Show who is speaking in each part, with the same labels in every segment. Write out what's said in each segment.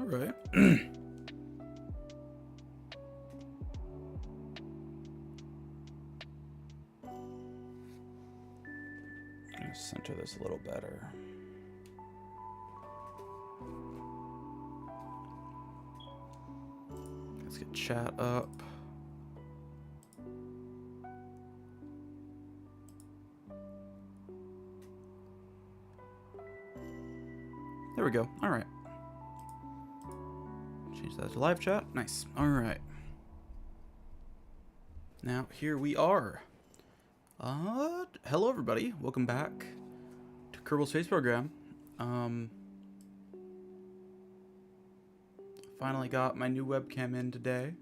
Speaker 1: All right. Center this a little better. Let's get chat up. There we go. All right. Change that to live chat. Nice. All right. Now here we are. Hello everybody. Welcome back to Kerbal Space Program. Finally got my new webcam in today.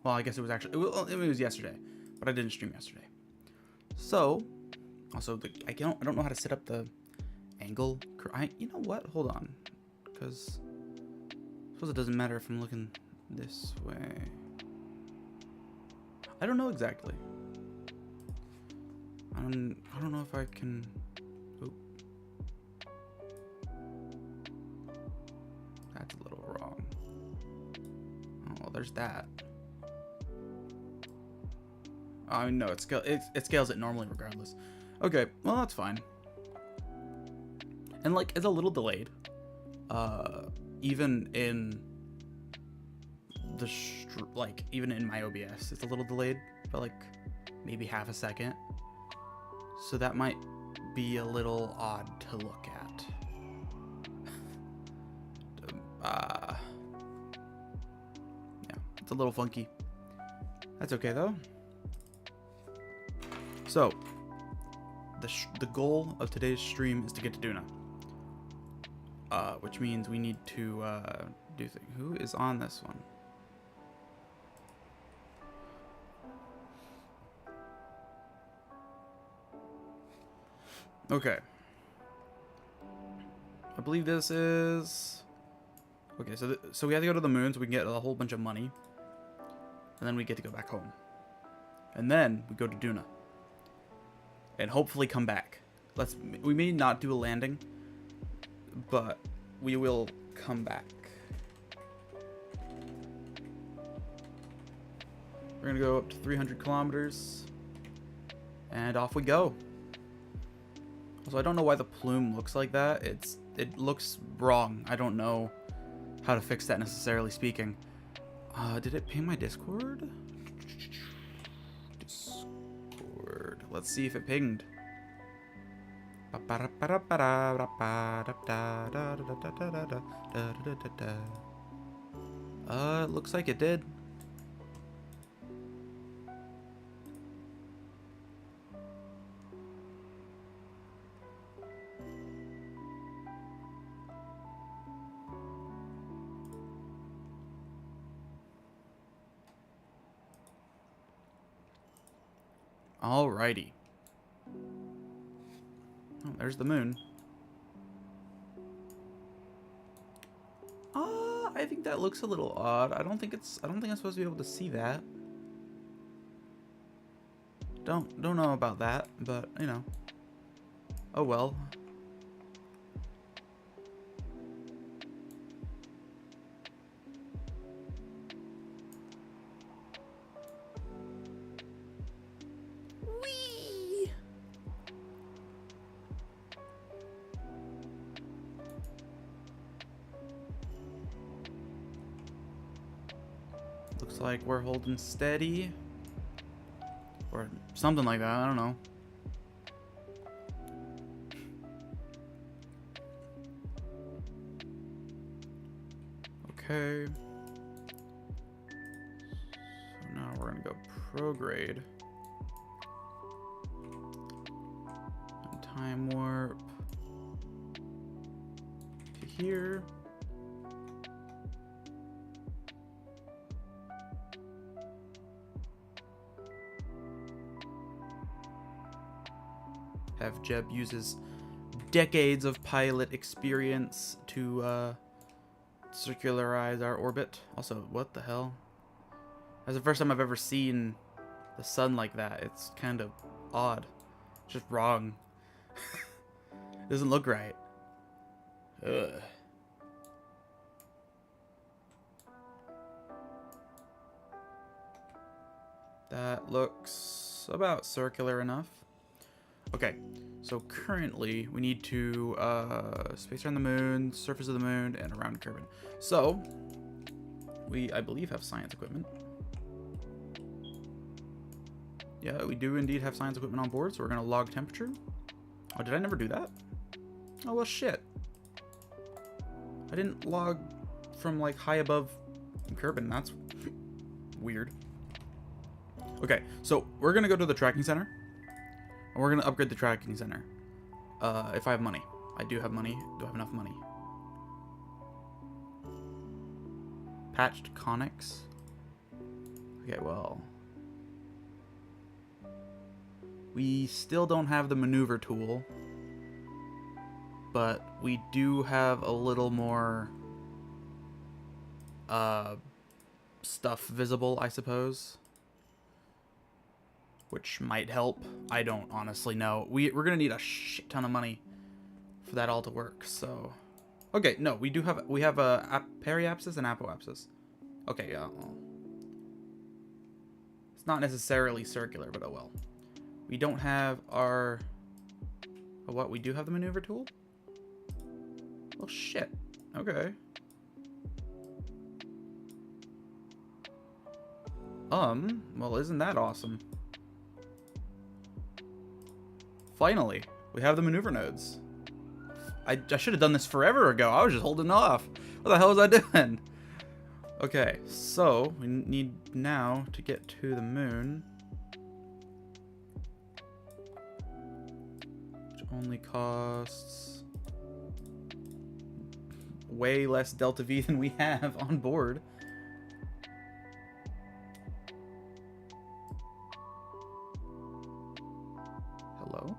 Speaker 1: Well, I guess it was actually it was yesterday, but I didn't stream yesterday. So, also I don't know how to set up the angle. You know what? Hold on, because I suppose it doesn't matter if I'm looking this way. I don't know exactly. I don't know if I can. Oh, that's a little wrong. Oh, well, there's that. Oh no, it scales it normally regardless. Okay, well that's fine. And like it's a little delayed. Even in the even in my OBS, it's a little delayed by like maybe half a second. So that might be a little odd to look at. Yeah, it's a little funky. That's okay though. So, the goal of today's stream is to get to Duna. Which means we need to do things. Who is on this one? Okay. I believe this is... Okay, so we have to go to the moon so we can get a whole bunch of money. And then we get to go back home. And then we go to Duna. And hopefully come back. We may not do a landing, but we will come back. We're gonna go up to 300 kilometers. And off we go. So I don't know why the plume looks like that. It looks wrong. I don't know how to fix that necessarily speaking. Did it ping my Discord? Discord. Let's see if it pinged. Looks like it did. Alrighty. Oh, there's the moon. I think that looks a little odd. I don't think I'm supposed to be able to see that. Don't know about that, but you know. Oh well. Looks like we're holding steady. Or something like that, I don't know. Okay. So now we're gonna go prograde. And time warp to here. Have Jeb uses decades of pilot experience to circularize our orbit. Also, what the hell? That's the first time I've ever seen the sun like that. It's kind of odd. It's just wrong. It doesn't look right. Ugh. That looks about circular enough. Okay, so currently we need to space around the moon, surface of the moon, and around Kerbin. So we, I believe, have science equipment. Yeah, we do indeed have science equipment on board, so we're gonna log temperature. Oh, did I never do that? Oh, well, shit. I didn't log from, like, high above Kerbin. That's weird. Okay, so we're gonna go to the tracking center, and we're gonna upgrade the tracking center. If I have money. I do have money. Do I have enough money? Patched conics. Okay, well. We still don't have the maneuver tool, but we do have a little more stuff visible, I suppose, which might help. I don't honestly know. We're gonna need a shit ton of money for that all to work. So, okay, no, we have a periapsis and apoapsis. Okay, yeah. Well, it's not necessarily circular, but oh well. We don't have our... Oh, what? We do have the maneuver tool? Well, shit. Okay. Well, isn't that awesome? Finally, we have the maneuver nodes. I should have done this forever ago. I was just holding off. What the hell was I doing? Okay, so we need now to get to the moon. Only costs way less delta V than we have on board. Hello?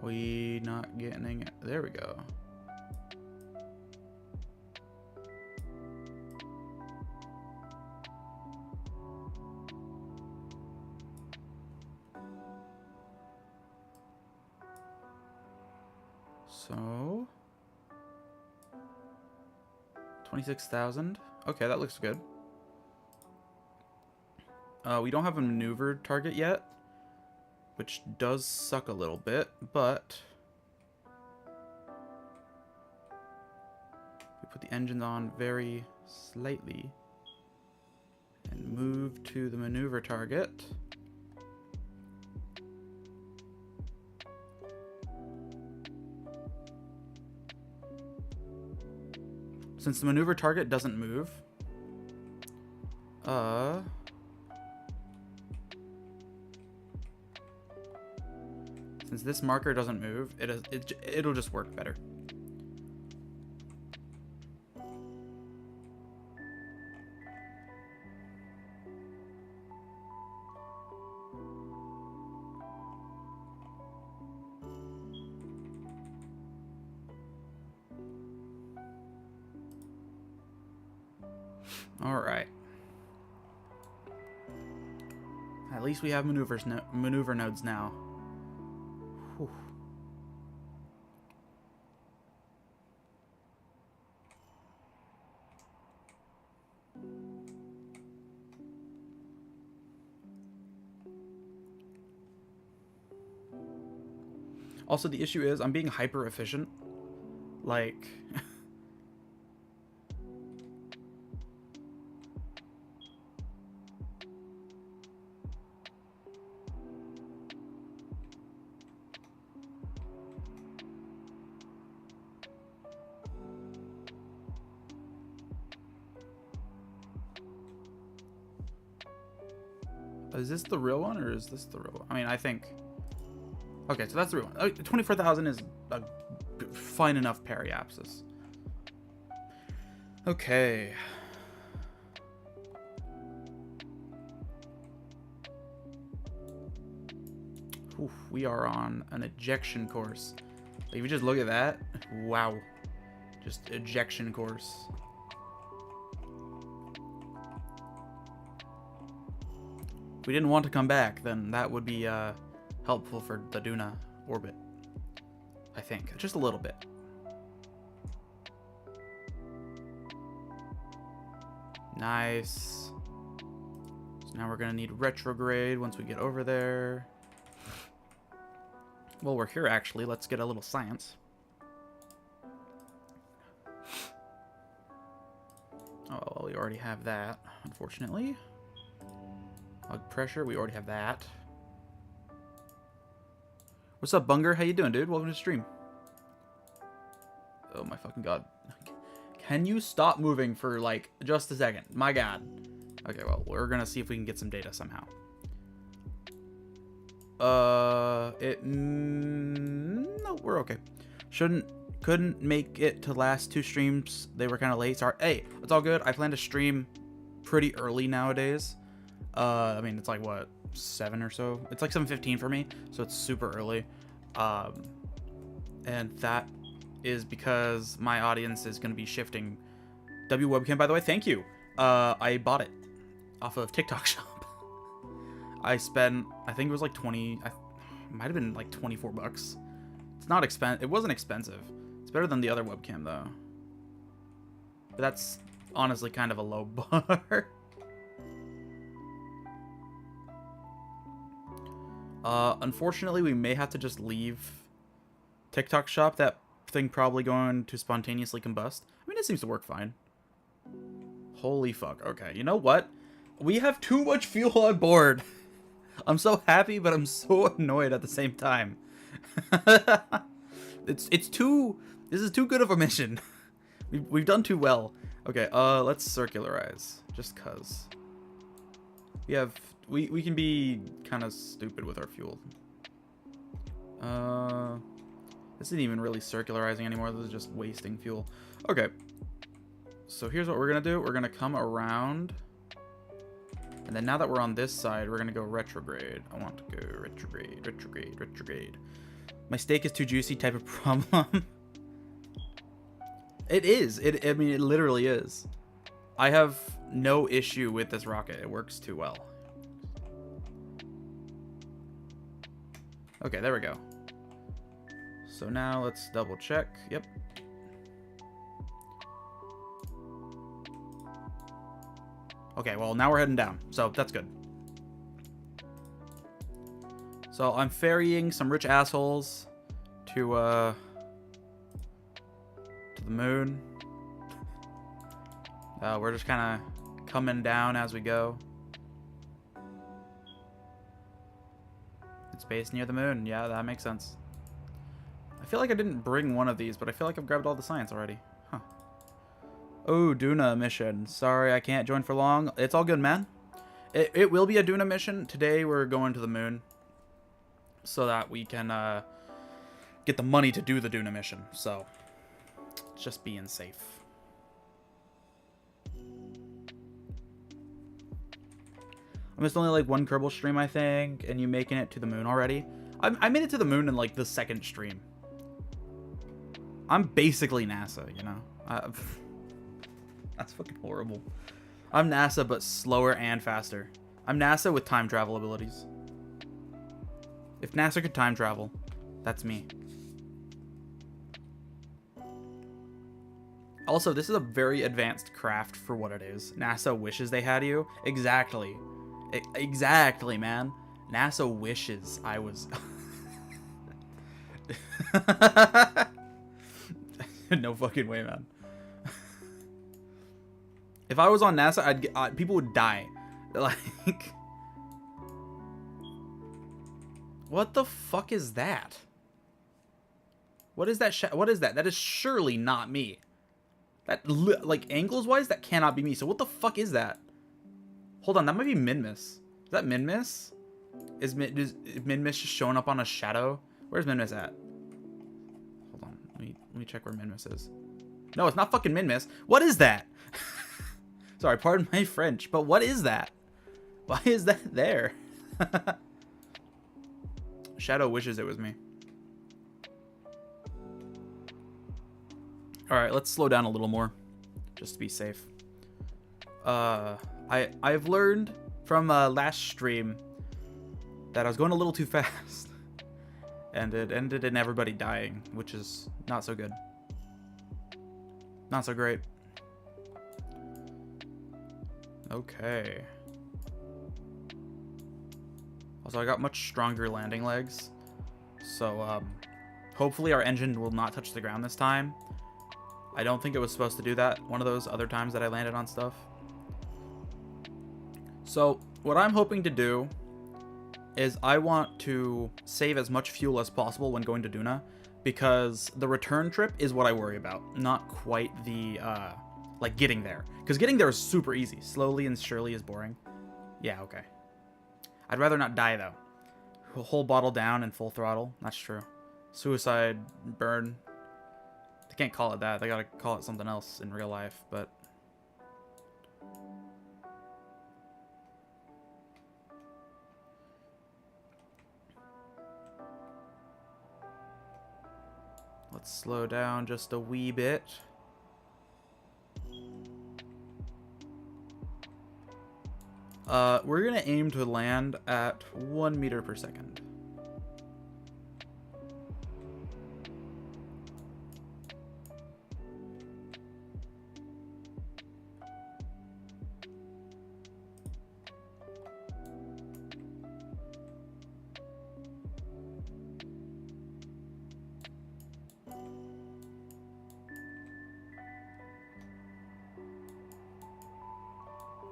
Speaker 1: We not getting it. There we go. So 26,000. Okay, that looks good. We don't have a maneuver target yet, which does suck a little bit, but we put the engines on very slightly and move to the maneuver target. Since the maneuver target doesn't move, since this marker doesn't move, it'll just work better. All right. At least we have maneuver nodes now. Whew. Also, the issue is I'm being hyper efficient. Like... Is this the real one, or is this the real one? I mean, I think... Okay, so that's the real one. 24,000 is a fine enough periapsis. Okay. Oof, we are on an ejection course. Like, if you just look at that, wow. Just ejection course. If we didn't want to come back, then that would be helpful for the Duna orbit. I think. Just a little bit. Nice. So now we're gonna need retrograde once we get over there. Well, we're here actually. Let's get a little science. Oh, well, we already have that, unfortunately. Hug pressure, we already have that. What's up, Bunger? How you doing, dude? Welcome to the stream. Oh my fucking god. Can you stop moving for, like, just a second? My god. Okay, well, we're gonna see if we can get some data somehow. No, we're okay. Couldn't make it to last 2 streams. They were kind of late. Sorry. Hey, it's all good. I plan to stream pretty early nowadays. I mean, it's like, what, 7 or so? It's like 7:15 for me, so it's super early. And that is because my audience is going to be shifting. W webcam, by the way, thank you. I bought it off of TikTok shop. I spent, I think it was like 20, might have been like 24 bucks. It's not expensive. It wasn't expensive. It's better than the other webcam though. But that's honestly kind of a low bar. Unfortunately, we may have to just leave TikTok shop. That thing probably going to spontaneously combust. I mean, it seems to work fine. Holy fuck. Okay, you know what? We have too much fuel on board. I'm so happy, but I'm so annoyed at the same time. This is too good of a mission. We've done too well. Okay, let's circularize. Just cause. We can be kind of stupid with our fuel. This isn't even really circularizing anymore. This is just wasting fuel. Okay. So here's what we're gonna do. We're gonna come around. And then now that we're on this side, we're gonna go retrograde. I want to go retrograde, retrograde, retrograde. My steak is too juicy type of problem. It is. I mean, it literally is. I have no issue with this rocket. It works too well. Okay, there we go. So now let's double check. Yep. Okay, well, now we're heading down, so that's good. So I'm ferrying some rich assholes to the moon. We're just kind of coming down as we go. It's based near the moon. Yeah, that makes sense. I feel like I didn't bring one of these, but I feel like I've grabbed all the science already. Huh. Oh, Duna mission. Sorry, I can't join for long. It's all good, man. It will be a Duna mission. Today we're going to the moon so that we can get the money to do the Duna mission. So, just being safe. I missed only like 1 Kerbal stream, I think, and you making it to the moon already. I made it to the moon in like the 2nd stream. I'm basically NASA, you know? That's fucking horrible. I'm NASA, but slower and faster. I'm NASA with time travel abilities. If NASA could time travel, that's me. Also, this is a very advanced craft for what it is. NASA wishes they had you. Exactly. Exactly, man. NASA wishes I was... No fucking way, man. If I was on NASA, people would die. Like... What the fuck is that? What is that? What is that? That is surely not me. That, like, angles-wise, that cannot be me. So what the fuck is that? Hold on, that might be Minmus. Is that Minmus? Is Minmus just showing up on a shadow? Where's Minmus at? Hold on, let me check where Minmus is. No, it's not fucking Minmus. What is that? Sorry, pardon my French, but what is that? Why is that there? Shadow wishes it was me. Alright, let's slow down a little more. Just to be safe. I've learned from last stream that I was going a little too fast. And it ended in everybody dying, which is not so good. Not so great. Okay. Also, I got much stronger landing legs. So, hopefully our engine will not touch the ground this time. I don't think it was supposed to do that one of those other times that I landed on stuff. So, what I'm hoping to do is I want to save as much fuel as possible when going to Duna, because the return trip is what I worry about, not quite the, like, getting there. Because getting there is super easy. Slowly and surely is boring. Yeah, okay. I'd rather not die, though. A whole bottle down and full throttle. That's true. Suicide burn. They can't call it that. They gotta call it something else in real life, but... Let's slow down just a wee bit. We're gonna aim to land at 1 meter per second.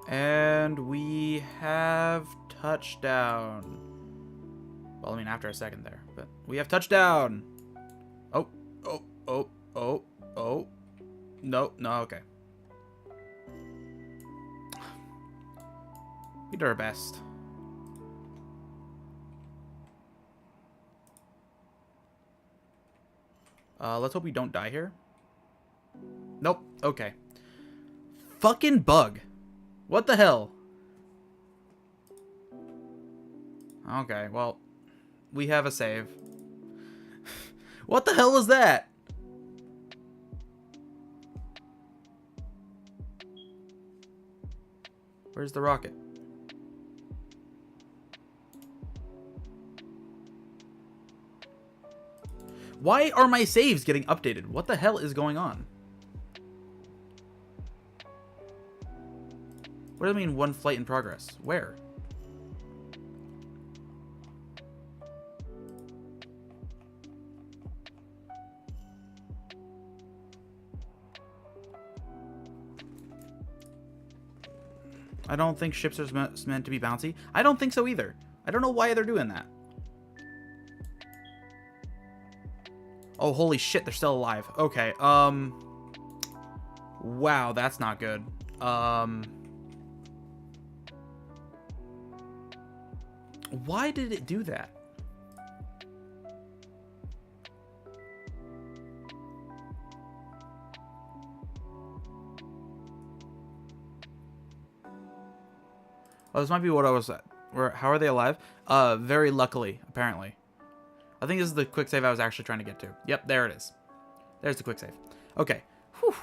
Speaker 1: And we have touchdown. Well, I mean, after a second there, but we have touchdown. Oh, oh, oh, oh, oh. No, no, okay. We did our best. Let's hope we don't die here. Nope, okay. Fucking bug. What the hell? Okay, well, we have a save. What the hell was that? Where's the rocket? Why are my saves getting updated? What the hell is going on? What do I mean, one flight in progress? Where? I don't think ships are meant to be bouncy. I don't think so either. I don't know why they're doing that. Oh, holy shit, they're still alive. Okay, wow, that's not good. Why did it do that? Oh, this might be what I was at. How are they alive? Very luckily, apparently. I think this is the quick save I was actually trying to get to. Yep, there it is. There's the quick save. Okay. Whew.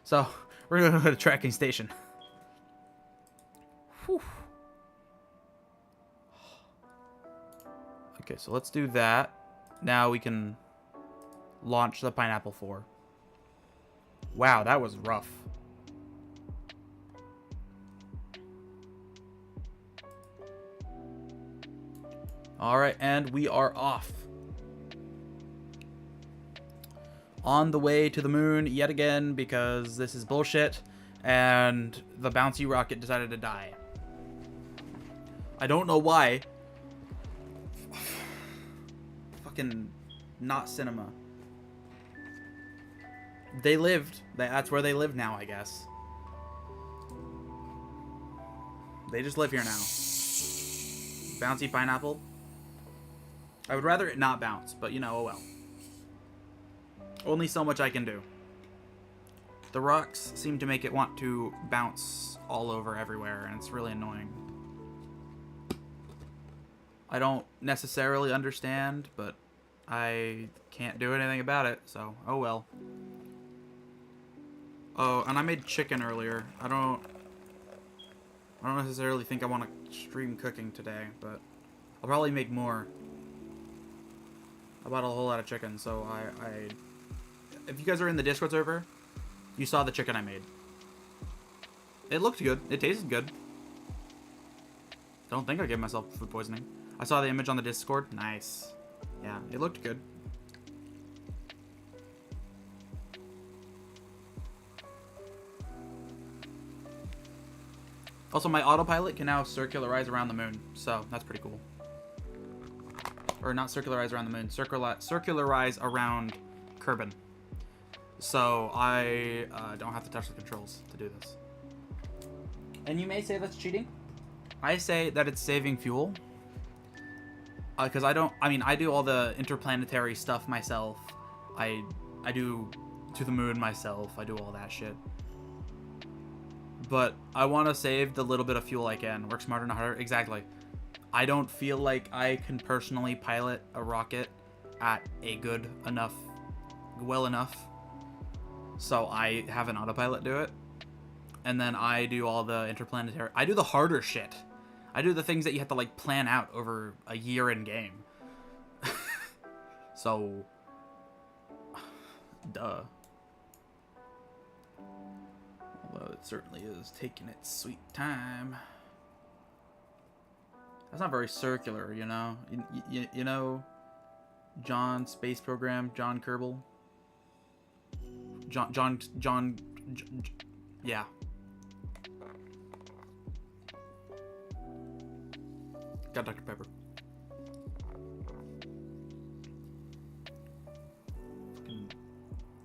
Speaker 1: So, we're going to go to the tracking station. Whew. Okay, so let's do that. Now we can launch the Pineapple 4. Wow, that was rough. Alright, and we are off. On the way to the moon yet again, because this is bullshit, and the bouncy rocket decided to die. I don't know why. Fucking not cinema. They lived. That's where they live now, I guess. They just live here now. Bouncy pineapple. I would rather it not bounce, but you know, oh well. Only so much I can do. The rocks seem to make it want to bounce all over everywhere, and it's really annoying. I don't necessarily understand, but I can't do anything about it, so oh well. Oh, and I made chicken earlier. I don't necessarily think I want to stream cooking today, but I'll probably make more. I bought a whole lot of chicken, so if you guys are in the Discord server, you saw the chicken I made. It looked good. It tasted good. I don't think I gave myself food poisoning. I saw the image on the Discord. Nice. Yeah, it looked good. Also, my autopilot can now circularize around the moon, so that's pretty cool. Or not circularize around the moon, circularize around Kerbin. So I don't have to touch the controls to do this. And you may say that's cheating. I say that it's saving fuel. Because I do all the interplanetary stuff myself. I do to the moon myself. I do all that shit. But I want to save the little bit of fuel I can. Work smarter, not harder. Exactly. I don't feel like I can personally pilot a rocket at a well enough. So I have an autopilot do it. And then I do all the interplanetary... I do the harder shit. I do the things that you have to, like, plan out over a year in game. So... Duh. Although it certainly is taking its sweet time. That's not very circular, you know? You know... John Space Program, John Kerbal? John... Yeah. Got Dr. Pepper.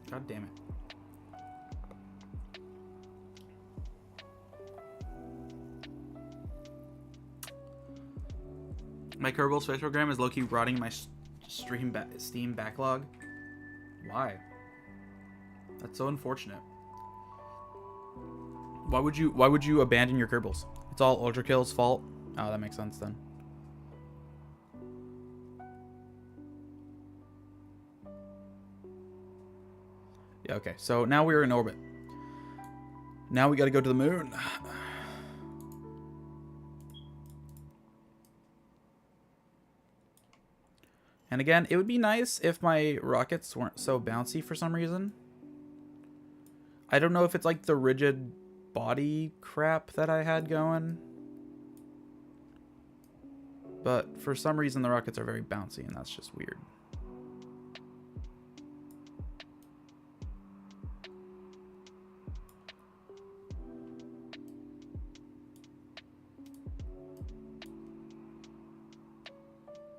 Speaker 1: God damn it. My Kerbal Space Program is low-key rotting my Steam backlog. Why? That's so unfortunate. Why would you abandon your Kerbals? It's all Ultrakill's fault. Oh, that makes sense then. Yeah, okay. So now we're in orbit. Now we got to go to the moon. And again, it would be nice if my rockets weren't so bouncy for some reason. I don't know if it's like the rigid body crap that I had going. But for some reason, the rockets are very bouncy, and that's just weird.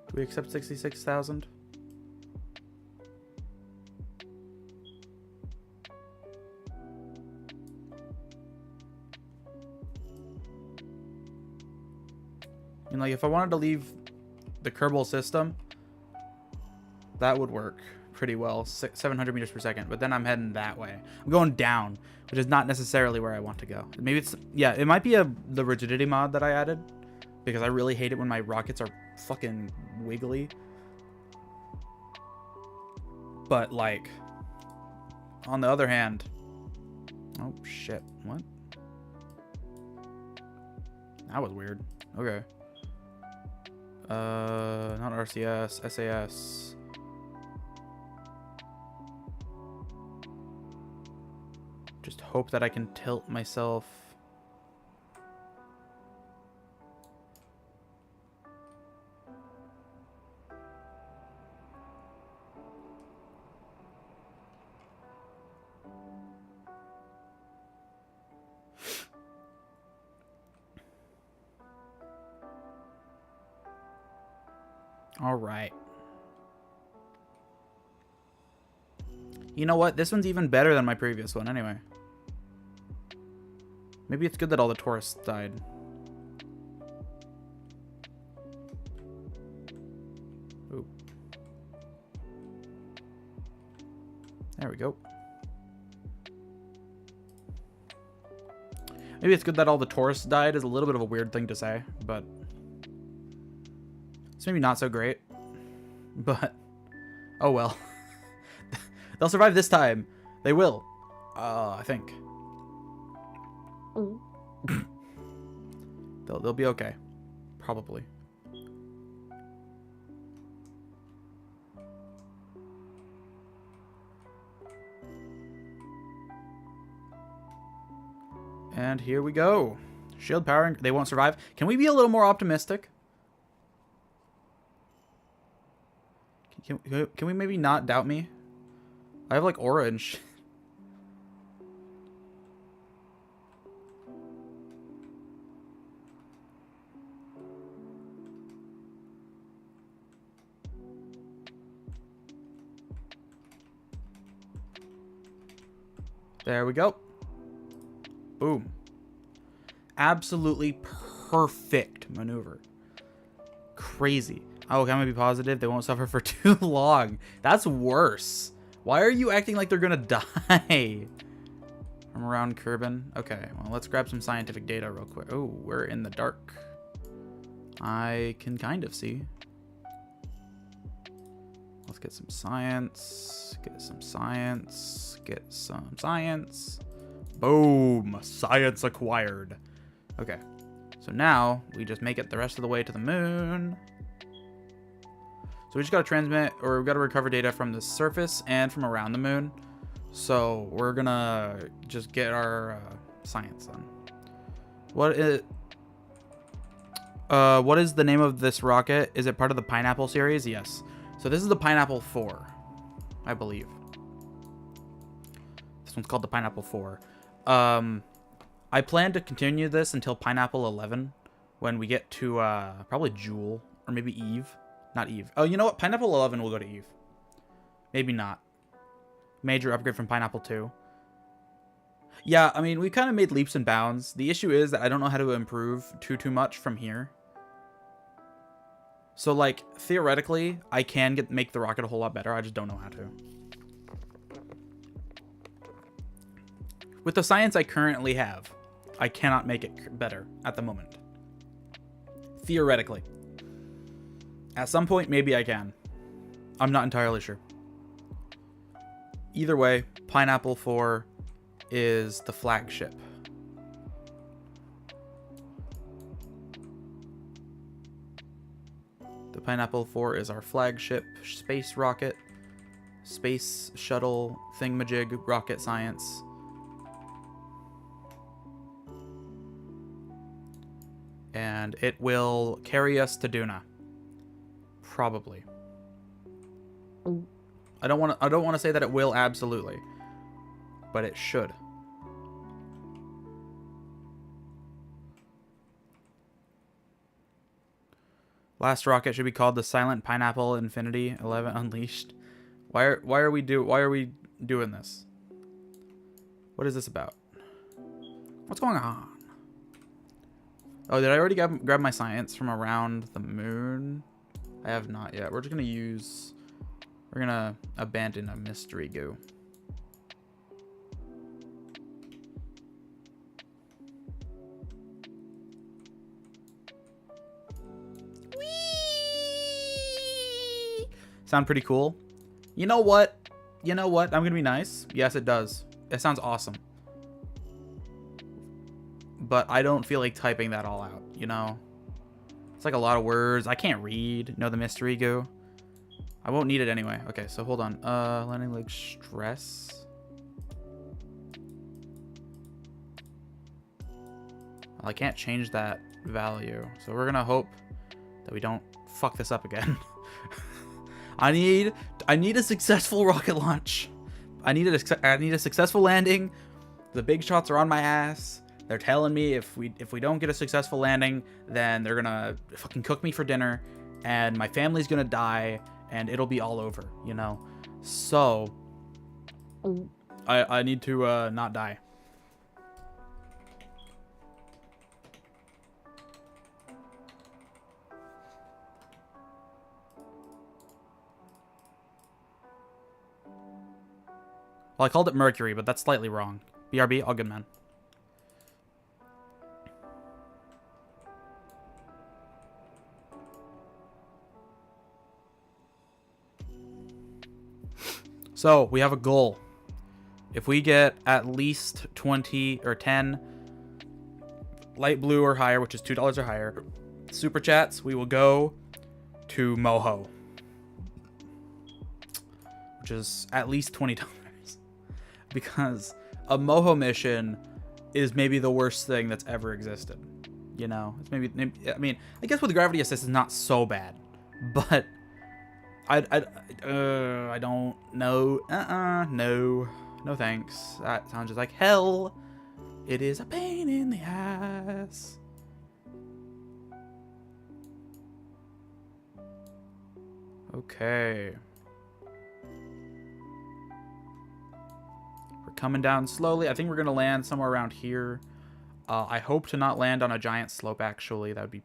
Speaker 1: Do we accept 66,000? And like, if I wanted to leave the Kerbal system, that would work pretty well, 700 meters per second. But then I'm heading that way. I'm going down, which is not necessarily where I want to go. Maybe it's, yeah, it might be the rigidity mod that I added, because I really hate it when my rockets are fucking wiggly. But like, on the other hand, oh shit, what? That was weird. Okay. Not RCS, SAS. Just hope that I can tilt myself. All right. You know what? This one's even better than my previous one anyway. Maybe it's good that all the tourists died. Ooh. There we go. Maybe it's good that all the tourists died is a little bit of a weird thing to say, but it's maybe not so great. But oh well. They'll survive this time. They will. I think. They'll be okay. Probably. And here we go. Shield powering. They won't survive. Can we be a little more optimistic? Can we maybe not doubt me? I have like aura and shit. There we go. Boom. Absolutely perfect maneuver. Crazy. Oh, can I be positive? They won't suffer for too long. That's worse. Why are you acting like they're gonna die? From around Kerbin. Okay, well, let's grab some scientific data real quick. Oh, we're in the dark. I can kind of see. Let's get some science. Get some science. Get some science. Boom. Science acquired. Okay. So now we just make it the rest of the way to the moon. So we just got to transmit, or we've got to recover data from the surface and from around the moon. So we're going to just get our science done. What is the name of this rocket? Is it part of the Pineapple series? Yes. So this is the Pineapple 4, I believe. This one's called the Pineapple 4. I plan to continue this until Pineapple 11 when we get to probably Jewel or maybe Eve. Not Eve. Oh, you know what? Pineapple 11 will go to Eve. Maybe not. Major upgrade from Pineapple 2. Yeah, I mean, we kind of made leaps and bounds. The issue is that I don't know how to improve too much from here. So, like, theoretically, I can make the rocket a whole lot better. I just don't know how to. With the science I currently have, I cannot make it better at the moment. Theoretically. At some point, maybe I can. I'm not entirely sure. Either way, Pineapple 4 is the flagship. The Pineapple 4 is our flagship space rocket, space shuttle thingamajig rocket science. And it will carry us to Duna. Probably. I don't want to say that it will absolutely, but it should. Last rocket should be called the Silent Pineapple Infinity 11 Unleashed. Why are we doing this? What is this about? What's going on? Oh, did I already grab my science from around the moon? I have not yet. We're gonna abandon a mystery goo. Whee! Sound pretty cool? You know what? I'm gonna be nice. Yes, it does. It sounds awesome. But I don't feel like typing that all out, you know? It's like a lot of words. I can't read. No, the mystery goo. I won't need it anyway. Okay, so hold on. Landing leg stress. Well, I can't change that value. So we're gonna hope that we don't fuck this up again. I need a successful rocket launch. I need a successful landing. The big shots are on my ass. They're telling me if we don't get a successful landing, then they're gonna fucking cook me for dinner, and my family's gonna die, and it'll be all over, you know? So, I need to not die. Well, I called it Mercury, but that's slightly wrong. BRB, all good, man. So, we have a goal. If we get at least 20 or 10 light blue or higher, which is $2 or higher, super chats, we will go to Moho, which is at least $20. Because a Moho mission is maybe the worst thing that's ever existed. You know, it's maybe I mean, I guess with gravity assist is not so bad, but I don't know. No thanks. That sounds just like hell. It is a pain in the ass. Okay. We're coming down slowly. I think we're going to land somewhere around here. I hope to not land on a giant slope, actually. That would be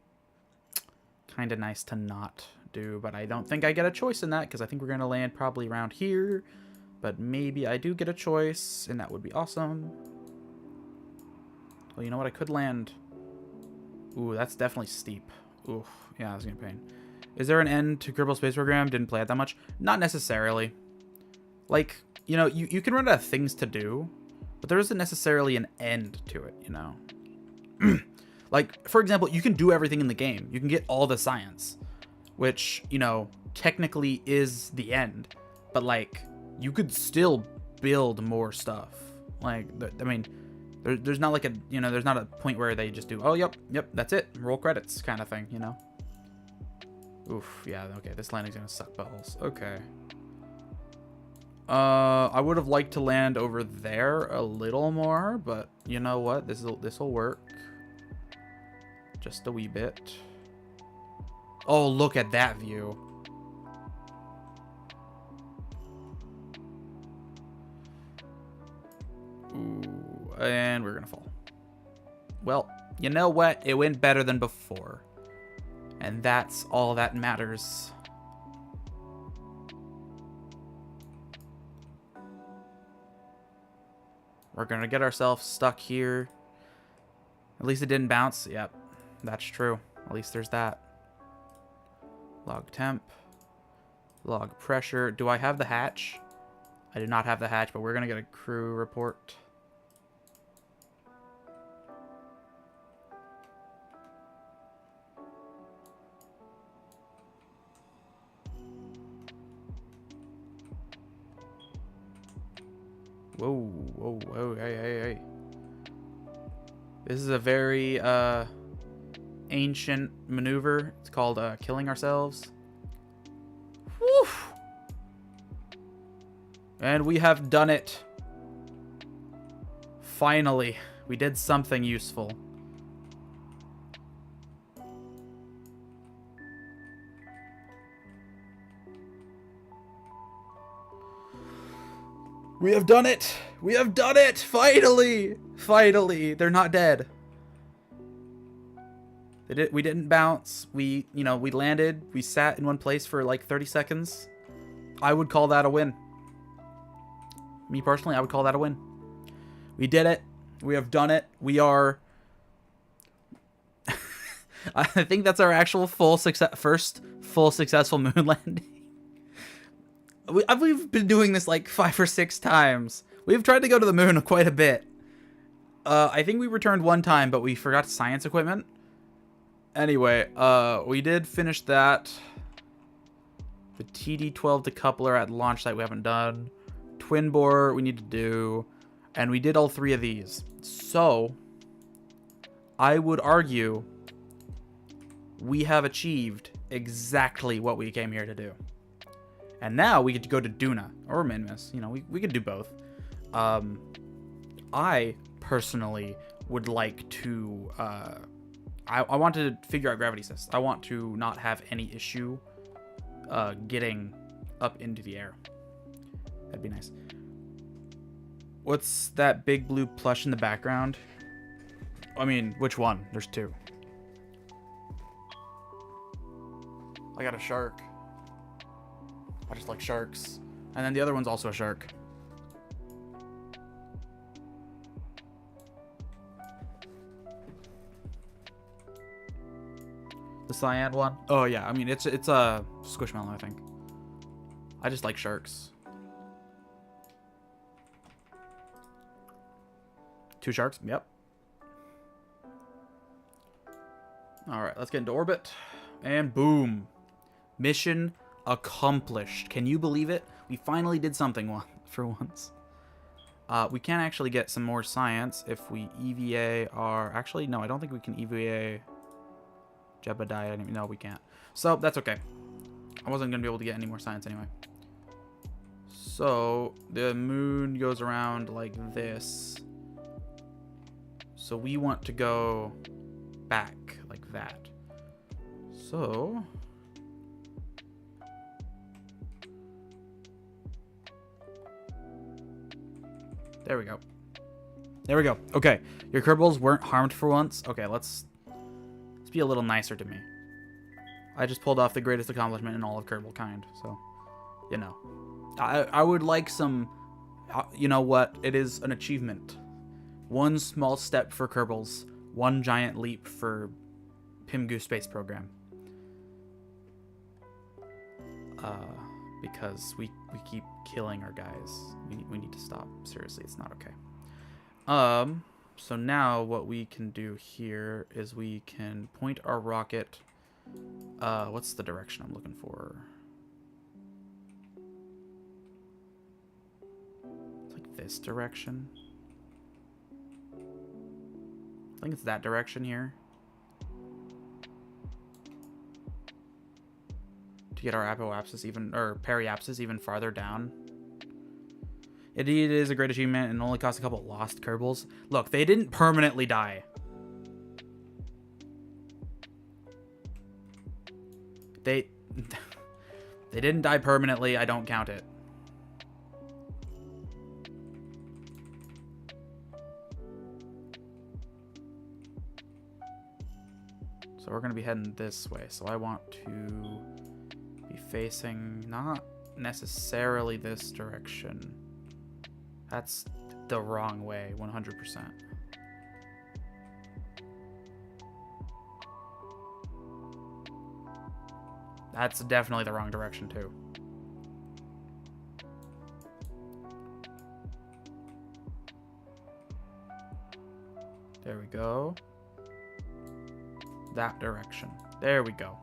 Speaker 1: kind of nice to not do. But I don't think I get a choice in that, because I think we're going to land probably around here. But maybe I do get a choice, and that would be awesome. Well, you know what? I could land... Ooh, that's definitely steep. Ooh, yeah, that's going to be a pain. Is there an end to Kerbal Space Program? Didn't play it that much. Not necessarily. Like, you know, you can run out of things to do, but there isn't necessarily an end to it, you know? Like, for example, you can do everything in the game. You can get all the science, which, you know, technically is the end. But, like, you could still build more stuff. Like, I mean, there's not like a, you know, there's not a point where they just do, oh, yep, that's it. Roll credits kind of thing, you know? Oof, yeah, okay, this landing's gonna suck buttholes. Okay. I would have liked to land over there a little more, but you know what? This'll work. Just a wee bit. Oh, look at that view. Ooh, and we're gonna fall. Well, you know what? It went better than before. And that's all that matters. We're gonna get ourselves stuck here. At least it didn't bounce. Yep, that's true. At least there's that. Log temp. Log pressure. Do I have the hatch? I do not have the hatch, but we're gonna get a crew report. Whoa, hey. This is a very, ancient maneuver. It's called, killing ourselves. Woo! And we have done it. Finally, we did something useful. We have done it! We have done it! Finally! Finally! They're not dead. We didn't bounce. We landed. We sat in one place for like 30 seconds. I would call that a win. Me personally, I would call that a win. We did it. We have done it. We are... I think that's our actual first full successful moon landing. We've been doing this like 5 or 6 times. We've tried to go to the moon quite a bit. I think we returned one time, but we forgot science equipment. Anyway, we did finish that. The TD-12 decoupler at launch site we haven't done. Twin bore we need to do. And we did all 3 of these. So, I would argue we have achieved exactly what we came here to do. And now we get to go to Duna or Minmus. You know, we could do both. I personally would like to. I want to figure out gravity assist. I want to not have any issue getting up into the air. That'd be nice. What's that big blue plush in the background? I mean, which one? There's 2. I got a shark. I just like sharks. And then the other one's also a shark. The cyan one? Oh yeah, I mean it's a squishmallow, I think. I just like sharks. 2 sharks? Yep. Alright, let's get into orbit. And boom. Mission accomplished. Can you believe it? We finally did something for once. We can actually get some more science if we EVA our... Actually, no, I don't think we can EVA Jebediah. No, we can't. So, that's okay. I wasn't going to be able to get any more science anyway. So, the moon goes around like this. So, we want to go back like that. So... There we go. There we go. Okay. Your Kerbals weren't harmed for once. Okay, let's be a little nicer to me. I just pulled off the greatest accomplishment in all of Kerbal kind. So, you know. I would like some... you know what? It is an achievement. One small step for Kerbals. One giant leap for Pimgu Space Program. Because we keep killing our guys. We need to stop. Seriously, it's not okay. So now what we can do here is we can point our rocket. What's the direction I'm looking for? It's like this direction. I think it's that direction here. To get our apoapsis even, or periapsis even farther down. It is a great achievement and only costs a couple lost Kerbals. Look, they didn't permanently die. They didn't die permanently. I don't count it. So we're going to be heading this way. So I want to be facing not necessarily this direction. That's the wrong way, 100%. That's definitely the wrong direction too. There we go. That direction. There we go.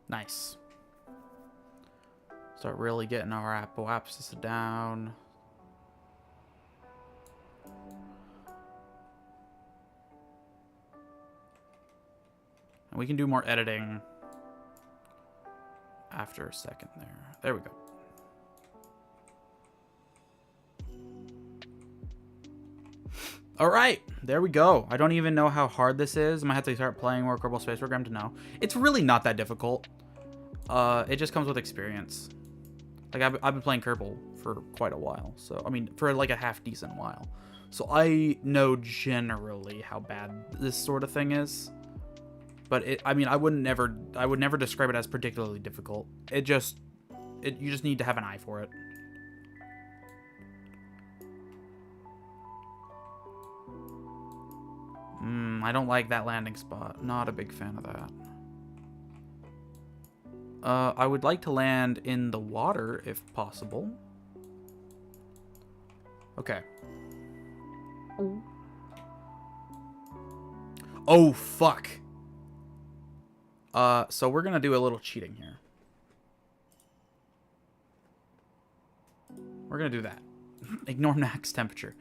Speaker 1: Nice. Start really getting our apoapsis down. And we can do more editing after a second there. There we go. All right, there we go. I don't even know how hard this is. I might have to start playing more Kerbal Space Program to know. It's really not that difficult. It just comes with experience. Like, I've been playing Kerbal for quite a while. So, I mean, for like a half decent while. So I know generally how bad this sort of thing is. But I mean, I would never describe it as particularly difficult. You just need to have an eye for it. I don't like that landing spot. Not a big fan of that. I would like to land in the water if possible. Okay. Oh, fuck. So we're gonna do a little cheating here. We're gonna do that. Ignore max temperature.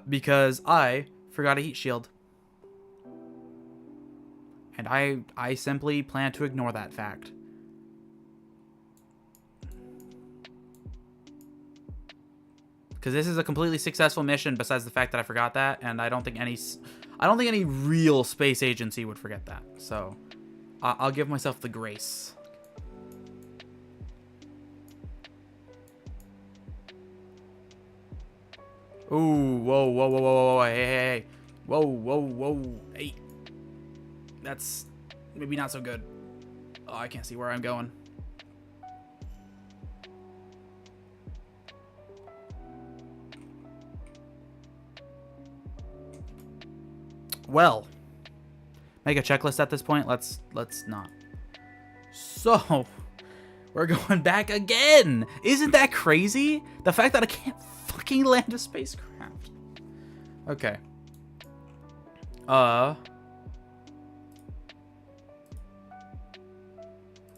Speaker 1: Because I forgot a heat shield. And I simply plan to ignore that fact. Because this is a completely successful mission besides the fact that I forgot that, and I don't think any real space agency would forget that. So I'll give myself the grace. Ooh, whoa, whoa, whoa, whoa, whoa, hey, hey, hey. Whoa, whoa, whoa, hey. That's maybe not so good. Oh, I can't see where I'm going. Well, make a checklist at this point. Let's not. So, we're going back again. Isn't that crazy? The fact that I can't fucking land a spacecraft. Okay.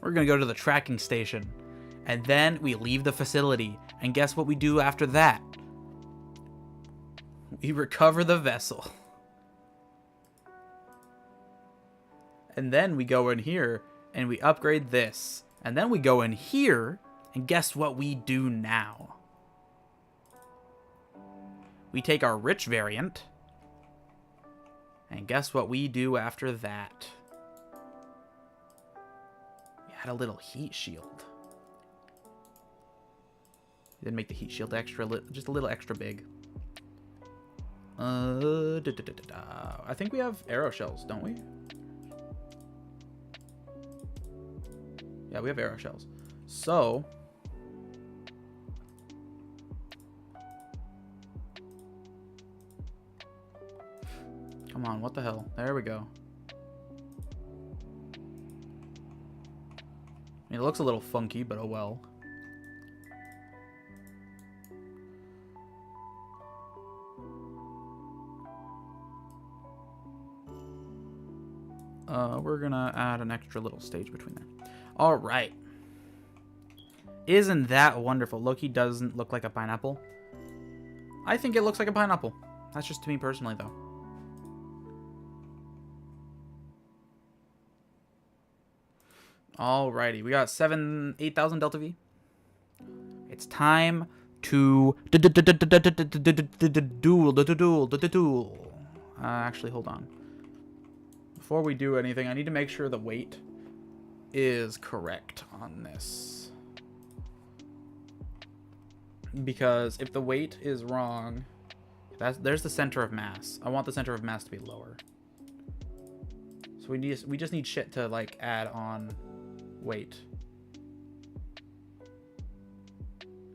Speaker 1: We're going to go to the tracking station. And then we leave the facility. And guess what we do after that? We recover the vessel. And then we go in here and we upgrade this. And then we go in here and guess what we do now? We take our rich variant. And guess what we do after that? We add a little heat shield. Then make the heat shield extra, just a little extra big. I think we have arrow shells, don't we? Yeah, we have arrow shells. So come on, what the hell? There we go. I mean, it looks a little funky, but oh well. We're gonna add an extra little stage between there. All right. Isn't that wonderful? Look, he doesn't look like a pineapple. I think it looks like a pineapple. That's just to me personally, though. Alrighty, we got 8,000 Delta V. It's time to duel. Actually, hold on. Before we do anything, I need to make sure the weight is correct on this. Because if the weight is wrong, there's the center of mass. I want the center of mass to be lower. So we just need shit to like add on weight.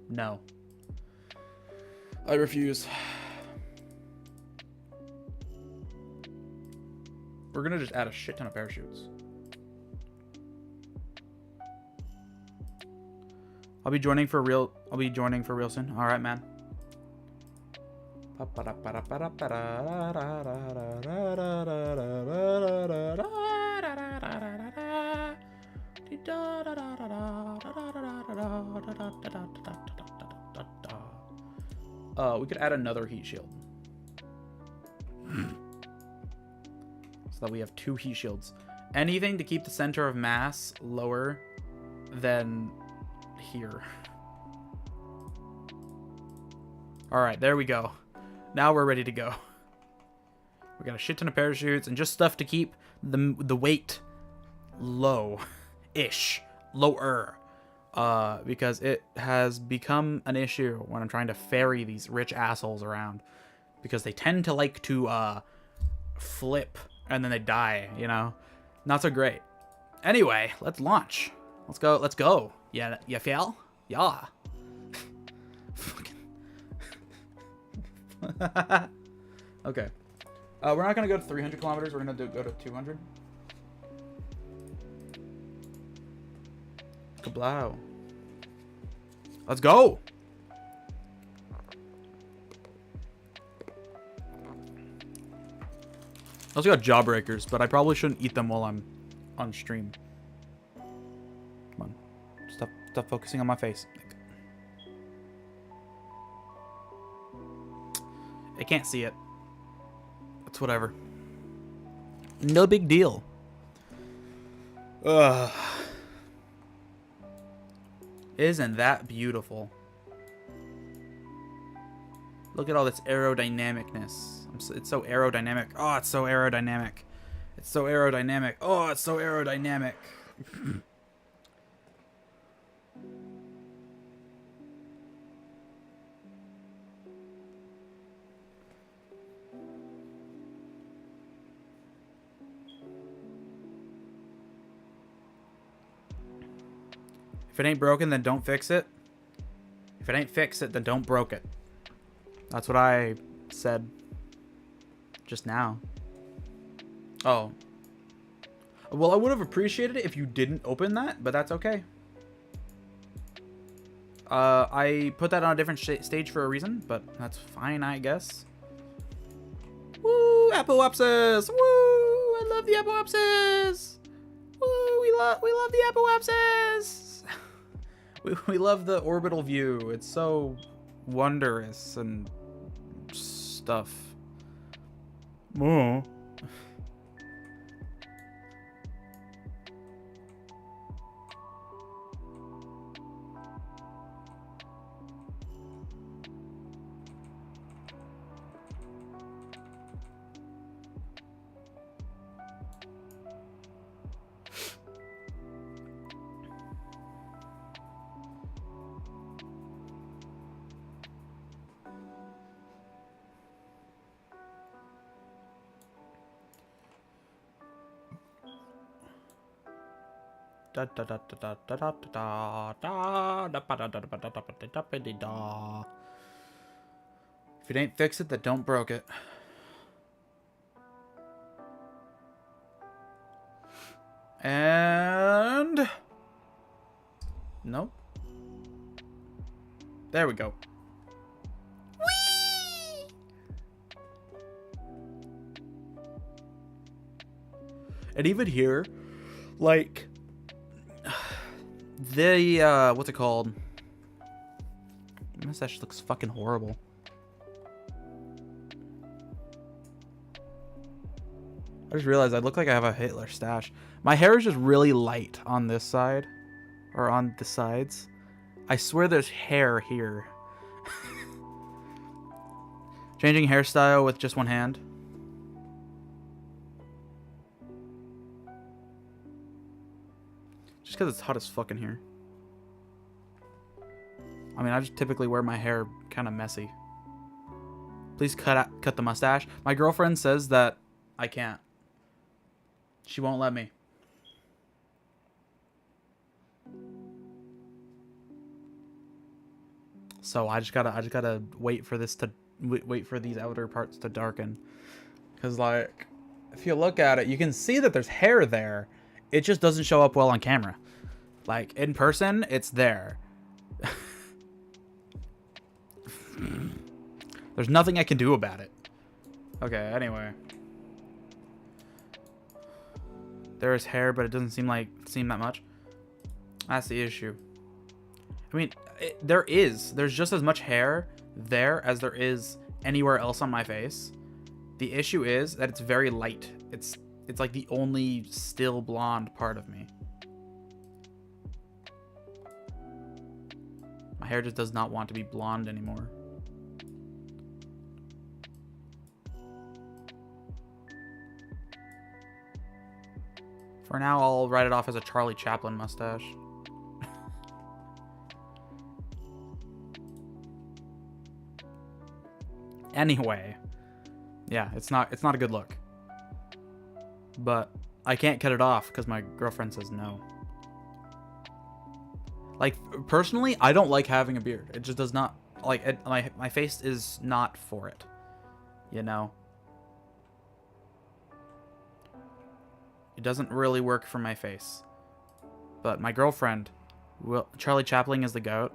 Speaker 1: No. I refuse. We're gonna just add a shit ton of parachutes. I'll be joining for real soon. All right, man. We could add another heat shield. So that we have 2 heat shields. Anything to keep the center of mass lower than here. Alright, there we go. Now we're ready to go. We got a shit ton of parachutes and just stuff to keep the weight low-ish. Lower. Because it has become an issue when I'm trying to ferry these rich assholes around. Because they tend to like to flip and then they die, you know? Not so great. Anyway, let's launch. Let's go. Yeah, you feel? Yeah. Fucking. Okay. We're not gonna go to 300 kilometers. We're gonna go to 200. Kablow. Let's go. I also got jawbreakers, but I probably shouldn't eat them while I'm on stream. Come on. Stop focusing on my face. I can't see it. It's whatever. No big deal. Ugh. Isn't that beautiful? Look at all this aerodynamicness. It's so aerodynamic. Oh, it's so aerodynamic. It's so aerodynamic. Oh, it's so aerodynamic. If it ain't broken, then don't fix it. If it ain't fix it, then don't broke it. That's what I said just now. Oh. Well, I would have appreciated it if you didn't open that, but that's okay. I put that on a different stage for a reason, but that's fine, I guess. Woo! Apple Wapsis! Woo! I love the Apple Wapsis! Woo! We love the apoapsis. we love the orbital view. It's so wondrous and stuff. Oh. If it ain't fix it, then don't broke it. And nope. There we go. Whee! And even here, like the what's it called? The mustache looks fucking horrible. I just realized I look like I have a Hitler stash. My hair is just really light on this side. Or on the sides. I swear there's hair here. Changing hairstyle with just one hand. Just because it's hot as fuck in here. I mean, I just typically wear my hair kind of messy. Please cut the mustache. My girlfriend says that I can't. She won't let me. So I just gotta wait for this to wait for these outer parts to darken. Cause like, if you look at it, you can see that there's hair there. It just doesn't show up well on camera. Like in person, it's there. There's nothing I can do about it. Okay. Anyway. There is hair, but it doesn't seem that much. That's the issue. I mean, there's just as much hair there as there is anywhere else on my face. The issue is that it's very light. It's like the only still blonde part of me. My hair just does not want to be blonde anymore. For now, I'll write it off as a Charlie Chaplin mustache. Anyway, yeah, it's not a good look. But I can't cut it off because my girlfriend says no. Like, personally, I don't like having a beard. It just does not, like, my face is not for it. You know? It doesn't really work for my face. But my girlfriend, Charlie Chaplin is the GOAT.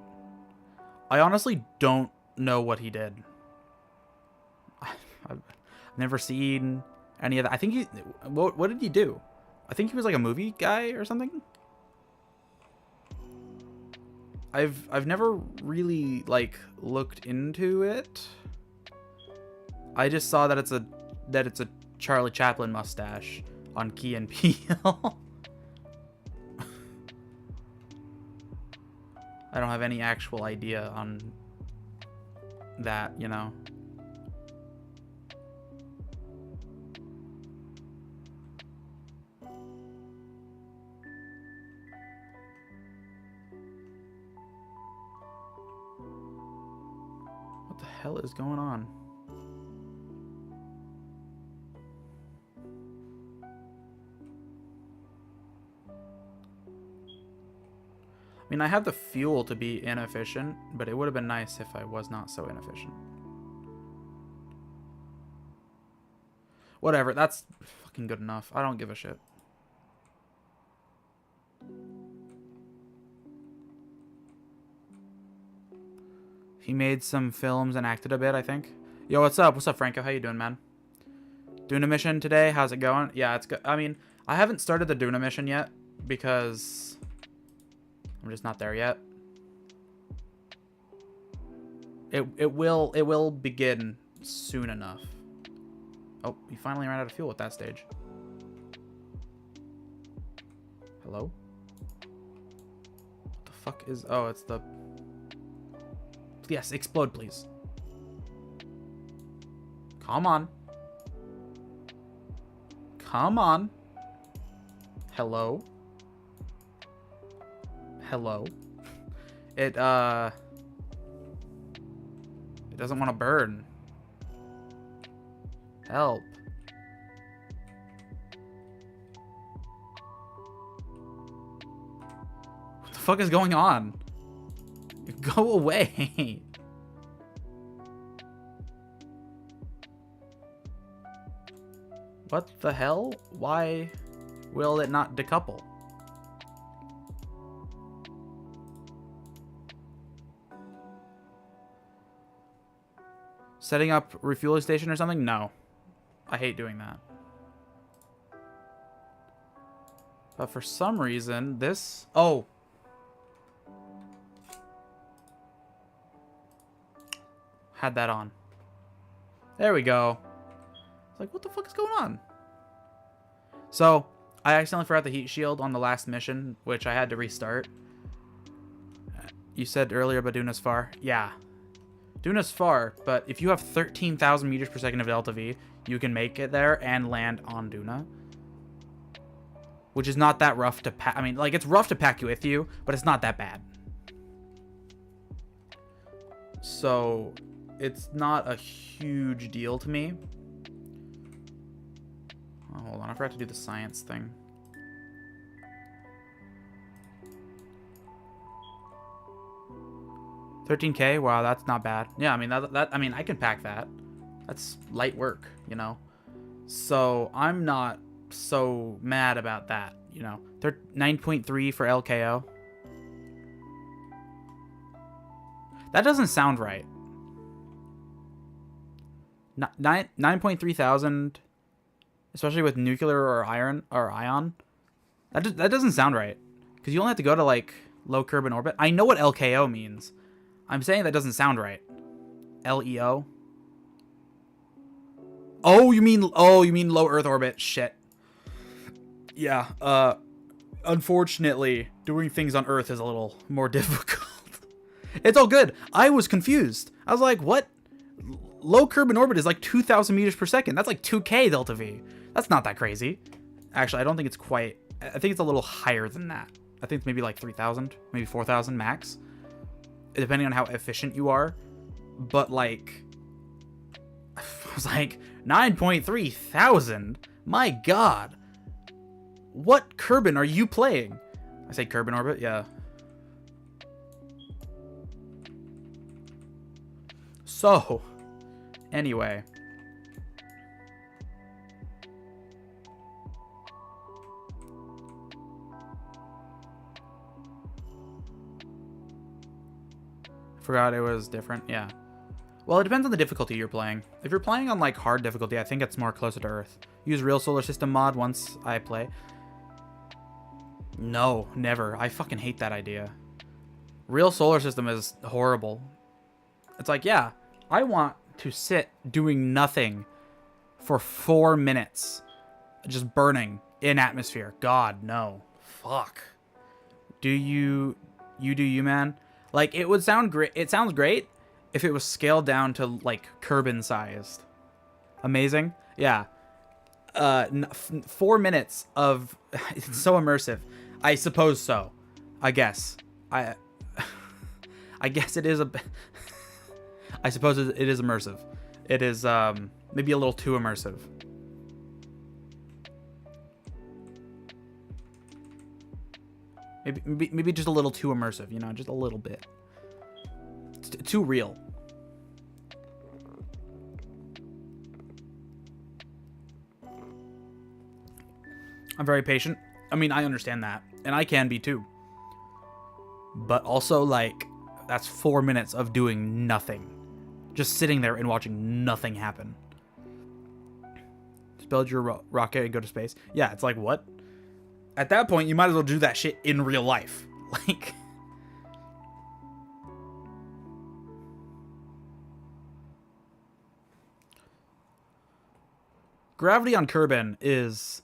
Speaker 1: I honestly don't know what he did. I've never seen any of that. I think he... What did he do? I think he was like a movie guy or something. I've never really like looked into it. I just saw that it's a Charlie Chaplin mustache on Key and Peele. I don't have any actual idea on that, you know. What the hell is going on? I mean, I have the fuel to be inefficient, but it would have been nice if I was not so inefficient. Whatever, that's fucking good enough. I don't give a shit. He made some films and acted a bit, I think. Yo, what's up? What's up, Franco? How you doing, man? Doing a mission today? How's it going? Yeah, it's good. I mean, I haven't started the Duna mission yet because I'm just not there yet. It will begin soon enough. Oh, we finally ran out of fuel at that stage. Hello? What the fuck is... Oh, it's the... Yes, explode, please. Come on. Come on. Hello? Hello? It doesn't want to burn. Help. What the fuck is going on? Go away. What the hell? Why will it not decouple? Setting up refueling station or something? No. I hate doing that. But for some reason, this... Oh. Had that on. There we go. It's like, what the fuck is going on? So, I accidentally forgot the heat shield on the last mission, which I had to restart. You said earlier about Duna's far. Yeah. Duna's far, but if you have 13,000 meters per second of Delta V, you can make it there and land on Duna. Which is not that rough to pack. I mean, like, it's rough to pack you with you, but it's not that bad. So, it's not a huge deal to me. Oh, hold on, I forgot to do the science thing. $13K? Wow, that's not bad. Yeah, I mean, I mean, I can pack that. That's light work, you know? So, I'm not so mad about that, you know? 9.3 for LKO. That doesn't sound right. 9.3 thousand, especially with nuclear or iron or ion. That doesn't sound right. Because you only have to go to, like, low Kerbin orbit. I know what LKO means. I'm saying that doesn't sound right. LEO. Oh, you mean low Earth orbit. Shit. Yeah. Unfortunately, doing things on Earth is a little more difficult. It's all good. I was confused. I was like, what? Low Kerbin orbit is like 2,000 meters per second. That's like 2K Delta V. That's not that crazy. Actually, I don't think it's quite... I think it's a little higher than that. I think it's maybe like 3,000, maybe 4,000 max. Depending on how efficient you are. But like... I was like, 9.3 thousand? My god. What Kerbin are you playing? I say Kerbin orbit? Yeah. So... Anyway. Forgot it was different. Yeah. Well, it depends on the difficulty you're playing. If you're playing on like hard difficulty, I think it's more closer to Earth. Use real solar system mod once I play. No, never. I fucking hate that idea. Real solar system is horrible. It's like, yeah, I want to sit doing nothing for 4 minutes, just burning in atmosphere. God, no. Fuck. Do you do you, man? Like, it would sound great. It sounds great if it was scaled down to like Kerbin sized. Amazing. Yeah. 4 minutes of it's so immersive. I suppose so. I guess. I guess it is a I suppose it is immersive. It is maybe a little too immersive. Maybe just a little too immersive, you know, just a little bit. It's too real. I'm very patient. I mean, I understand that, and I can be too. But also, like, that's 4 minutes of doing nothing. Just sitting there and watching nothing happen. Just build your rocket and go to space. Yeah, it's like, what? at that point, you might as well do that shit in real life. Like, gravity on Kerbin is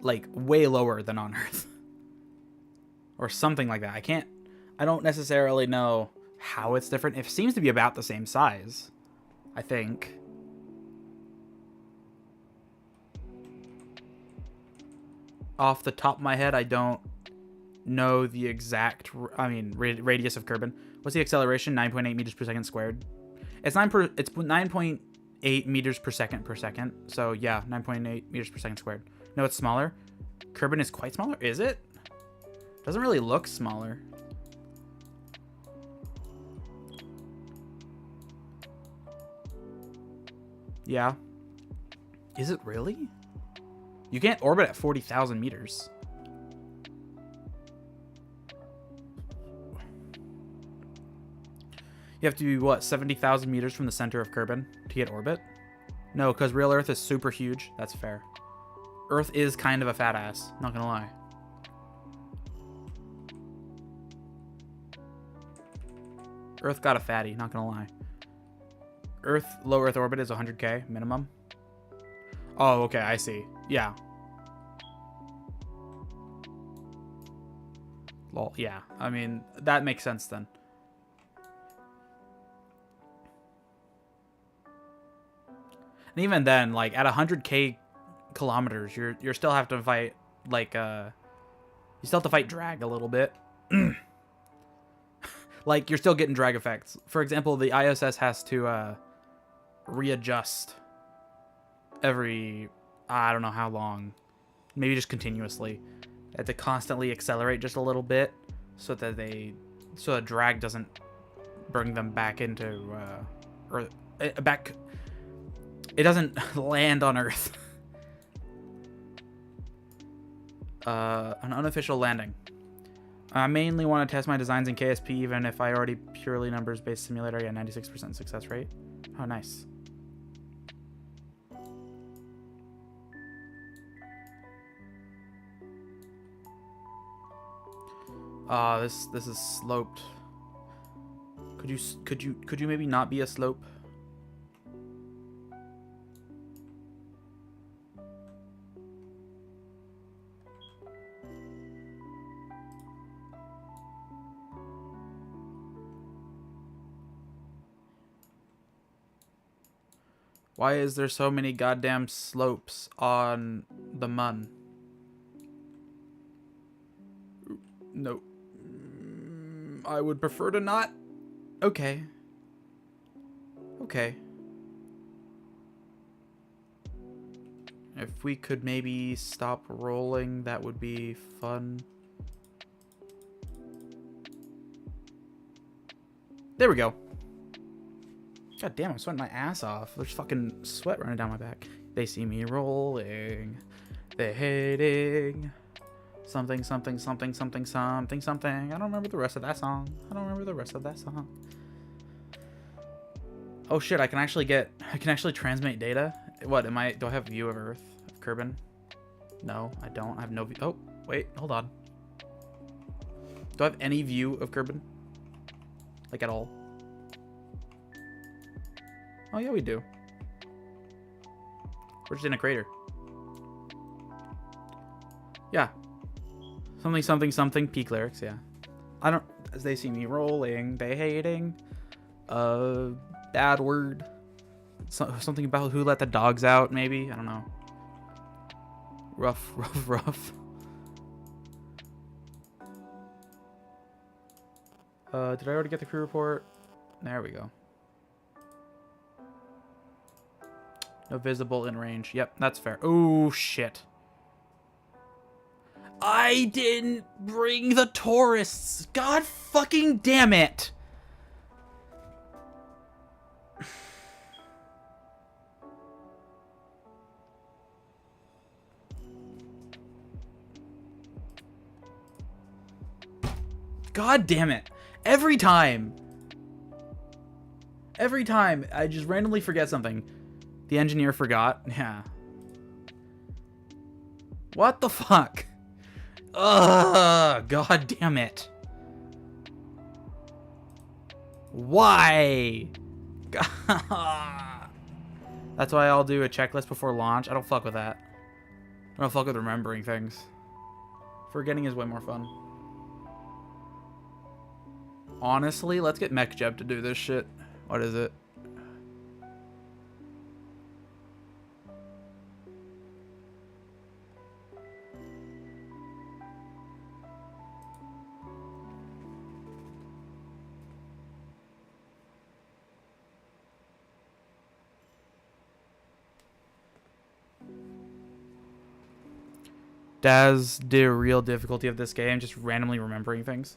Speaker 1: like way lower than on Earth. Or something like that. I don't necessarily know how it's different. It seems to be about the same size, I think. Off the top of my head, I don't know the exact, radius of Kerbin. What's the acceleration? 9.8 meters per second squared. It's 9.8 meters per second. So yeah, 9.8 meters per second squared. No, it's smaller. Kerbin is quite smaller. Is it? Doesn't really look smaller. Yeah. Is it really? You can't orbit at 40,000 meters. You have to be, what, 70,000 meters from the center of Kerbin to get orbit? No, because real Earth is super huge. That's fair. Earth is kind of a fat ass, not gonna lie. Earth got a fatty, not gonna lie. Low Earth orbit is 100k minimum. Oh, okay, I see. Yeah. Lol, yeah. I mean, that makes sense then. And even then, like, at 100k kilometers, you're still have to fight, like, you still have to fight drag a little bit. Like, you're still getting drag effects. For example, the ISS has to readjust every, I don't know how long. Maybe just continuously. They have to constantly accelerate just a little bit so that so the drag doesn't bring them back into, it doesn't land on Earth. An unofficial landing. I mainly want to test my designs in KSP, even if I already purely numbers-based simulator. Yeah, 96% success rate. Oh, nice. This is sloped. Could you maybe not be a slope? Why is there so many goddamn slopes on the Mun? No. I would prefer to not. Okay. Okay. If we could maybe stop rolling, that would be fun. There we go. God damn, I'm sweating my ass off. There's fucking sweat running down my back. They see me rolling. They're hating. Something, something, something, something, something, something. I don't remember the rest of that song. Oh shit, I can actually transmit data. What, do I have view of Earth, of Kerbin? No, I don't. I have no view. Oh, wait, hold on. Do I have any view of Kerbin? Like, at all? Oh, yeah, we do. We're just in a crater. Yeah. Something, something, something. Peak lyrics, yeah. I don't... As they see me rolling, they hating. Bad word. Something about who let the dogs out, maybe? I don't know. Rough, rough, rough. Did I already get the crew report? There we go. No visible in range. Yep, that's fair. Oh, shit. I didn't bring the tourists. God fucking damn it. God damn it. Every time I just randomly forget something. The engineer forgot. Yeah. What the fuck? Ugh, god damn it. Why? That's why I'll do a checklist before launch. I don't fuck with that. I don't fuck with remembering things. Forgetting is way more fun. Honestly, let's get MGRRRaiden to do this shit. What is it? That's the real difficulty of this game, just randomly remembering things.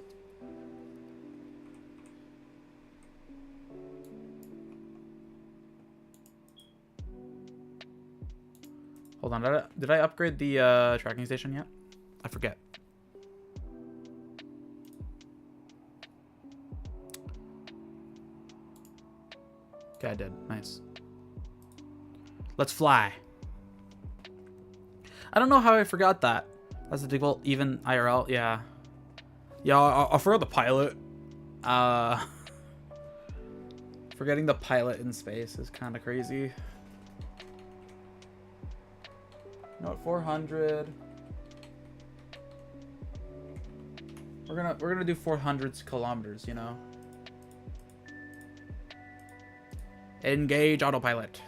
Speaker 1: Hold on, did I upgrade the tracking station yet? I forget. Okay, I did. Nice. Let's fly. I don't know how I forgot that. That's the default, even IRL. Yeah. Yeah, I forgot the pilot. Forgetting the pilot in space is kind of crazy. No, at 400. We're gonna do 400 kilometers, you know. Engage autopilot.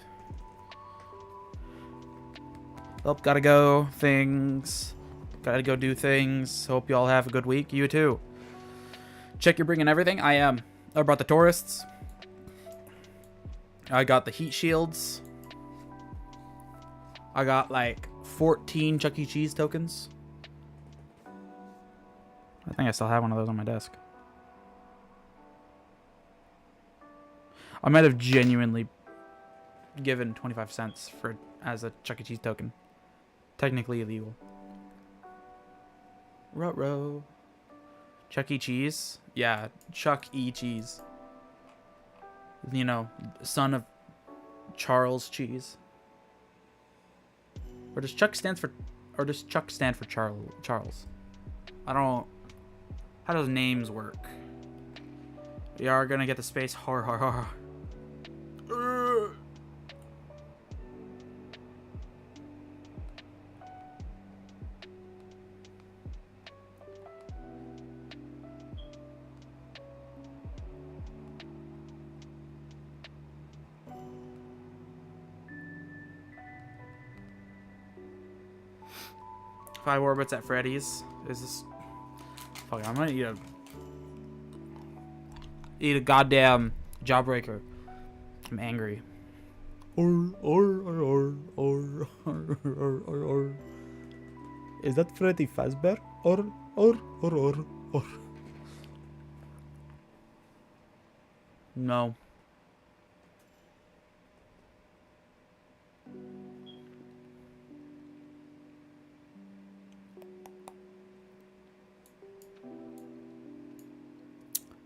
Speaker 1: Oh, gotta go. Things. Gotta go do things. Hope you all have a good week. You too. Check you're bringing everything. I am. I brought the tourists. I got the heat shields. I got like 14 Chuck E. Cheese tokens. I think I still have one of those on my desk. I might have genuinely given 25 cents for as a Chuck E. Cheese token. Technically illegal. Ruh-roh. Chuck E. Cheese? Yeah, Chuck E. Cheese. You know, son of Charles Cheese. Or does Chuck stand for Charles? I don't. How does names work? We are gonna get the space har har har. 5 orbits at Freddy's. Is this? Fuck, I'm gonna eat a goddamn jawbreaker. I'm angry. Is that Freddy Fazbear? Or. No.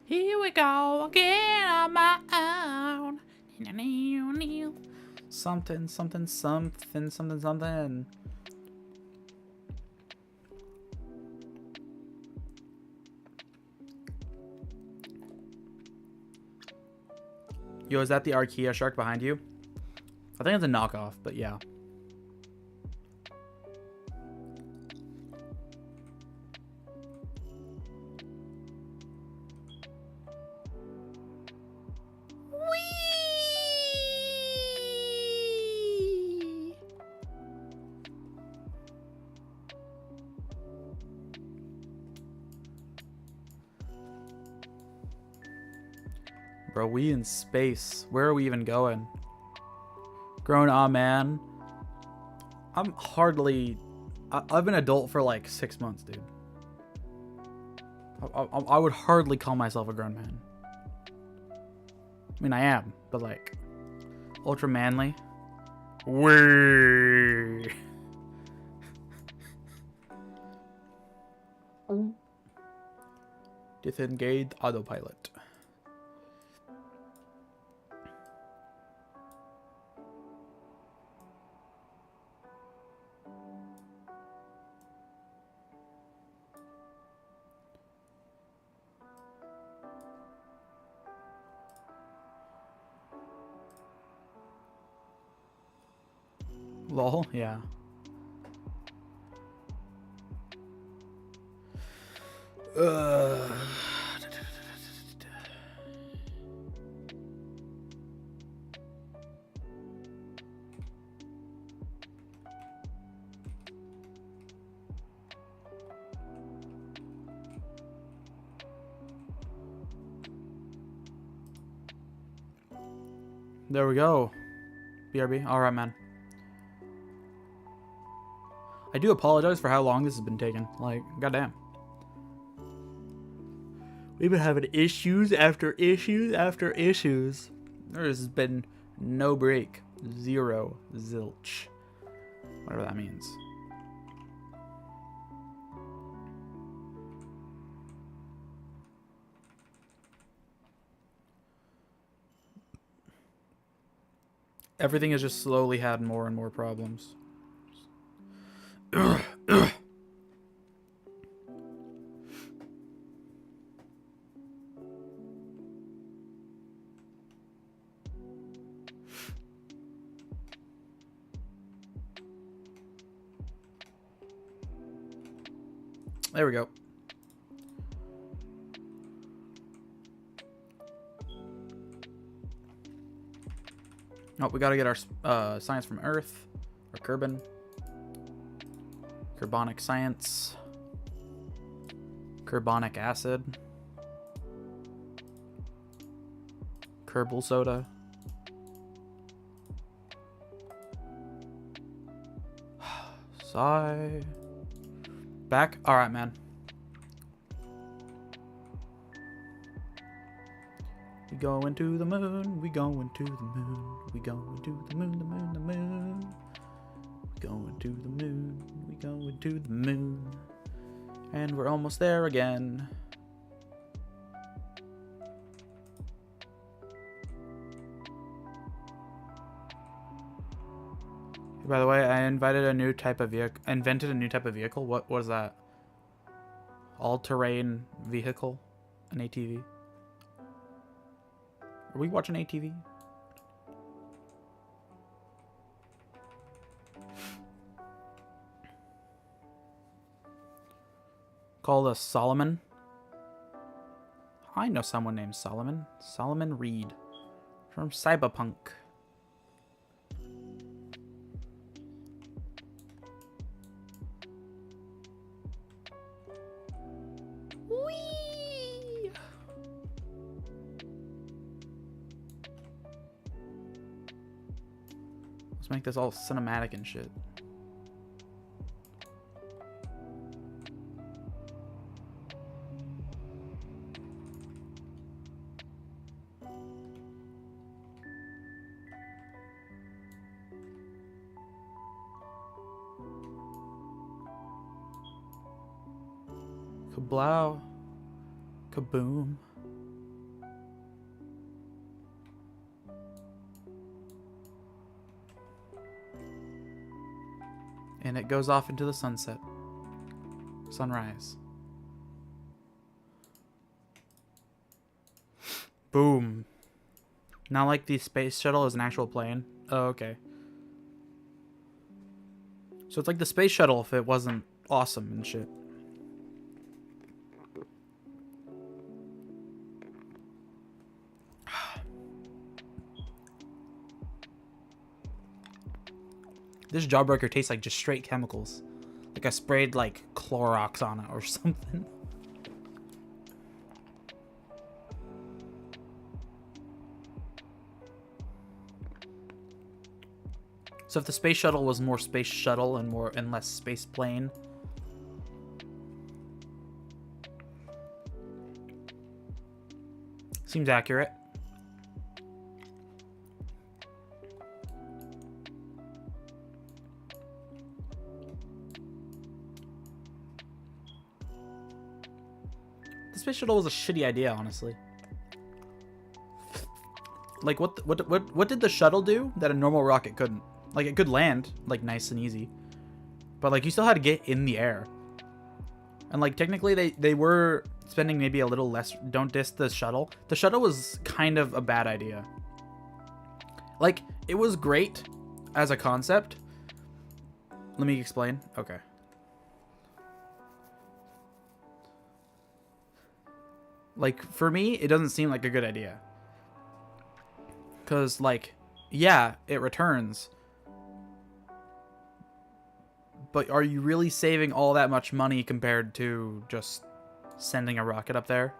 Speaker 1: Here we go again on my own. Something. Yo, is that the Archaea shark behind you? I think it's a knockoff, but yeah. Bro, we in space. Where are we even going? Grown, aw man. I'm hardly... I've been adult for like 6 months, dude. I would hardly call myself a grown man. I mean, I am, but like... ultra manly. Wee. Disengage autopilot. Lol, yeah. There we go. BRB. Alright, man. I do apologize for how long this has been taking. Like, goddamn. We've been having issues after issues after issues. There's been no break. Zero. Zilch. Whatever that means. Everything has just slowly had more and more problems. There we go. Oh, we gotta get our science from Earth. Or Kerbin. Carbonic science. Carbonic acid. Kerbal soda. Sigh. Back? Alright, man. We going to the moon, we going to the moon, we going to the moon, the moon, the moon. We going to the moon, we going to the moon. And we're almost there again. By the way, I invented a new type of vehicle. What was that? All-terrain vehicle? An ATV? Are we watching ATV? Called a Solomon. I know someone named Solomon. Solomon Reed. From Cyberpunk. Whee! Let's make this all cinematic and shit. Kablow. Kaboom. And it goes off into the sunset. Sunrise. Boom. Not like the space shuttle is an actual plane. Oh, okay. So it's like the space shuttle if it wasn't awesome and shit. This Jawbreaker tastes like just straight chemicals. Like I sprayed like Clorox on it or something. So if the space shuttle was more space shuttle and less space plane. Seems accurate. The space shuttle was a shitty idea, honestly. Like, what did the shuttle do that a normal rocket couldn't? Like, it could land, like, nice and easy. But, like, you still had to get in the air. And, like, technically, they were spending maybe a little less. Don't diss the shuttle. The shuttle was kind of a bad idea. Like, it was great as a concept. Let me explain. Okay. Like, for me, it doesn't seem like a good idea. Because, like, yeah, it returns. But are you really saving all that much money compared to just sending a rocket up there?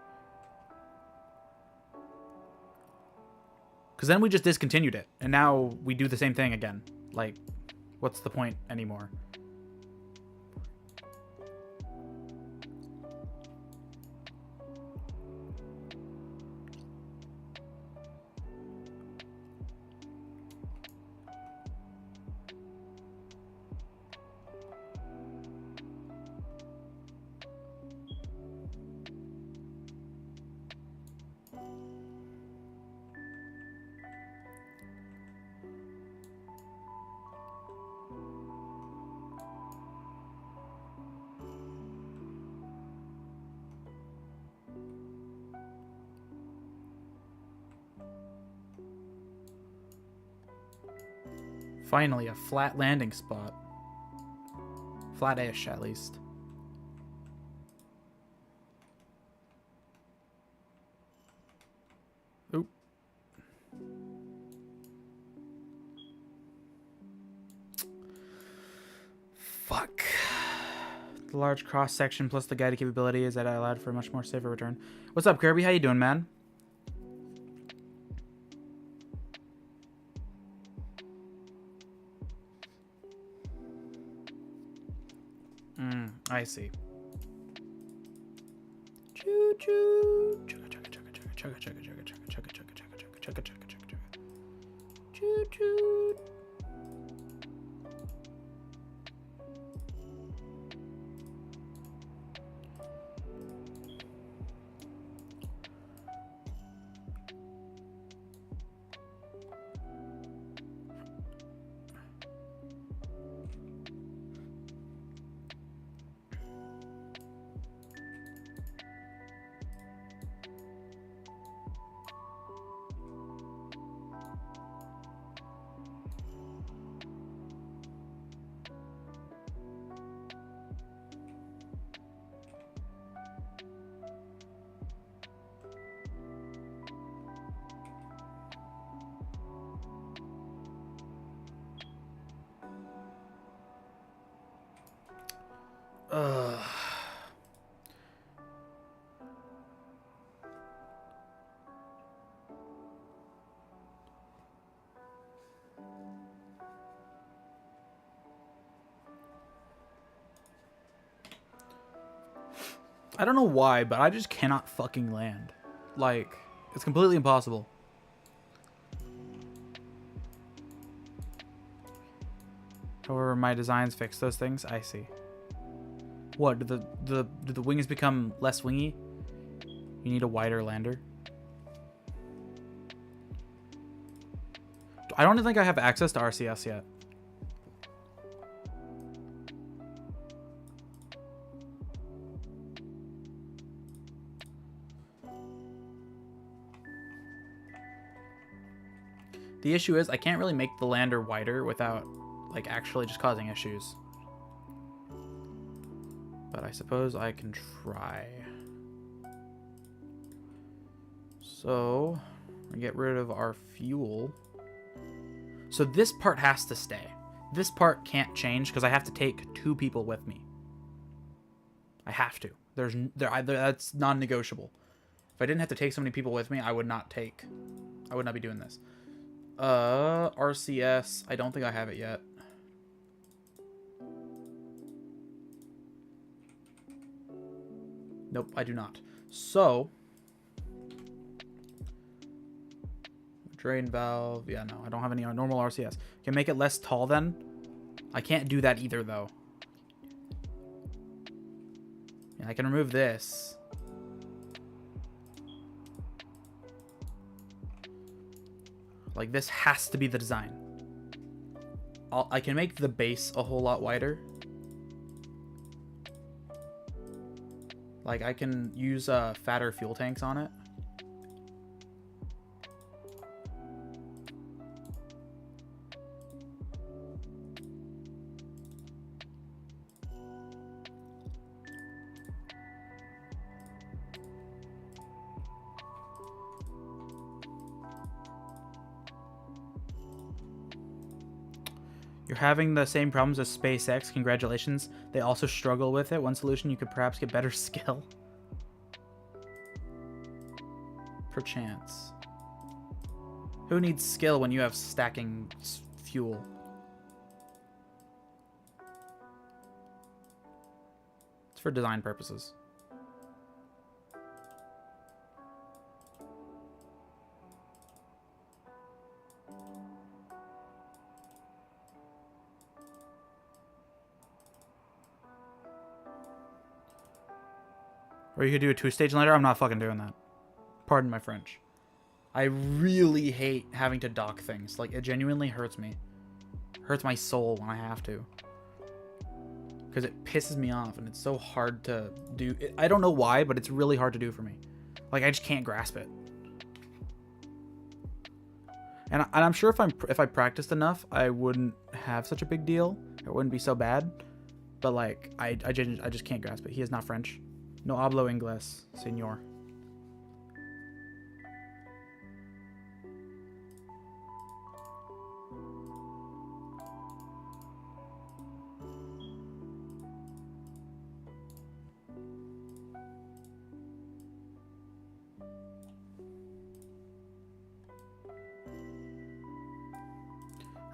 Speaker 1: Because then we just discontinued it. And now we do the same thing again. Like, what's the point anymore? Finally, a flat landing spot. Flat-ish, at least. Oop. Fuck. The large cross-section plus the guided capability is that I allowed for a much more safer return. What's up, Kirby? How you doing, man? I see. Choo choo. Chugga chugga chugga chugga chugga chugga chugga chugga chugga chugga chugga chugga chugga chugga chugga. Choo choo. I don't know why, but I just cannot fucking land. Like, it's completely impossible. However, my designs fix those things. I see. What, do the wings become less wingy? You need a wider lander. I don't think I have access to RCS yet. The issue is I can't really make the lander wider without, like, actually just causing issues. But I suppose I can try. So, we get rid of our fuel. So this part has to stay. This part can't change because I have to take 2 people with me. I have to. That's non-negotiable. If I didn't have to take so many people with me, I would not be doing this. RCS, I don't think I have it yet. Nope, I do not. So, drain valve, yeah, no, I don't have any normal RCS. Can make it less tall then? I can't do that either, though. Yeah, I can remove this. Like, this has to be the design. I can make the base a whole lot wider. Like, I can use fatter fuel tanks on it. You're having the same problems as SpaceX. Congratulations. They also struggle with it. One solution, you could perhaps get better skill. Perchance. Who needs skill when you have stacking fuel? It's for design purposes. Or you could do a 2-stage lander. I'm not fucking doing that. Pardon my French. I really hate having to dock things. Like, it genuinely hurts me. Hurts my soul when I have to. Because it pisses me off and it's so hard to do. I don't know why, but it's really hard to do for me. Like, I just can't grasp it. And I'm sure if I practiced enough, I wouldn't have such a big deal. It wouldn't be so bad. But, like, I just can't grasp it. He is not French. No hablo inglés, señor.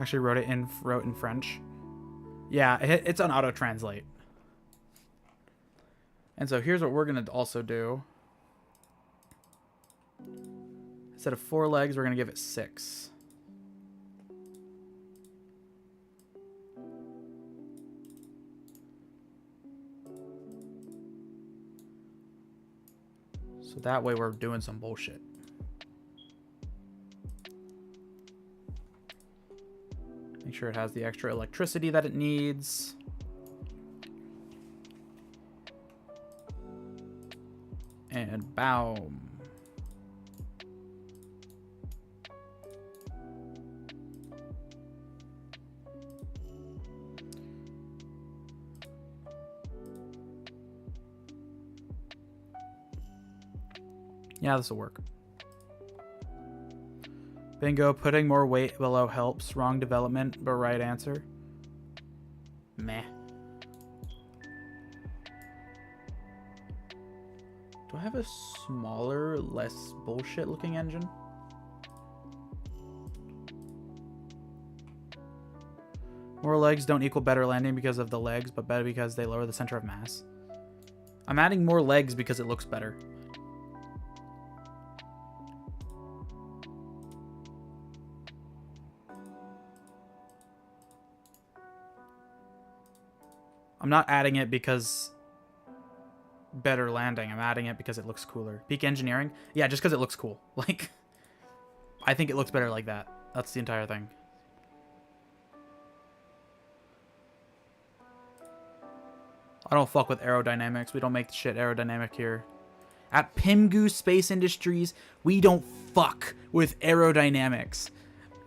Speaker 1: Actually wrote in French. Yeah, it's on auto translate. And so here's what we're gonna also do. Instead of 4 legs, we're gonna give it 6. So that way we're doing some bullshit. Make sure it has the extra electricity that it needs. And boom. Yeah, this will work. Bingo, putting more weight below helps. Wrong development, but right answer. Meh. Do I have a smaller, less bullshit looking engine? More legs don't equal better landing because of the legs, but better because they lower the center of mass. I'm adding more legs because it looks better. I'm not adding it because better landing. I'm adding it because it looks cooler. Peak engineering? Yeah, just because it looks cool. Like, I think it looks better like that. That's the entire thing. I don't fuck with aerodynamics. We don't make shit aerodynamic here. At Pimgoose Space Industries, we don't fuck with aerodynamics.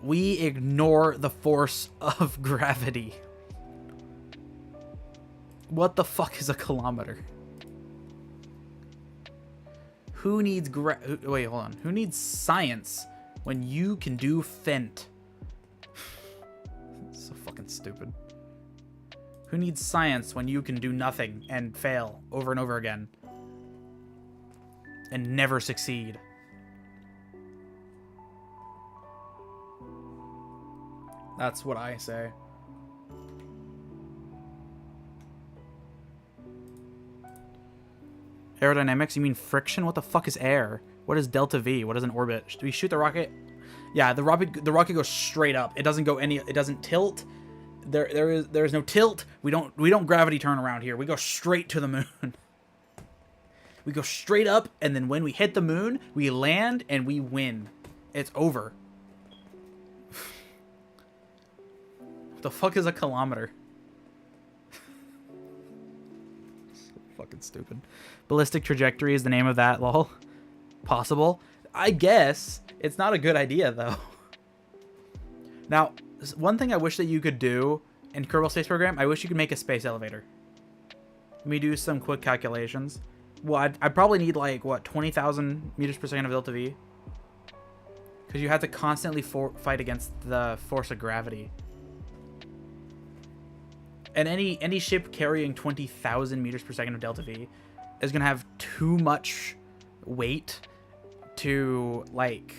Speaker 1: We ignore the force of gravity. What the fuck is a kilometer? Who needs wait, hold on. Who needs science when you can do Fent? So fucking stupid. Who needs science when you can do nothing and fail over and over again? And never succeed? That's what I say. Aerodynamics? You mean friction? What the fuck is air? What is delta V? What is an orbit? Do we shoot the rocket? Yeah, the rocket goes straight up. It doesn't go it doesn't tilt. There is no tilt. We don't gravity turn around here. We go straight to the moon. We go straight up, and then when we hit the moon, we land and we win. It's over. What the fuck is a kilometer? Fucking stupid. Ballistic trajectory is the name of that, lol. Possible. I guess. It's not a good idea, though. Now, one thing I wish that you could do in Kerbal Space Program, I wish you could make a space elevator. Let me do some quick calculations. Well, I'd probably need, like, what, 20,000 meters per second of delta V? Because you have to constantly fight against the force of gravity. And any ship carrying 20,000 meters per second of delta V is gonna have too much weight to like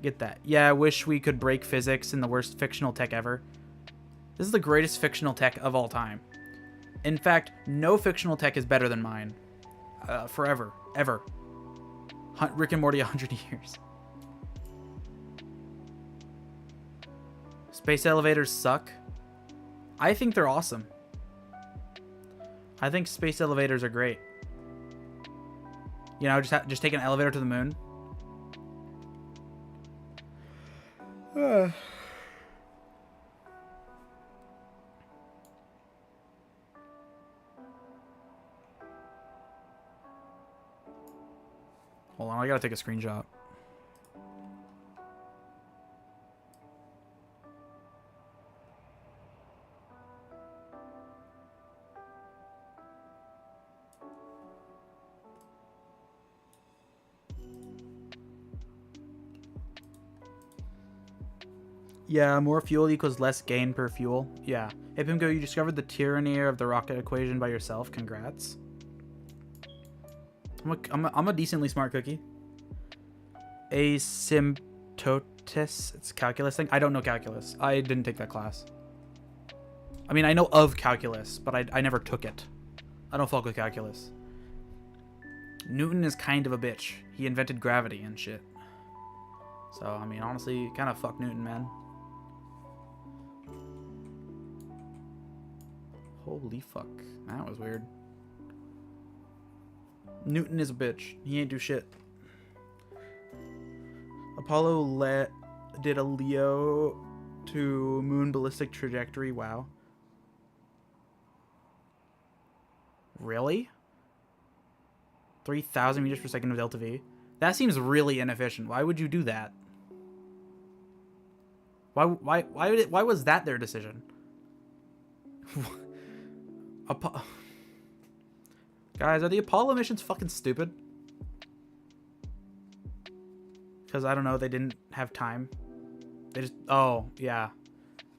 Speaker 1: get that. Yeah, I wish we could break physics in the worst fictional tech ever. This is the greatest fictional tech of all time. In fact, no fictional tech is better than mine. Forever. Ever. Rick and Morty 100 years. Space elevators suck. I think they're awesome. I think space elevators are great. You know, just take an elevator to the moon. Hold on, I gotta take a screenshot. Yeah, more fuel equals less gain per fuel. Yeah. Hey, Pimco, you discovered the tyranny of the rocket equation by yourself. Congrats. I'm a decently smart cookie. Asymptotus. It's calculus thing. I don't know calculus. I didn't take that class. I mean, I know of calculus, but I never took it. I don't fuck with calculus. Newton is kind of a bitch. He invented gravity and shit. So, I mean, honestly, kind of fuck Newton, man. Holy fuck. That was weird. Newton is a bitch. He ain't do shit. Apollo did a Leo to moon ballistic trajectory. Wow. Really? 3,000 meters per second of delta V? That seems really inefficient. Why would you do that? Why was that their decision? Guys, are the Apollo missions fucking stupid? Because, I don't know, they didn't have time. They just... Oh, yeah.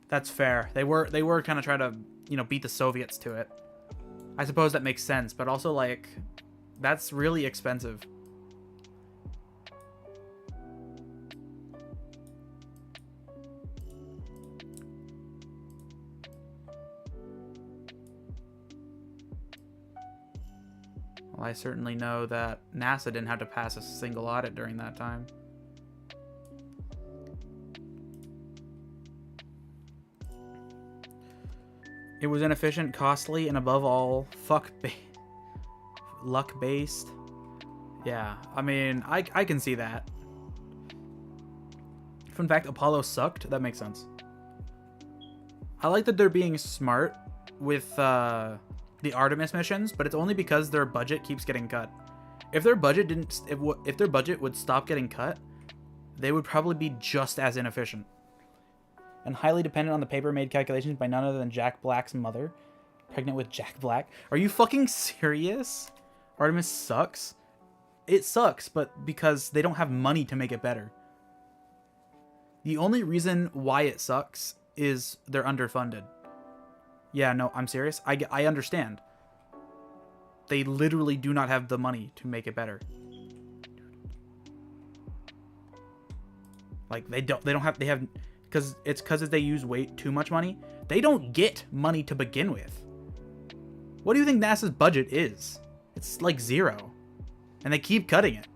Speaker 1: That's fair. They were kind of trying to, you know, beat the Soviets to it. I suppose that makes sense, but also, like, that's really expensive. Well, I certainly know that NASA didn't have to pass a single audit during that time. It was inefficient, costly, and above all, luck-based. Yeah, I mean, I can see that. If in fact Apollo sucked, that makes sense. I like that they're being smart with the Artemis missions, but it's only because their budget keeps getting cut. If their budget if their budget would stop getting cut, they would probably be just as inefficient. And highly dependent on the paper-made calculations by none other than Jack Black's mother. Pregnant with Jack Black. Are you fucking serious? Artemis sucks? It sucks, but because they don't have money to make it better. The only reason why it sucks is they're underfunded. Yeah, no, I'm serious. I understand. They literally do not have the money to make it better. Like, they have... Because they use way too much money. They don't get money to begin with. What do you think NASA's budget is? It's like 0. And they keep cutting it.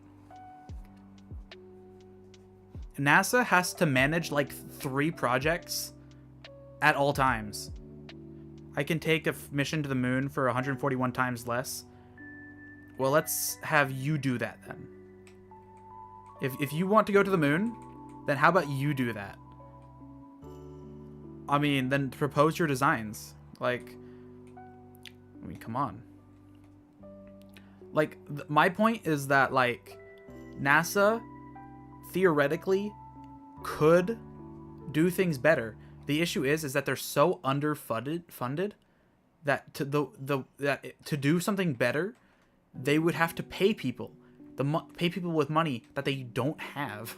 Speaker 1: NASA has to manage like 3 projects at all times. I can take a mission to the moon for 141 times less. Well, let's have you do that then. If you want to go to the moon, then how about you do that? I mean, then propose your designs. Like, I mean, come on. Like, my point is that, like, NASA theoretically could do things better. The issue is that they're so underfunded that to do something better, they would have to pay people. Pay people with money that they don't have.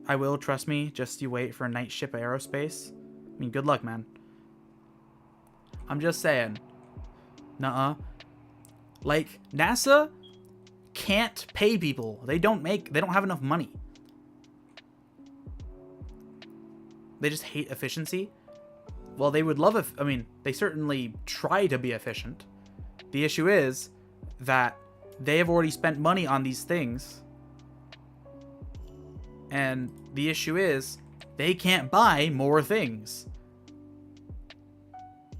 Speaker 1: I will, trust me, just you wait for Night Ship Aerospace. I mean, good luck, man. I'm just saying. Nuh-uh. Like, NASA can't pay people. They don't have enough money. They just hate efficiency. Well, they would love I mean, they certainly try to be efficient. The issue is that they have already spent money on these things. And the issue is they can't buy more things.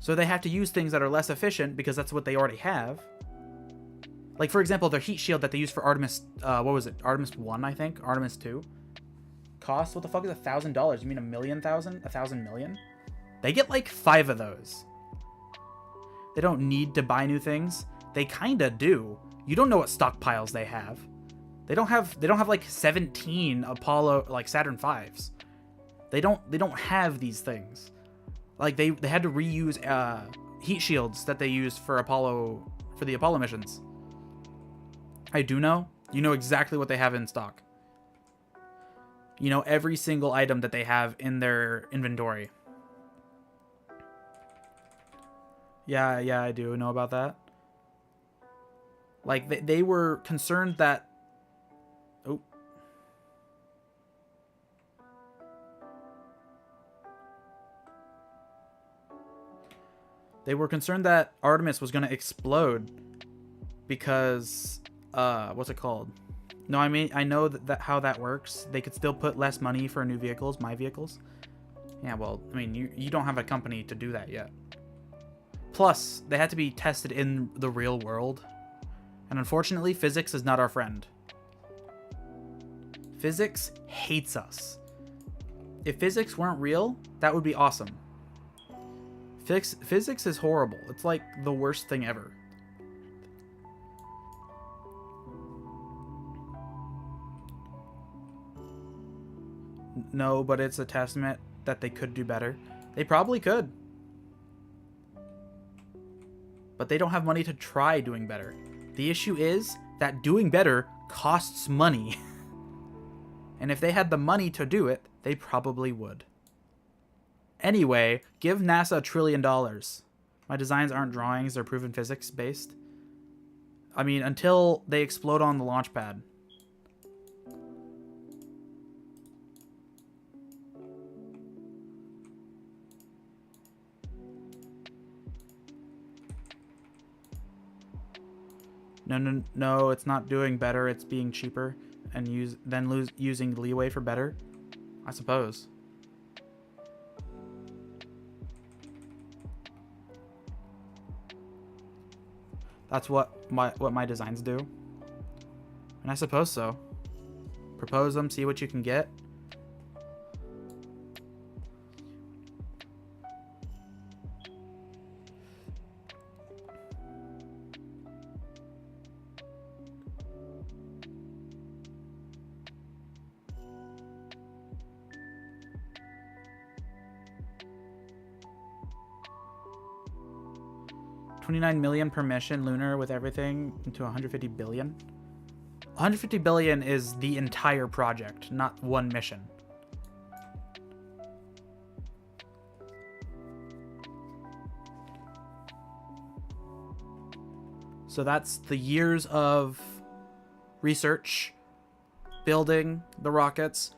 Speaker 1: So they have to use things that are less efficient because that's what they already have. Like, for example, their heat shield that they use for Artemis, what was it? Artemis 1, I think? Artemis 2? Cost? What the fuck is $1,000? You mean $1,000,000? $1,000,000? They get like 5 of those. They don't need to buy new things. They kinda do. You don't know what stockpiles they have. They don't have like 17 Apollo, like Saturn V's. They don't have these things. Like they had to reuse heat shields that they used for the Apollo missions. I do know. You know exactly what they have in stock. You know every single item that they have in their inventory. Yeah, I do know about that. Like, they were concerned that... Oh. They were concerned that Artemis was going to explode because... what's it called? No, I mean, I know that how that works. They could still put less money for new vehicles, my vehicles. Yeah, well, I mean, you don't have a company to do that yet. Plus, they had to be tested in the real world. And unfortunately, physics is not our friend. Physics hates us. If physics weren't real, that would be awesome. Physics is horrible. It's like the worst thing ever. No, but it's a testament that they could do better. They probably could. But they don't have money to try doing better. The issue is that doing better costs money. And if they had the money to do it, they probably would. Anyway, give NASA $1 trillion. My designs aren't drawings, they're proven physics based. I mean, until they explode on the launch pad. No, it's not doing better, it's being cheaper and using leeway for better, I suppose. That's what my designs do. And I suppose so. Propose them, see what you can get. $29 million per mission, lunar with everything, into 150 billion. 150 billion is the entire project, not one mission. So that's the years of research, building the rockets,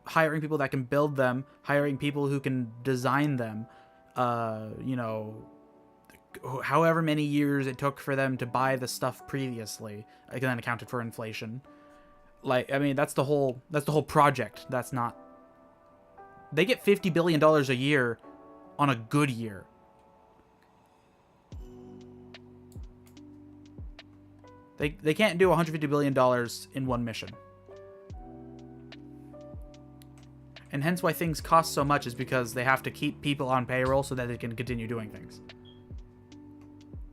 Speaker 1: hiring people that can build them, hiring people who can design them, you know, however many years it took for them to buy the stuff previously, again accounted for inflation. Like, I mean, that's the whole project. That's not... They get $50 billion a year on a good year. They can't do $150 billion in one mission. And hence why things cost so much is because they have to keep people on payroll so that they can continue doing things.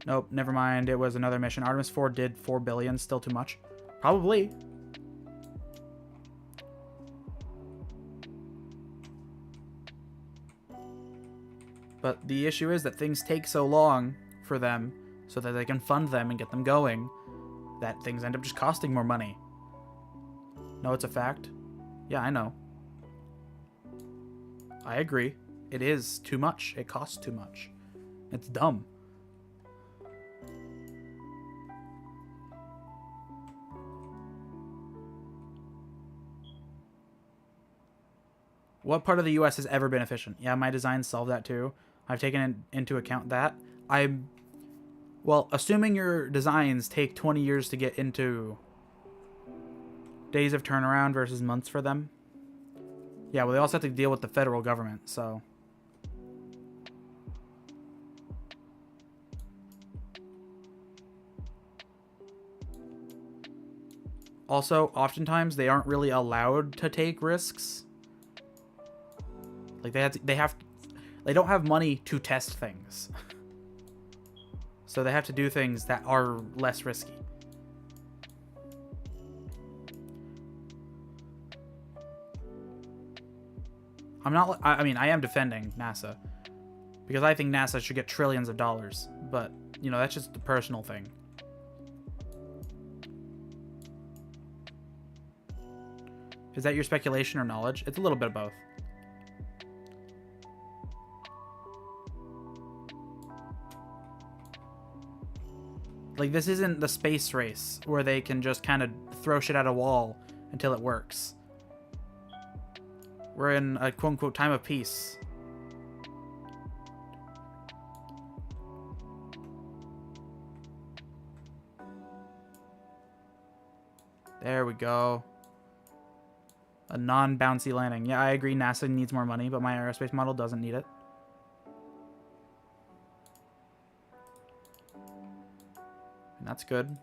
Speaker 1: Nope, never mind. It was another mission. Artemis 4 did $4 billion. Still too much. Probably. But the issue is that things take so long for them so that they can fund them and get them going that things end up just costing more money. No, it's a fact. Yeah, I know. I agree. It is too much. It costs too much. It's dumb. What part of the U.S. has ever been efficient? Yeah, my designs solve that too. I've taken into account that. Well, assuming your designs take 20 years to get into days of turnaround versus months for them. Yeah, well, they also have to deal with the federal government, so. Also, oftentimes they aren't really allowed to take risks. Like they don't have money to test things. So they have to do things that are less risky. I mean, I am defending NASA because I think NASA should get trillions of dollars, but you know, that's just a personal thing. Is that your speculation or knowledge? It's a little bit of both. Like, this isn't the space race where they can just kind of throw shit at a wall until it works. We're in a quote-unquote time of peace. There we go. A non-bouncy landing. Yeah, I agree NASA needs more money, but my aerospace model doesn't need it. And that's good.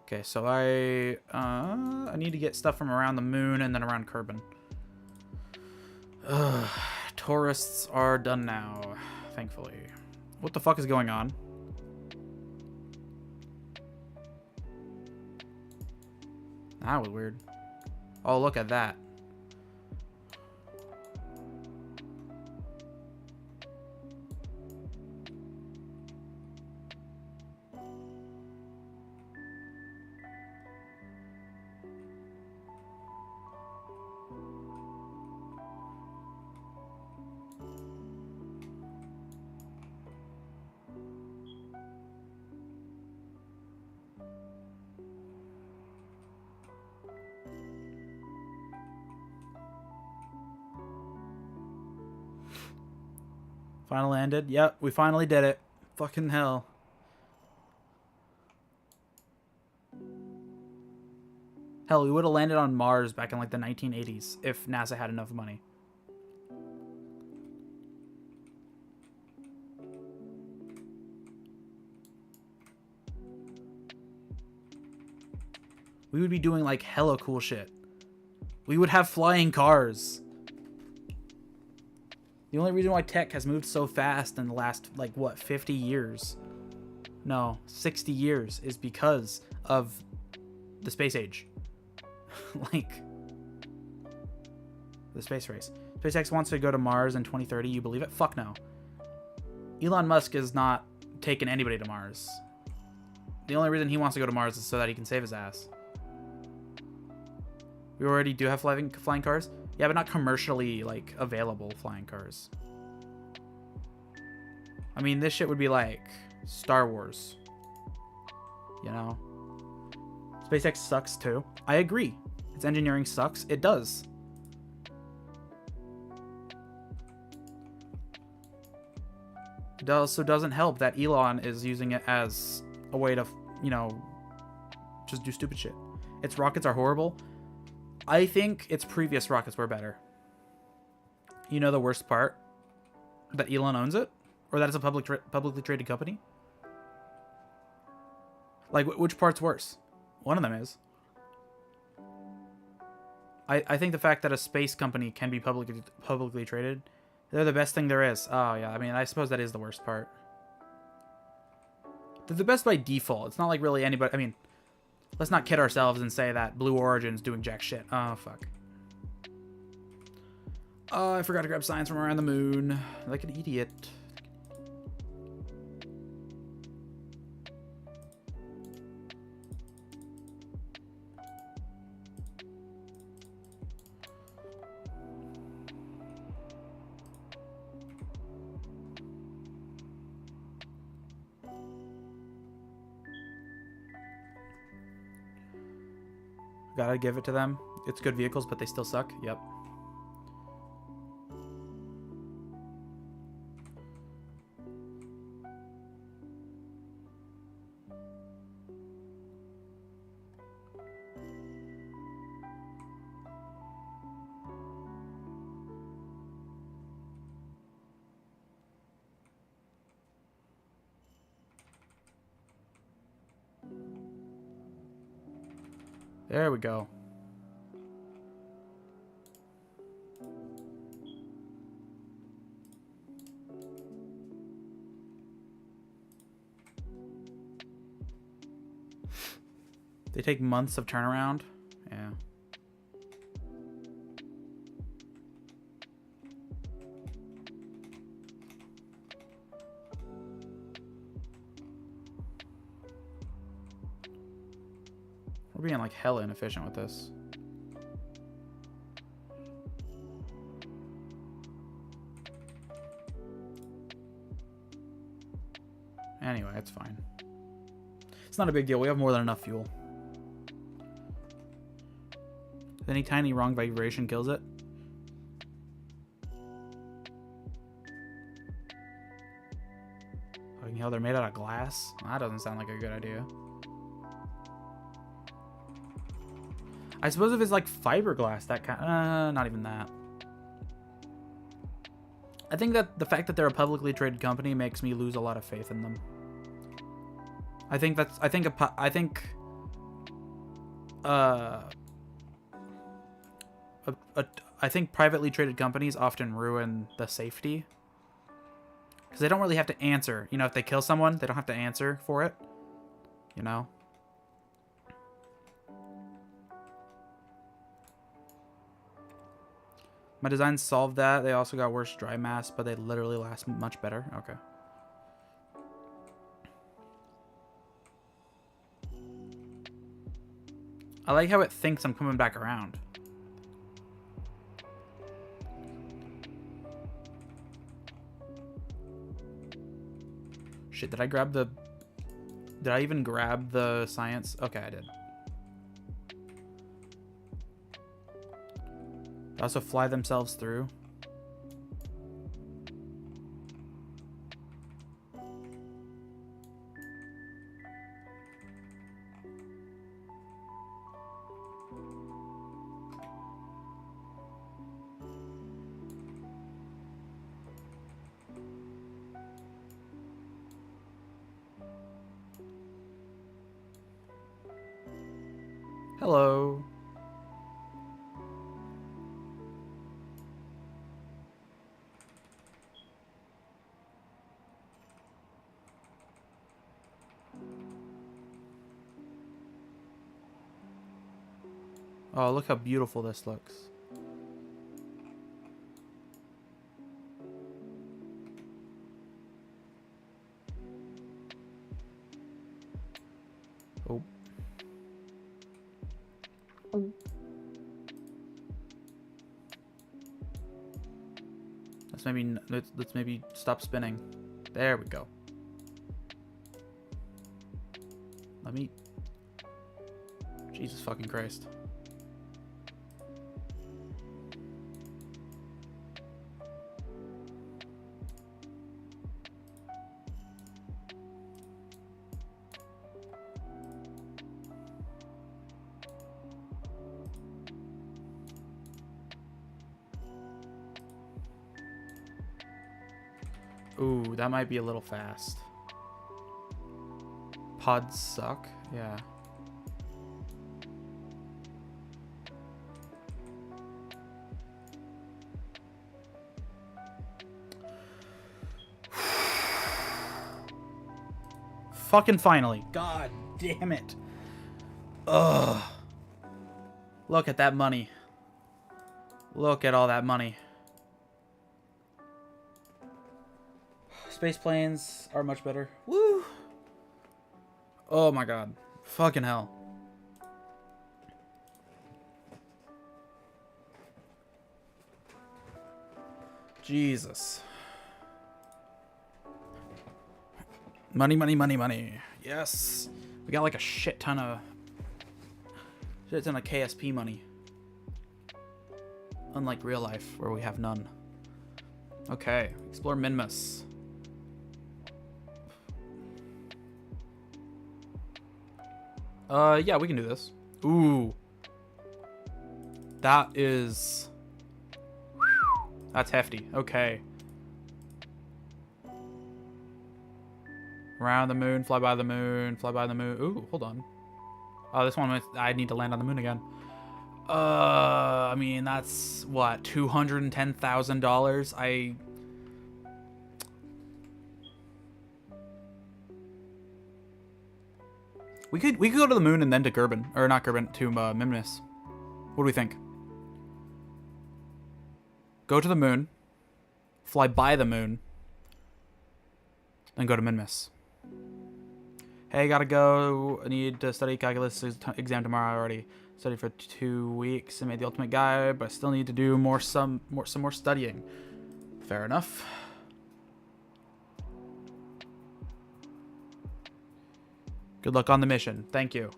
Speaker 1: Okay, so I need to get stuff from around the moon and then around Kerbin. Tourists are done now, thankfully. What the fuck is going on? That was weird. Oh, look at that. Finally landed. Yep, we finally did it. Fucking hell. Hell, we would have landed on Mars back in like the 1980s if NASA had enough money. We would be doing like hella cool shit. We would have flying cars. The only reason why tech has moved so fast in the last, like, what, 50 years? No, 60 years is because of the space age. Like, the space race. SpaceX wants to go to Mars in 2030. You believe it? Fuck no. Elon Musk is not taking anybody to Mars. The only reason he wants to go to Mars is so that he can save his ass. We already do have flying cars. Yeah, but not commercially, like, available flying cars. I mean, this shit would be like Star Wars. You know? SpaceX sucks, too. I agree. Its engineering sucks. It does. It also doesn't help that Elon is using it as a way to, you know, just do stupid shit. Its rockets are horrible. I think its previous rockets were better. You know the worst part? That Elon owns it? Or that it's a publicly traded company? Like, which part's worse? One of them is. I think the fact that a space company can be publicly traded, they're the best thing there is. Oh, yeah, I mean, I suppose that is the worst part. They're the best by default. It's not like really anybody... I mean... Let's not kid ourselves and say that Blue Origin's doing jack shit. Oh, fuck. Oh, I forgot to grab signs from around the moon. Like an idiot. Gotta give it to them. It's good vehicles, but they still suck. Yep. There we go. They take months of turnaround. Yeah. We're being like hella inefficient with this. Anyway, it's fine. It's not a big deal. We have more than enough fuel. Any tiny wrong vibration kills it. Fucking hell, they're made out of glass? That doesn't sound like a good idea. I suppose if it's like fiberglass, that kind not even that. I think that the fact that they're a publicly traded company makes me lose a lot of faith in them. I think privately traded companies often ruin the safety. Because they don't really have to answer. You know, if they kill someone, they don't have to answer for it. You know? My designs solved that. They also got worse dry mass, but they literally last much better. Okay. I like how it thinks I'm coming back around. Shit, did I grab the... Did I even grab the science? Okay, I did. They also fly themselves through. Hello. Oh, look how beautiful this looks. Oh. Let's maybe stop spinning. There we go. Let me... Jesus fucking Christ. Ooh, that might be a little fast. Pods suck. Yeah. Fucking finally. God damn it. Ugh. Look at that money. Look at all that money. Space planes are much better. Woo! Oh my god. Fucking hell. Jesus. Money, money, money, money. Yes. We got like a shit ton of Shit ton of KSP money. Unlike real life, where we have none. Okay, explore Minmus. Yeah, we can do this. Ooh. That is... That's hefty. Okay. Around the moon, fly by the moon, fly by the moon. Ooh, hold on. Oh, this one, I need to land on the moon again. I mean, that's, what, $210,000? We could go to the moon and then to Gerben. Or not Gerben, to Minmus. What do we think? Go to the moon. Fly by the moon. Then go to Minmus. Hey, gotta go. I need to study calculus exam tomorrow. I already studied for 2 weeks and made the ultimate guide, but I still need to do some more studying. Fair enough. Good luck on the mission. Thank you.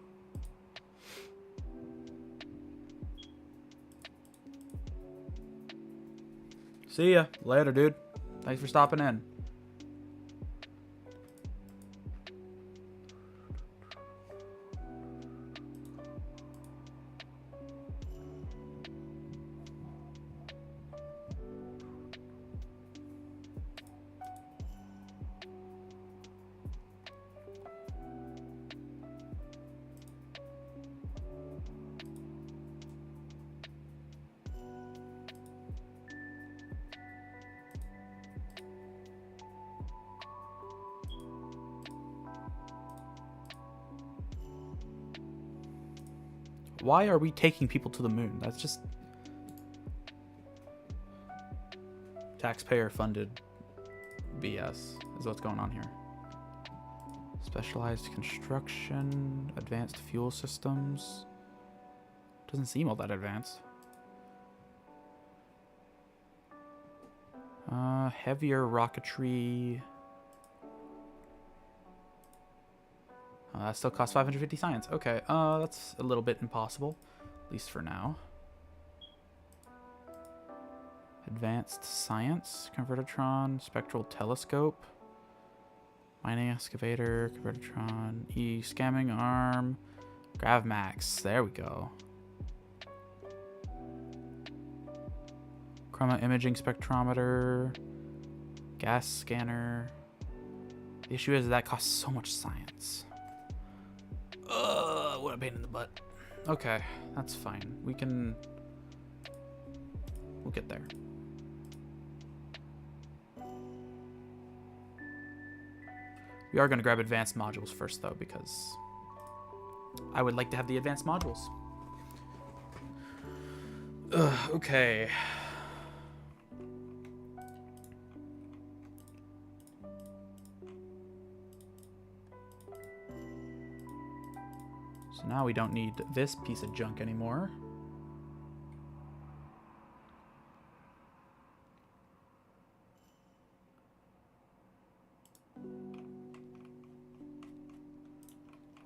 Speaker 1: See ya. Later, dude. Thanks for stopping in. Why are we taking people to the moon? That's just taxpayer-funded BS is what's going on here. Specialized construction, advanced fuel systems. Doesn't seem all that advanced. Heavier rocketry. That still costs 550 science. Okay, that's a little bit impossible, at least for now. Advanced science, convertitron, spectral telescope, mining excavator, convertitron, scamming arm, gravmax. There we go. Chroma imaging spectrometer, gas scanner. The issue is that costs so much science. What a pain in the butt. Okay, that's fine. We'll get there. We are going to grab advanced modules first, though, because I would like to have the advanced modules. Okay. So now we don't need this piece of junk anymore.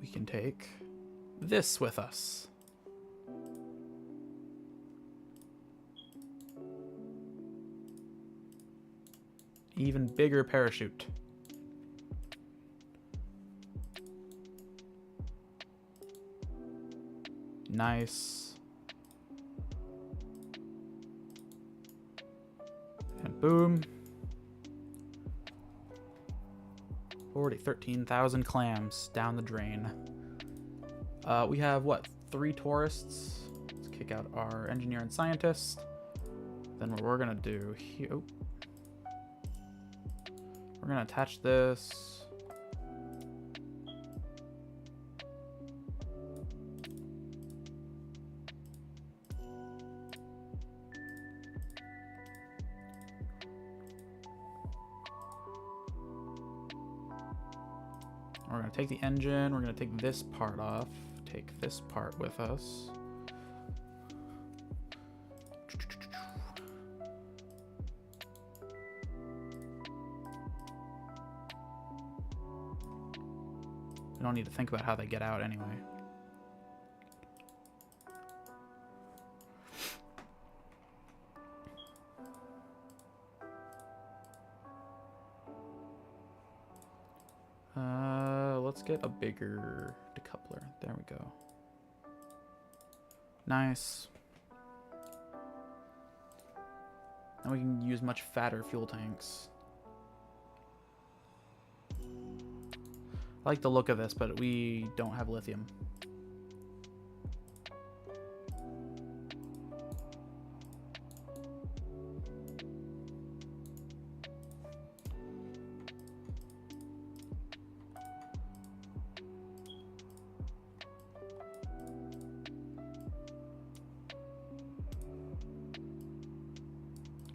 Speaker 1: We can take this with us. Even bigger parachute. Nice. And boom. 13,000 clams down the drain. We have, what, 3 tourists? Let's kick out our engineer and scientist. Then what we're going to do here... Oh. We're going to attach this... We're going to take the engine. We're going to take this part off. Take this part with us. We don't need to think about how they get out anyway. let's get a bigger decoupler. There we go. Nice. Now we can use much fatter fuel tanks. I like the look of this, but we don't have lithium.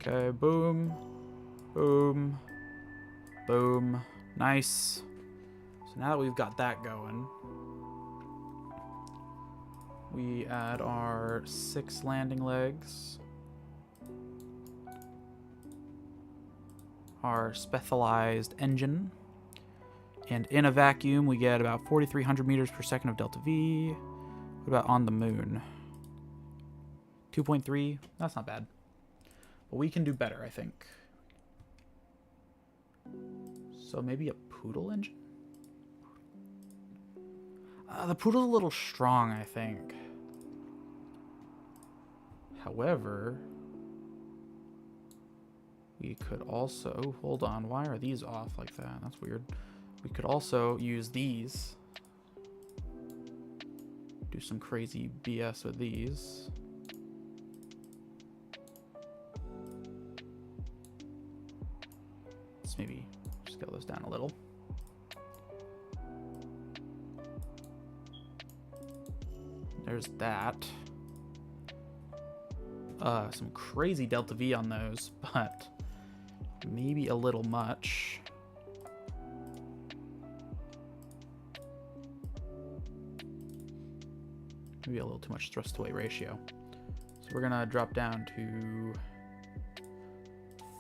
Speaker 1: Okay, boom, boom, boom. Nice. So now that we've got that going, we add our 6 landing legs, our specialized engine, and in a vacuum we get about 4,300 meters per second of delta V. What about on the moon? 2.3, that's not bad. But we can do better, I think. So maybe a poodle engine? The poodle's a little strong, I think. However, we could also... Oh, hold on. Why are these off like that? That's weird. We could also use these. Do some crazy BS with these. Let's maybe scale this down a little. There's that. Some crazy delta V on those, but maybe a little much. Maybe a little too much thrust to weight ratio. So we're gonna drop down to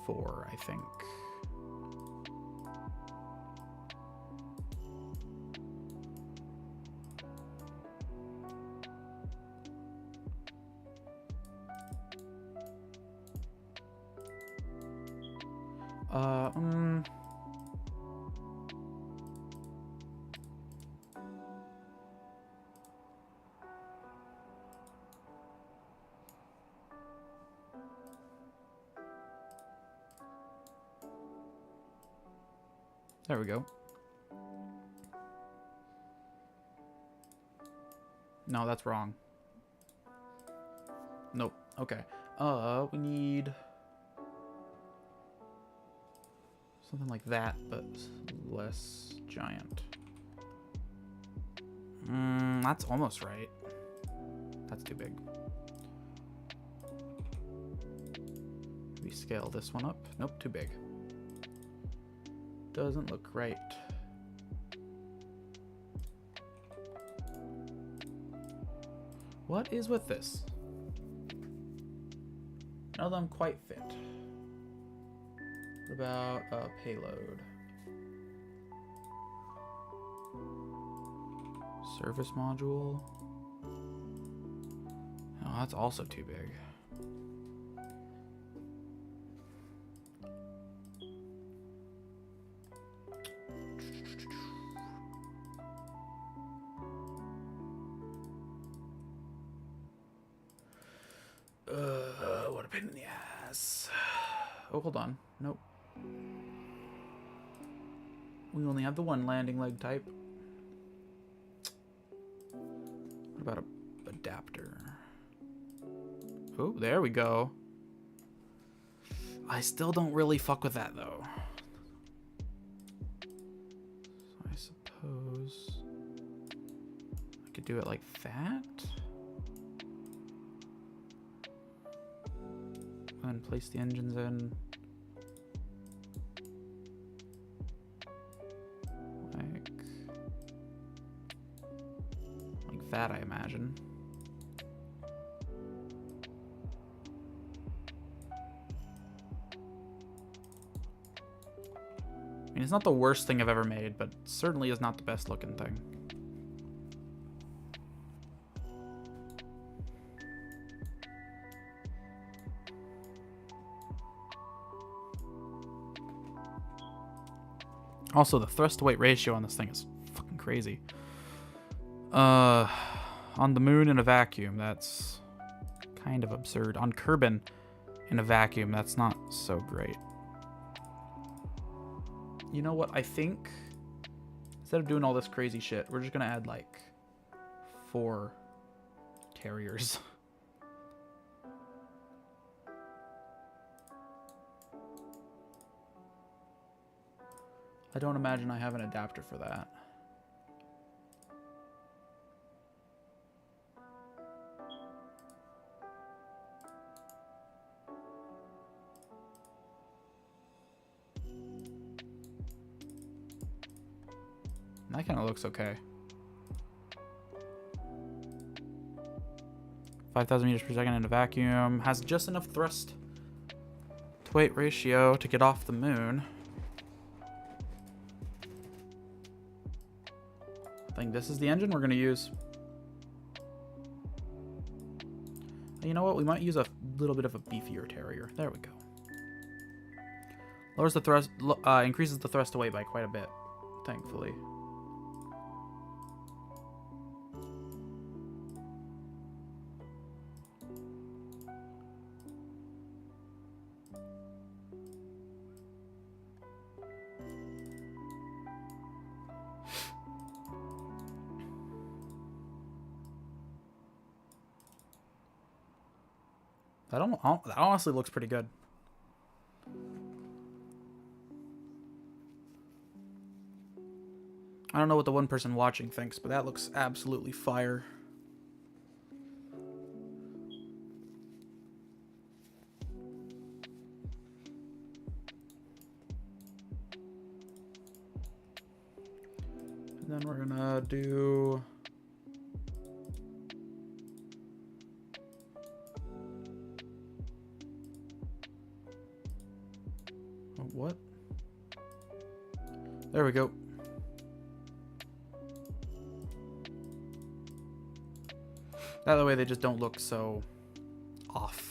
Speaker 1: 4, I think. There we go. No, that's wrong. Nope. Okay. We need something like that, but less giant. That's almost right. That's too big. We scale this one up. Nope, too big. Doesn't look right. What is with this? None of them quite fit. What about a payload? Service module? Oh, that's also too big. What a pain in the ass. Oh, hold on. Nope. We only have the one landing leg type. What about a adapter? Oh, there we go. I still don't really fuck with that, though. So I suppose I could do it like that. And place the engines in. Like that, I imagine. I mean, it's not the worst thing I've ever made, but certainly is not the best looking thing. Also, the thrust to weight ratio on this thing is fucking crazy. On the moon in a vacuum, that's kind of absurd. On Kerbin in a vacuum, that's not so great. You know what? I think instead of doing all this crazy shit, we're just gonna add like 4 carriers. I don't imagine I have an adapter for that. That kind of looks okay. 5,000 meters per second in a vacuum. Has just enough thrust to weight ratio to get off the moon. I think this is the engine we're going to use. You know what? We might use a little bit of a beefier Terrier. There we go. Lowers the thrust, increases the thrust away by quite a bit, thankfully. That honestly looks pretty good. I don't know what the one person watching thinks, but that looks absolutely fire. And then we're gonna do... What? There we go. That way they just don't look so off.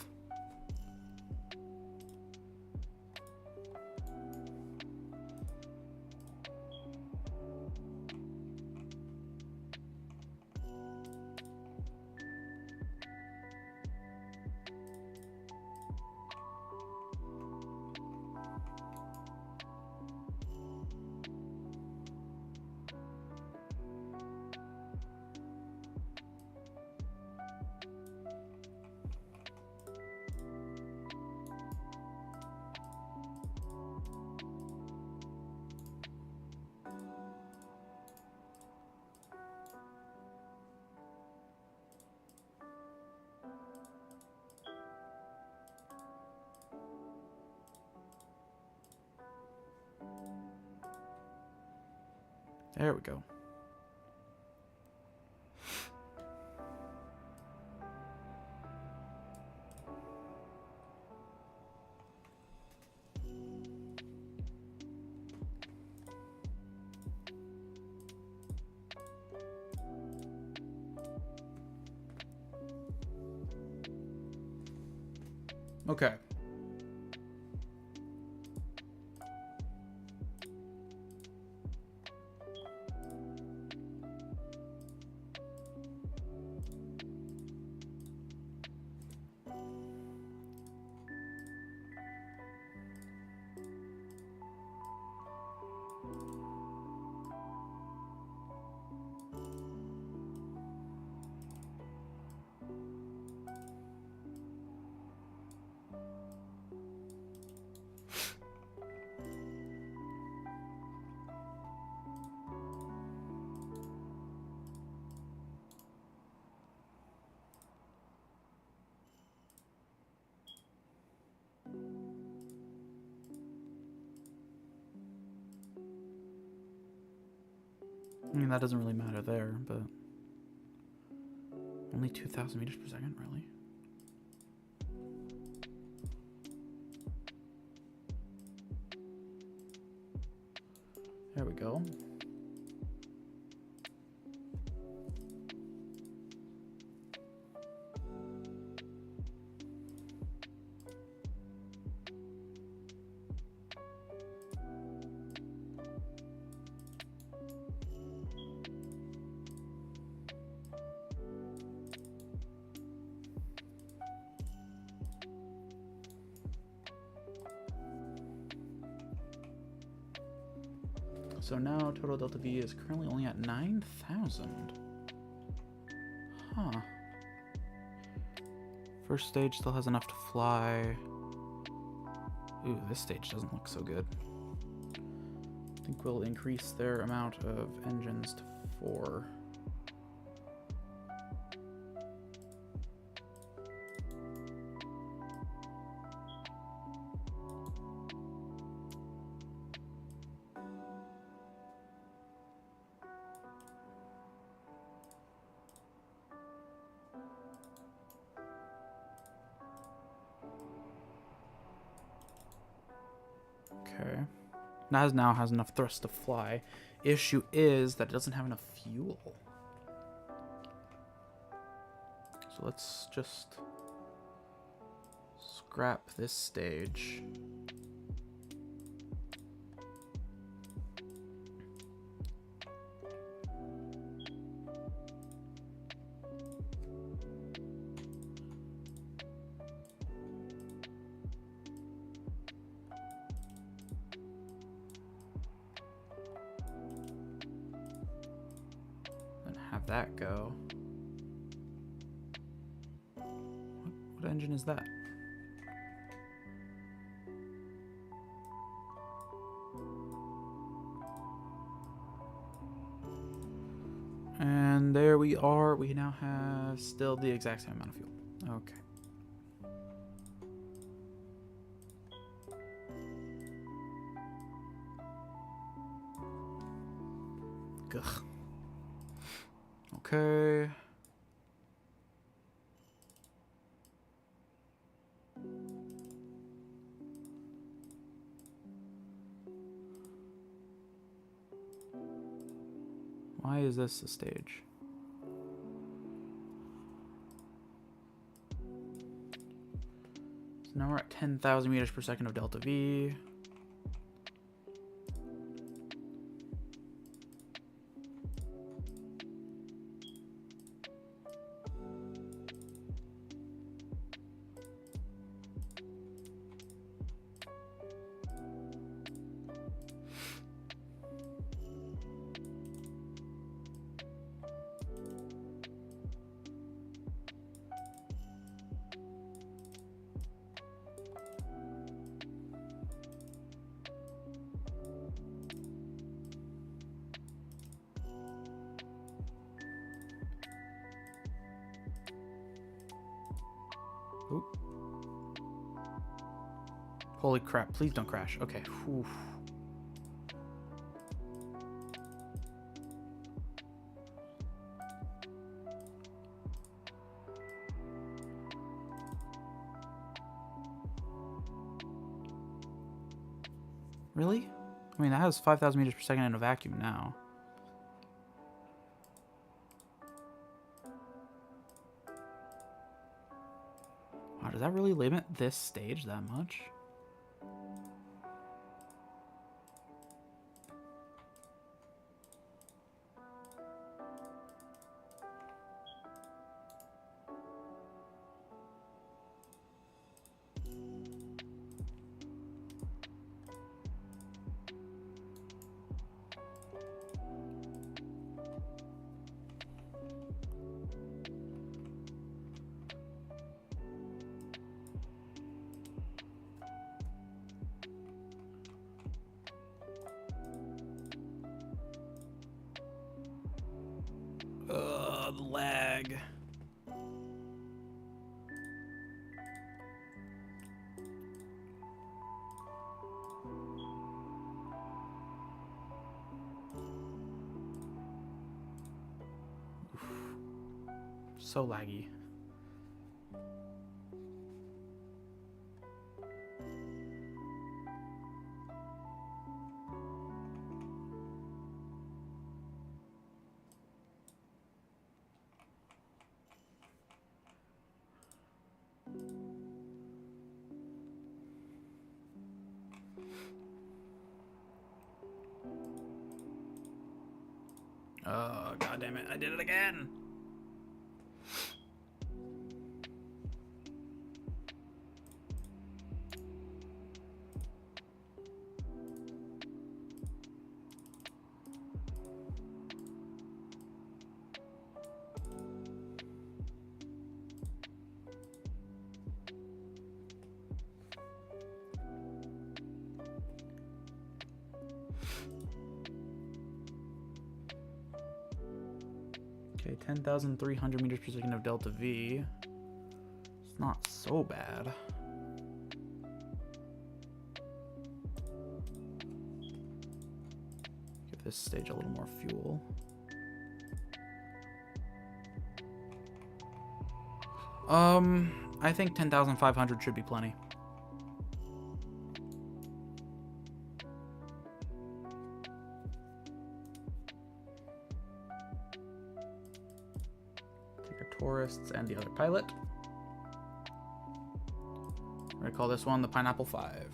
Speaker 1: There we go. Okay. I mean, that doesn't really matter there, but... Only 2,000 meters per second, really? There we go. So now total delta V is currently only at 9,000. Huh. First stage still has enough to fly. Ooh, this stage doesn't look so good. I think we'll increase their amount of engines to 4. Okay. Now has enough thrust to fly. Issue is that it doesn't have enough fuel. So let's just scrap this stage. Have that go. What engine is that? And there we are. We now have still the exact same amount of fuel. Okay. Ugh. Okay. Why is this a stage? So now we're at 10,000 meters per second of delta V. Oop. Holy crap, please don't crash. Okay. Whew. Really? I mean, that has 5,000 meters per second in a vacuum now. Wow, does that really limit this stage that much? The lag. Oof. So laggy. Oh, god damn it. I did it again. Okay, 10,300 meters per second of delta V. It's not so bad. Give this stage a little more fuel. I think 10,500 should be plenty. Take our tourists and the other pilot. We're gonna call this one the Pineapple 5.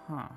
Speaker 1: Huh.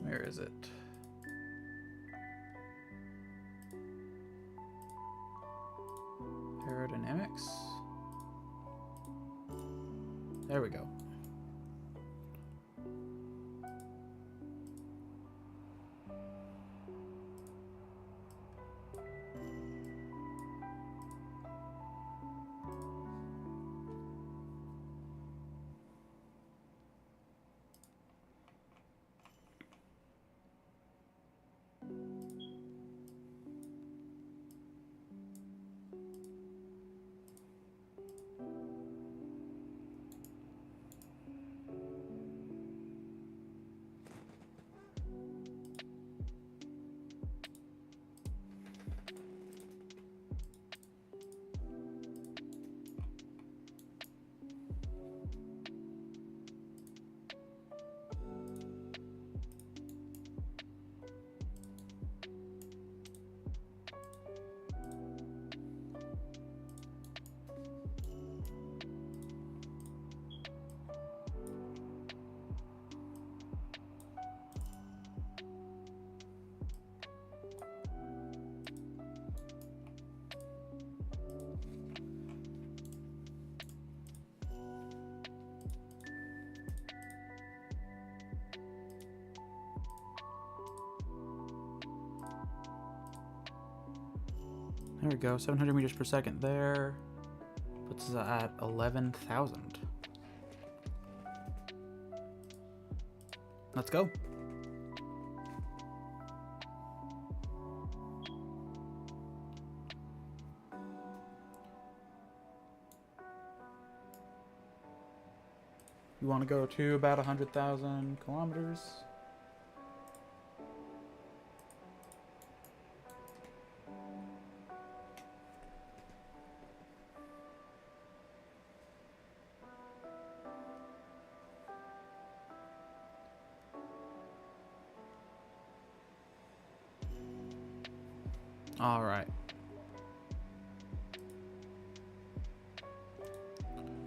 Speaker 1: Where is it? Aerodynamics. There we go. There we go, 700 meters per second there. Puts us at 11,000. Let's go. You want to go to about 100,000 kilometers. All right.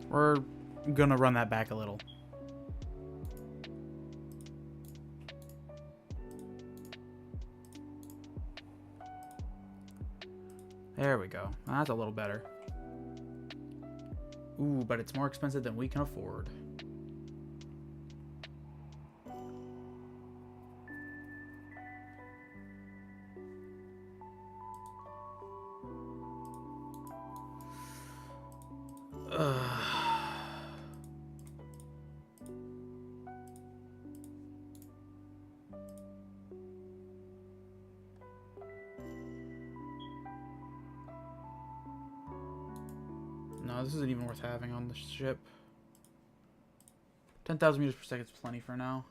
Speaker 1: We're gonna run that back a little. There we go. That's a little better. Ooh, but it's more expensive than we can afford. No, this isn't even worth having on the ship. 10,000 meters per second is plenty for now.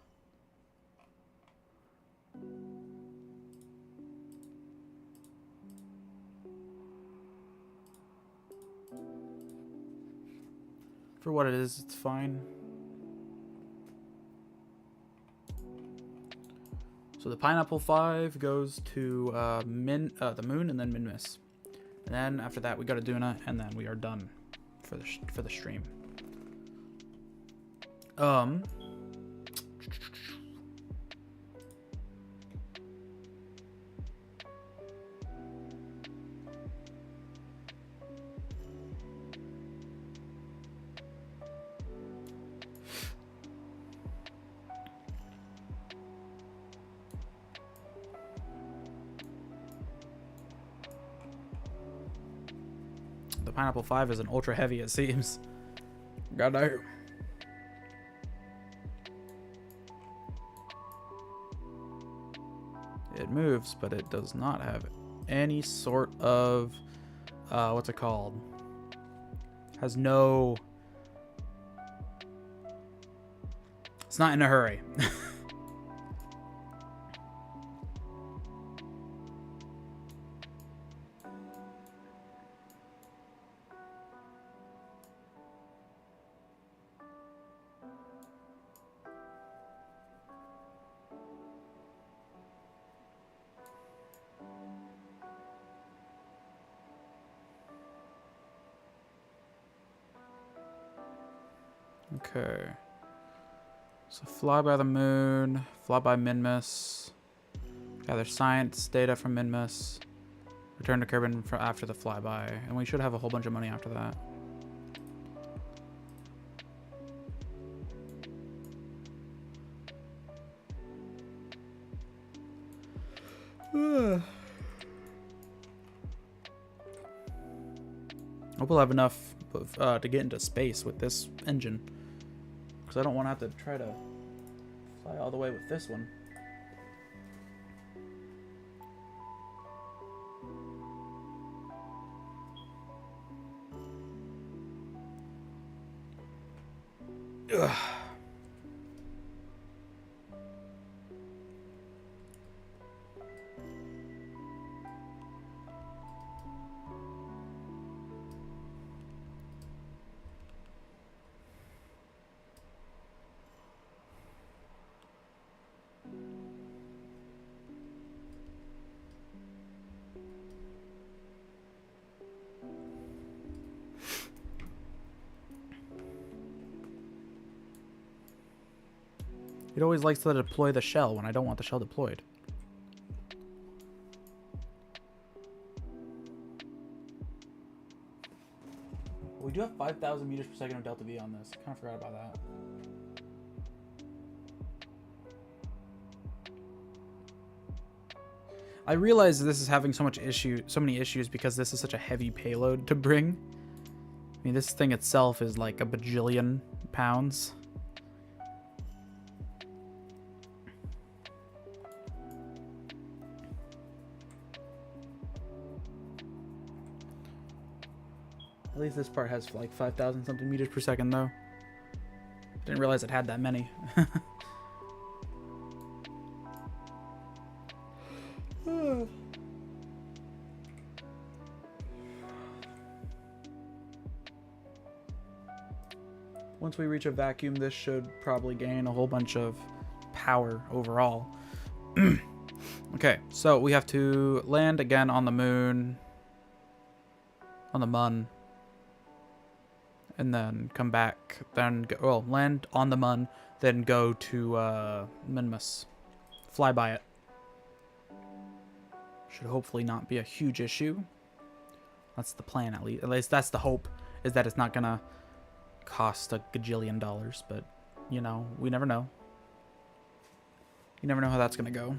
Speaker 1: For what it is, it's fine. So the Pineapple 5 goes to the moon and then Minmus. And then after that we go to Duna and then we are done for the stream. The Pineapple 5 is an ultra heavy, it seems. God know. It moves, but it does not have any sort of what's it called? Has no. It's not in a hurry. Okay. So fly by the moon, fly by Minmus, gather science data from Minmus, return to Kerbin for after the flyby, and we should have a whole bunch of money after that. Hope we'll have enough to get into space with this engine. Because I don't want to have to try to fly all the way with this one. Ugh. It always likes to deploy the shell when I don't want the shell deployed. We do have 5,000 meters per second of delta V on this. Kind of forgot about that. I realize this is having so many issues because this is such a heavy payload to bring. I mean, this thing itself is like a bajillion pounds. At least this part has like 5,000 something meters per second though. Didn't realize it had that many. Once we reach a vacuum, this should probably gain a whole bunch of power overall. Okay, so we have to land again on the moon. On the mun. And then come back, then go, well, land on the mun, then go to Minmus. Fly by it. Should hopefully not be a huge issue. That's the plan, at least. At least that's the hope, is that it's not gonna cost a gajillion dollars. But, you know, we never know. You never know how that's gonna go.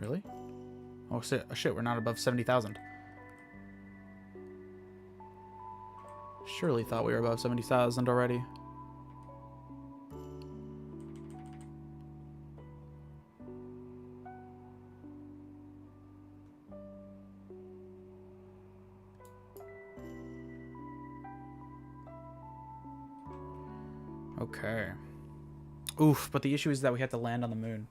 Speaker 1: Really? Oh shit, we're not above 70,000. Surely thought we were above 70,000 already. Okay. Oof, but the issue is that we have to land on the moon.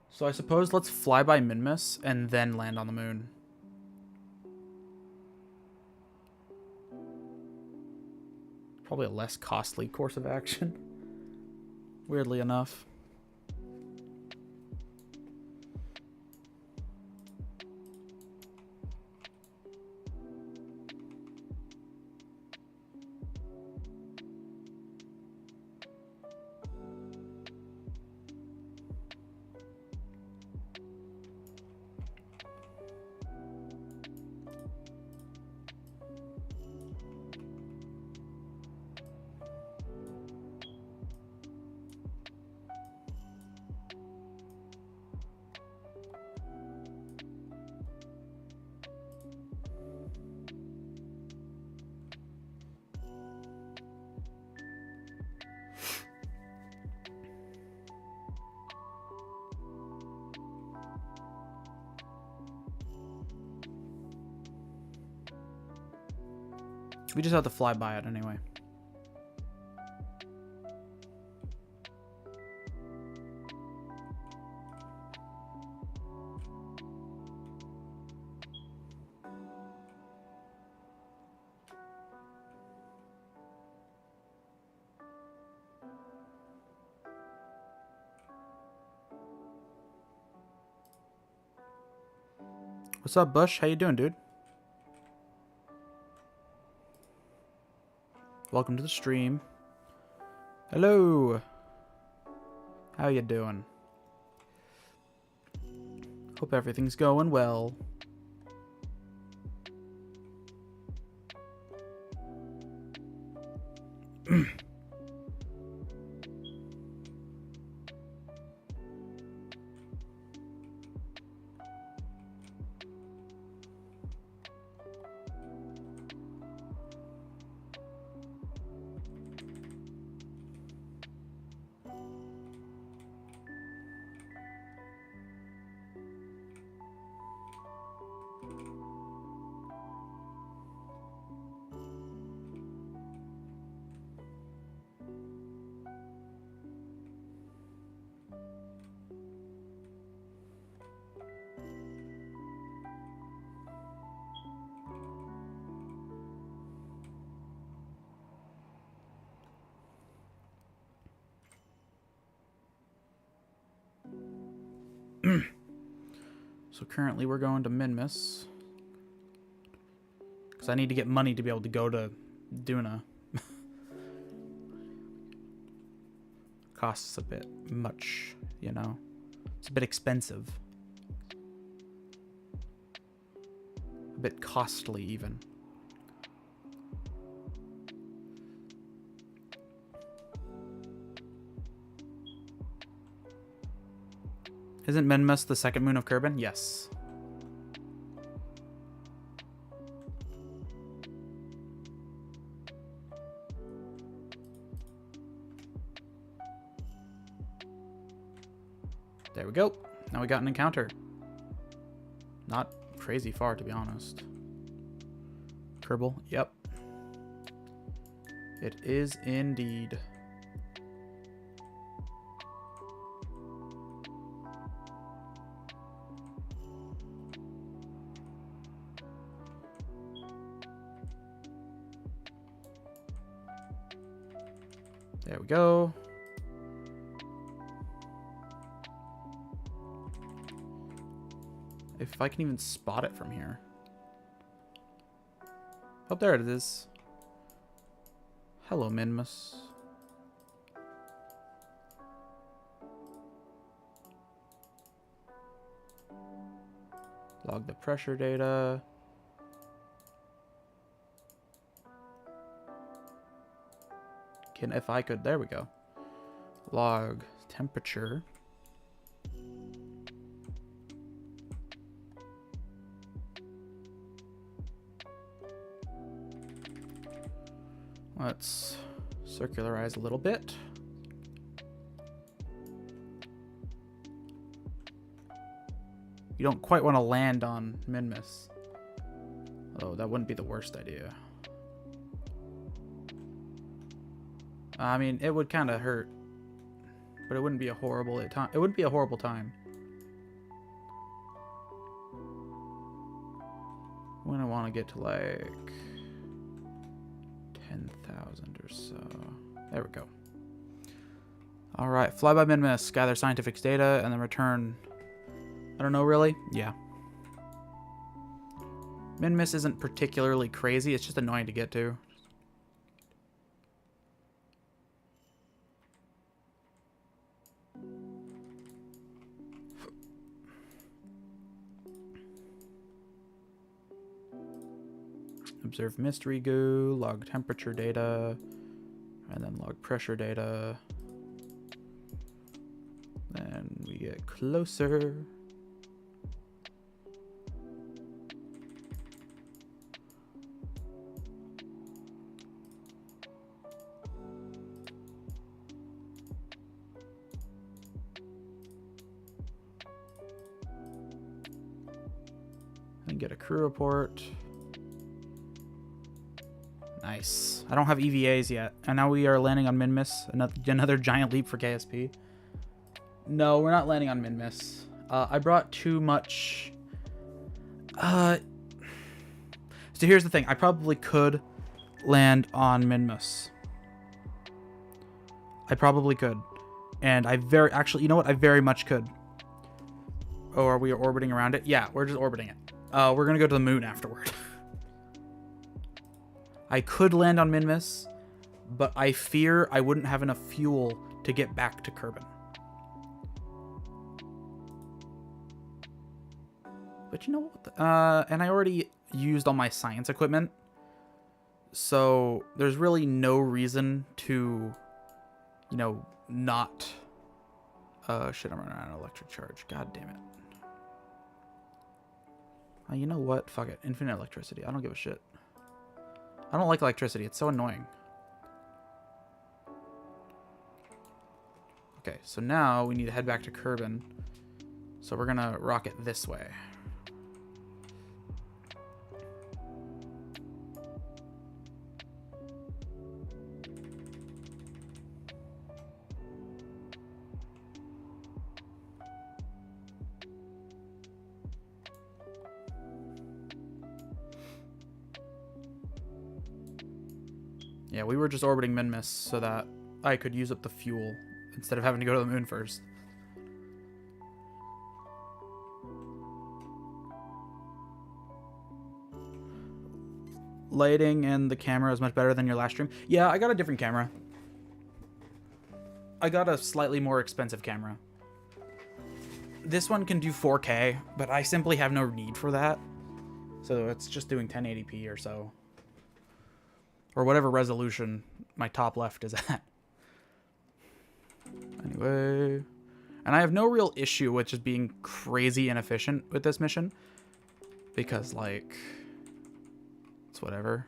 Speaker 1: So I suppose let's fly by Minmus and then land on the moon. Probably a less costly course of action. Weirdly enough. We just have to fly by it anyway. What's up, Bush? How you doing, dude? Welcome to the stream. Hello. How you doing? Hope everything's going well. So currently we're going to Minmus. Because I need to get money to be able to go to Duna. Costs a bit much, you know. It's a bit expensive. A bit costly even. Isn't Minmus the second moon of Kerbin? Yes. There we go. Now we got an encounter. Not crazy far, to be honest. Kerbal, yep. It is indeed. There we go. If I can even spot it from here. Oh, there it is. Hello, Minmus. Log the pressure data. If I could, there we go. Log temperature. Let's circularize a little bit. You don't quite want to land on Minmus. Oh, that wouldn't be the worst idea. I mean, it would kind of hurt, but it wouldn't be a horrible time. It wouldn't be a horrible time. When I want to get to like 10,000 or so. There we go. All right, fly by Minmus, gather scientific data, and then return. I don't know, really? Yeah. Minmus isn't particularly crazy. It's just annoying to get to. Observe mystery goo, log temperature data, and then log pressure data. Then we get closer. And get a crew report. Nice. I don't have EVAs yet. And now we are landing on Minmus. Another giant leap for KSP. No, we're not landing on Minmus. I brought too much... So here's the thing. I probably could land on Minmus. I probably could. And actually, you know what? I very much could. Oh, are we orbiting around it? Yeah, we're just orbiting it. We're going to go to the moon afterward. I could land on Minmus, but I fear I wouldn't have enough fuel to get back to Kerbin. But you know what? And I already used all my science equipment, so there's really no reason to, you know, not... shit, I'm running out of electric charge. God damn it. You know what? Fuck it. Infinite electricity. I don't give a shit. I don't like electricity. It's so annoying. Okay, so now we need to head back to Kerbin. So we're gonna rocket this way. Yeah, we were just orbiting Minmus so that I could use up the fuel instead of having to go to the moon first. Lighting and the camera is much better than your last stream. Yeah, I got a different camera. I got a slightly more expensive camera. This one can do 4K, but I simply have no need for that. So it's just doing 1080p or so. Or whatever resolution my top left is at. Anyway. And I have no real issue with just being crazy inefficient with this mission. Because, like... it's whatever.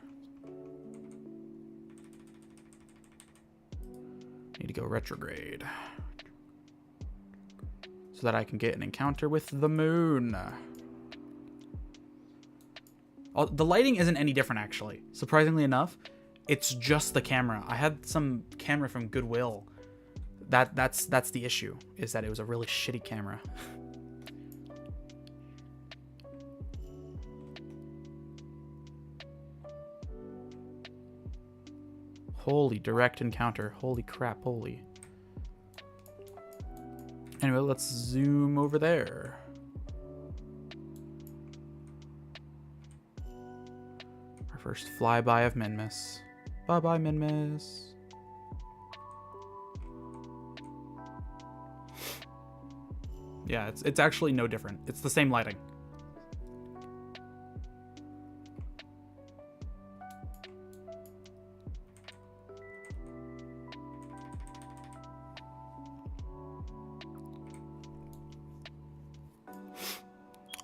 Speaker 1: Need to go retrograde. So that I can get an encounter with the moon. The lighting isn't any different, actually. Surprisingly enough. It's just the camera. I had some camera from Goodwill. That's the issue, is that it was a really shitty camera. Holy direct encounter. Holy crap, holy. Anyway, let's zoom over there. Our first flyby of Minmus. Bye-bye, Minmus. Yeah, it's actually no different. It's the same lighting.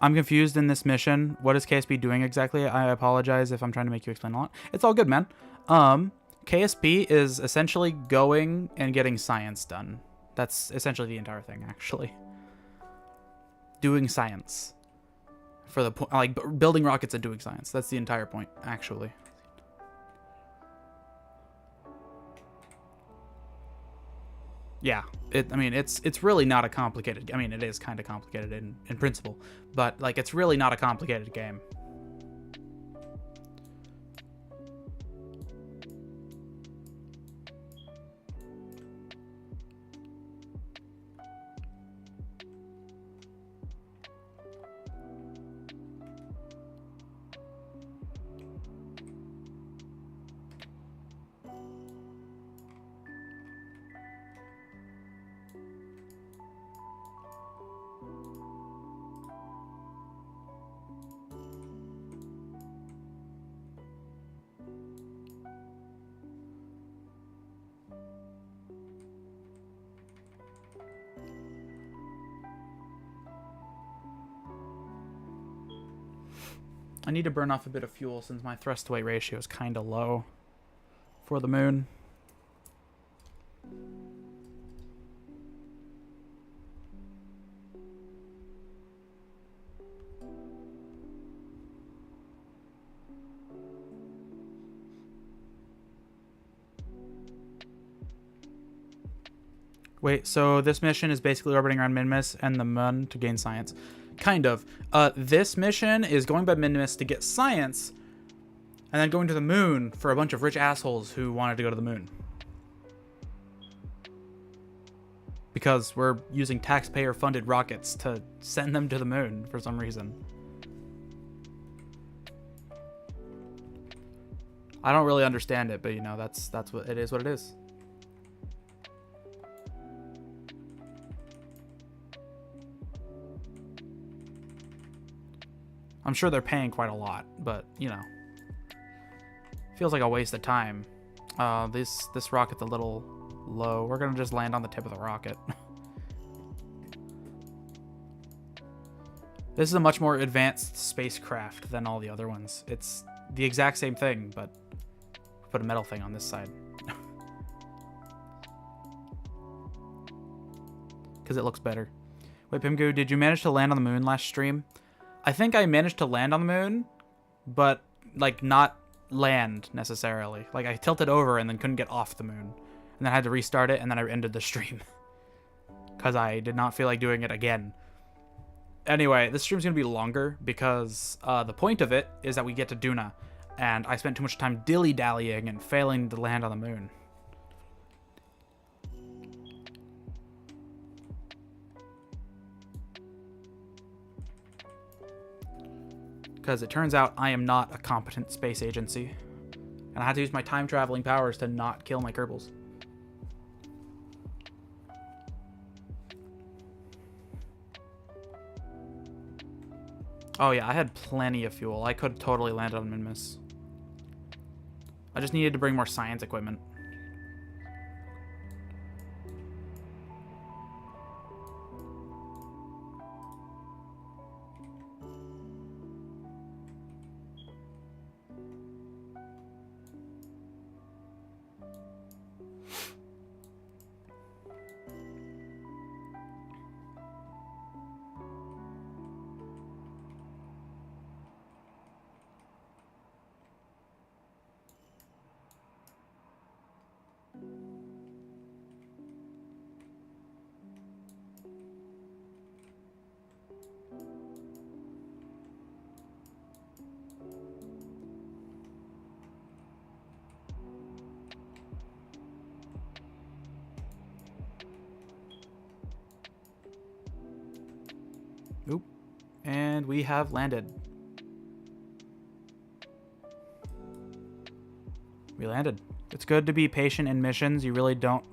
Speaker 1: I'm confused in this mission. What is KSP doing exactly? I apologize if I'm trying to make you explain a lot. It's all good, man. KSP is essentially going and getting science done. That's essentially the entire thing, actually. Doing science. For the point, like, building rockets and doing science. That's the entire point, actually. Yeah, I mean, it's really not a complicated... I mean, it is kind of complicated in principle, but, like, it's really not a complicated game. I need to burn off a bit of fuel since my thrust to weight ratio is kind of low for the moon. Wait, so this mission is basically orbiting around Minmus and the moon to gain science. Kind of. This mission is going by Minmus to get science, and then going to the moon for a bunch of rich assholes who wanted to go to the moon. Because we're using taxpayer-funded rockets to send them to the moon for some reason. I don't really understand it, but you know, that's what it is. What it is. I'm sure they're paying quite a lot, but, you know. Feels like a waste of time. This rocket's a little low. We're gonna just land on the tip of the rocket. This is a much more advanced spacecraft than all the other ones. It's the exact same thing, but put a metal thing on this side. Because it looks better. Wait, Pimgu, did you manage to land on the moon last stream? I think I managed to land on the moon, but, like, not land, necessarily. Like, I tilted over and then couldn't get off the moon. And then I had to restart it, and then I ended the stream. Because I did not feel like doing it again. Anyway, this stream's going to be longer, because the point of it is that we get to Duna. And I spent too much time dilly-dallying and failing to land on the moon. Because it turns out I am not a competent space agency. And I had to use my time-traveling powers to not kill my Kerbals. Oh yeah, I had plenty of fuel. I could totally land on Minmus. I just needed to bring more science equipment. Oop. And we have landed. We landed. It's good to be patient in missions. You really don't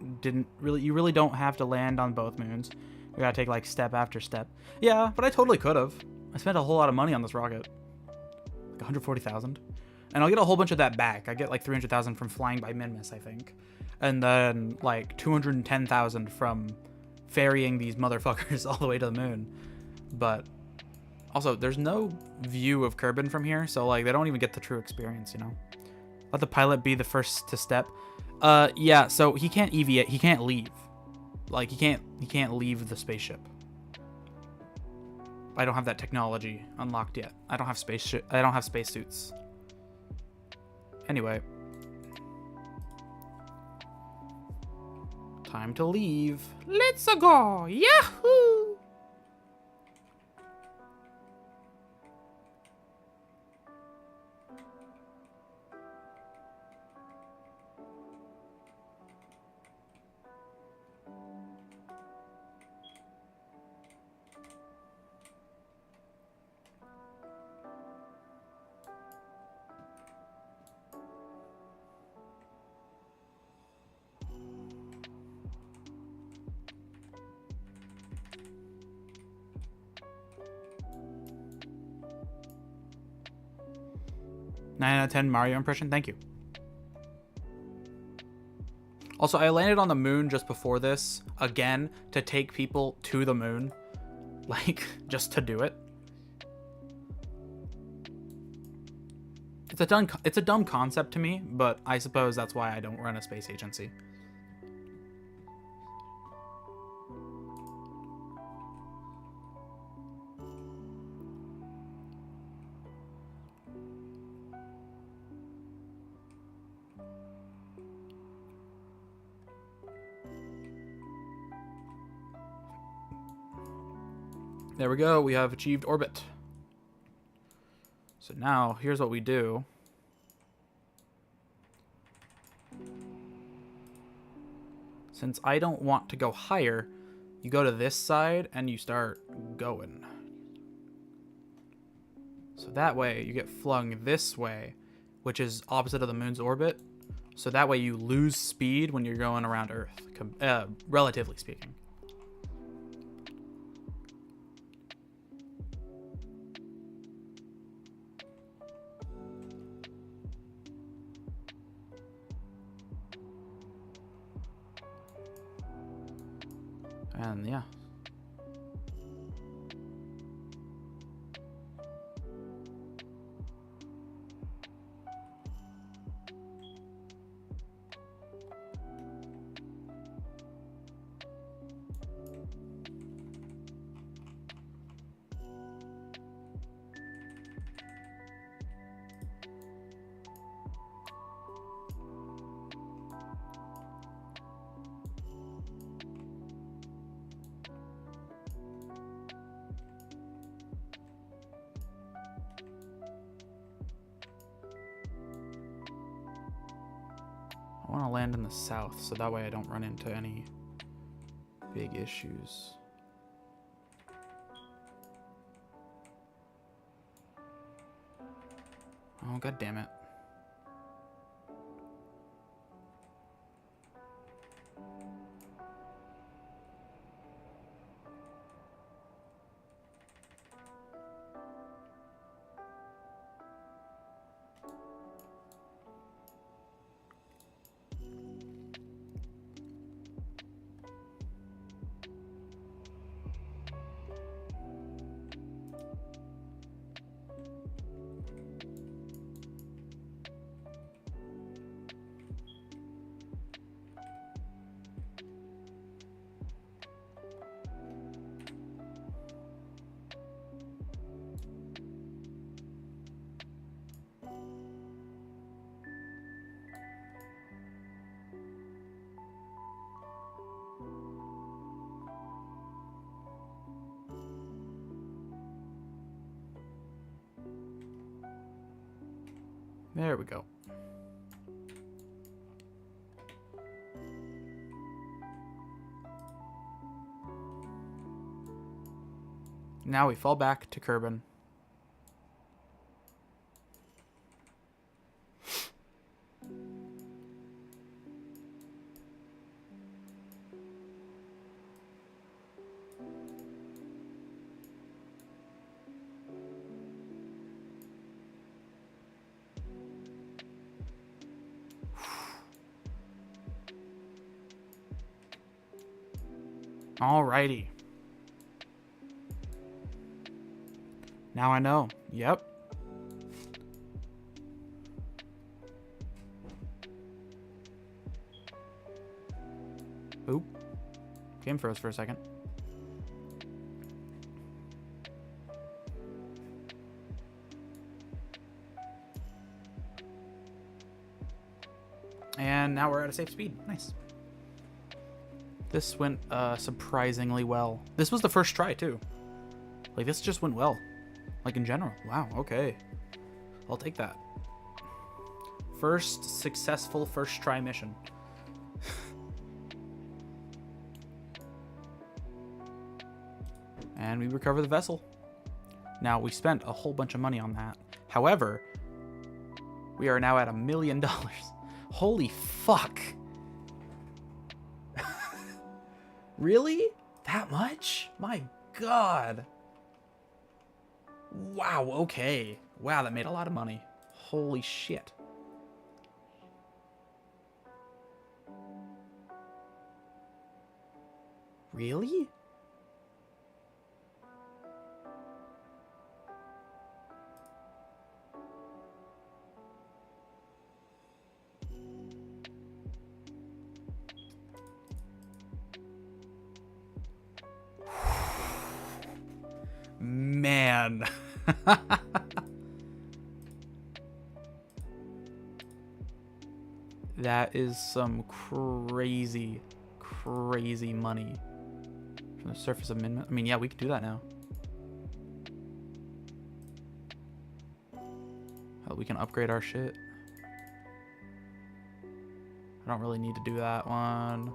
Speaker 1: have to land on both moons. We gotta take like step after step. Yeah, but I totally could have. I spent a whole lot of money on this rocket. Like 140,000. And I'll get a whole bunch of that back. I get like 300,000 from flying by Minmus, I think. And then like 210,000 from ferrying these motherfuckers all the way to the moon. But also, there's no view of Kerbin from here, so like they don't even get the true experience, you know. Let the pilot be the first to step. Yeah, so he can't EV, he can't leave. Like he can't leave the spaceship. I don't have that technology unlocked yet. I don't have spacesuits. Anyway. Time to leave. Let's go! Yahoo! Nine out of 10 Mario impression. Thank you. Also, I landed on the moon just before this, again, to take people to the moon. Like, just to do it. It's a dumb concept to me, but I suppose that's why I don't run a space agency. There we go. We have achieved orbit. So now, here's what we do. Since I don't want to go higher, you go to this side and you start going. So that way, you get flung this way, which is opposite of the moon's orbit. So that way you lose speed when you're going around Earth, relatively speaking. And yeah. I want to land in the south, so that way I don't run into any big issues. Oh, god damn it. There we go. Now we fall back to Kerbin. Alrighty. Now I know. Yep. Oop. Game froze for a second. And now we're at a safe speed. Nice. This went surprisingly well. This was the first try too. Like this just went well. Like in general. Wow, okay. I'll take that. First successful first try mission. And we recover the vessel. Now, we spent a whole bunch of money on that. However, we are now at $1 million. Holy fuck. Really? That much? My god. Wow, okay. Wow, that made a lot of money. Holy shit. Really? Man. That is some crazy, crazy money. From the surface of Minmus. I mean, yeah, we can do that now. Hell, we can upgrade our shit. I don't really need to do that one.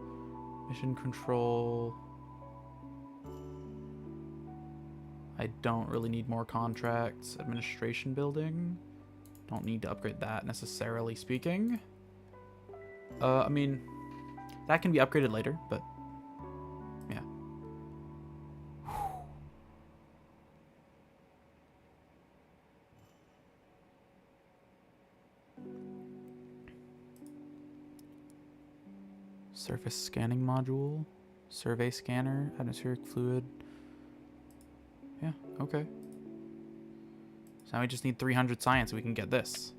Speaker 1: Mission control. I don't really need more contracts. Administration building. Don't need to upgrade that necessarily speaking. I mean, that can be upgraded later, but yeah. Surface scanning module. Survey scanner. Atmospheric fluid. Yeah, okay. So now we just need 300 science so we can get this.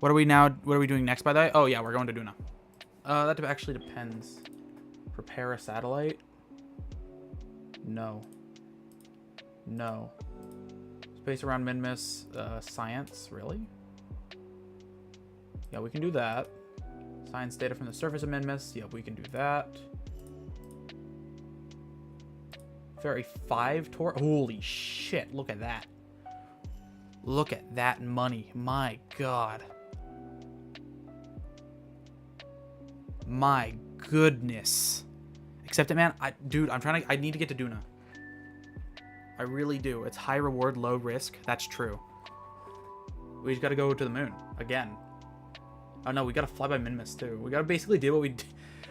Speaker 1: What are we doing next, by the way? Oh, yeah, we're going to Duna. That actually depends. Prepare a satellite? No. No. Space around Minmus. Science? Really? Yeah, we can do that. Science data from the surface of Minmus. Yeah, we can do that. Ferry 5 tour. Holy shit, look at that. Look at that money. My god. My goodness. Accept it, man. Dude, I need to get to Duna. I really do. It's high reward, low risk. That's true. We just gotta go to the moon. Again. Oh no, we gotta fly by Minmus too. We gotta basically do what we did.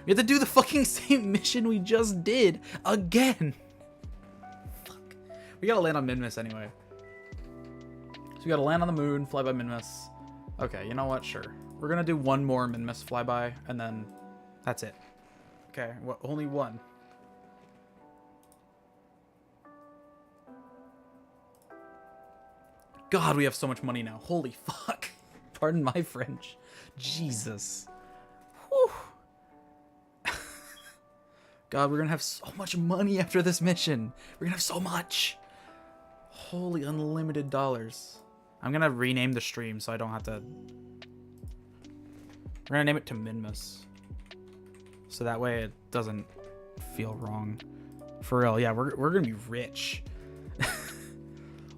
Speaker 1: We have to do the fucking same mission we just did. Again. Fuck. We gotta land on Minmus anyway. So we gotta land on the moon, fly by Minmus. Okay, you know what? Sure. We're gonna do one more Minmus flyby, and then that's it. Okay, well, only one. God, we have so much money now. Holy fuck. Pardon my French. Jesus. Whew. God, we're gonna have so much money after this mission. We're gonna have so much. Holy unlimited dollars. I'm gonna rename the stream so I don't have to... We're gonna name it to Minmus. So that way it doesn't feel wrong. For real, yeah, we're gonna be rich.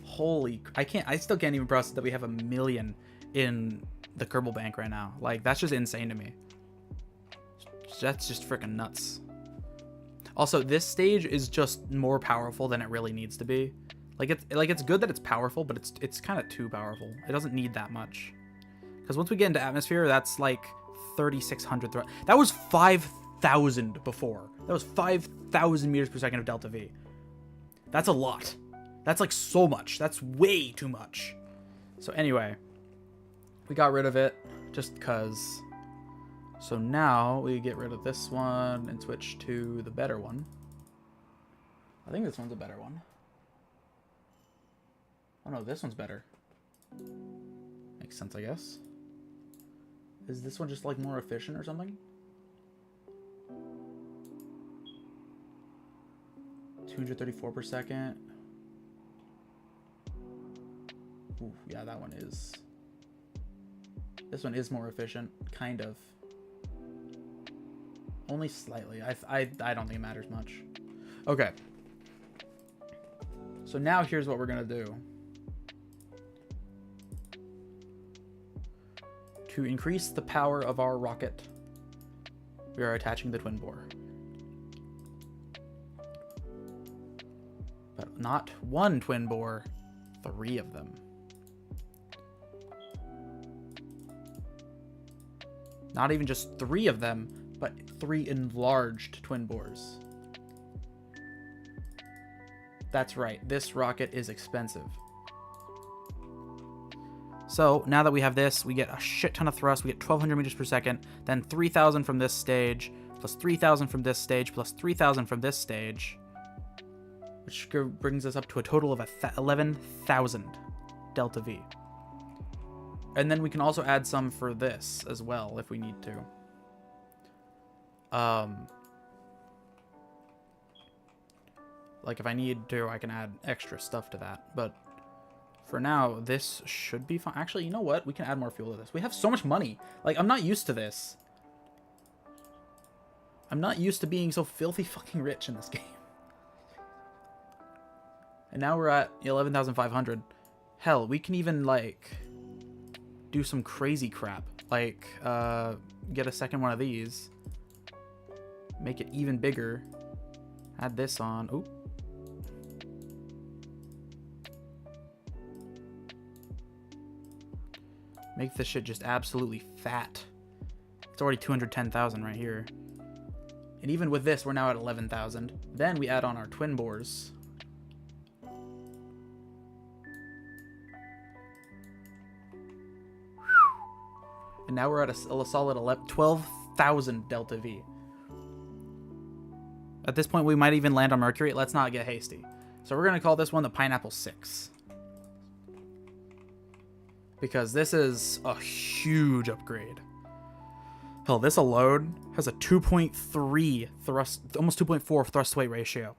Speaker 1: Holy, I still can't even process that we have $1 million in the Kerbal Bank right now. Like, that's just insane to me. That's just freaking nuts. Also, this stage is just more powerful than it really needs to be. Like it's good that it's powerful, but it's kind of too powerful. It doesn't need that much. Because once we get into atmosphere, that's like 3,600. That was 5,000 before. That was 5,000 meters per second of delta V. That's a lot. That's like so much. That's way too much. So anyway, we got rid of it just because. So now we get rid of this one and switch to the better one. I think this one's a better one. Oh no, this one's better. Makes sense, I guess. Is this one just like more efficient or something? 234 per second. Ooh, yeah, that one is. This one is more efficient, kind of. Only slightly. I don't think it matters much. Okay. So now here's what we're going to do. To increase the power of our rocket, we are attaching the twin bore. But not one twin bore, 3 of them. Not even just 3 of them, but 3 enlarged twin bores. That's right, this rocket is expensive. So now that we have this, we get a shit ton of thrust. We get 1,200 meters per second, then 3,000 from this stage, plus 3,000 from this stage, plus 3,000 from this stage, which brings us up to a total of 11,000 delta V. And then we can also add some for this as well if we need to. Like if I need to, I can add extra stuff to that. But for now, this should be fine. Actually, you know what? We can add more fuel to this. We have so much money. Like, I'm not used to this. I'm not used to being so filthy fucking rich in this game. And now we're at 11,500. Hell, we can even, like, do some crazy crap. Like, get a second one of these. Make it even bigger. Add this on. Ooh. Make this shit just absolutely fat. It's already 210,000 right here. And even with this, we're now at 11,000. Then we add on our twin bores. And now we're at a solid 12,000 delta V. At this point, we might even land on Mercury. Let's not get hasty. So we're going to call this one the Pineapple 6. Because this is a huge upgrade. Hell, this alone has a 2.3 thrust, almost 2.4 thrust weight ratio.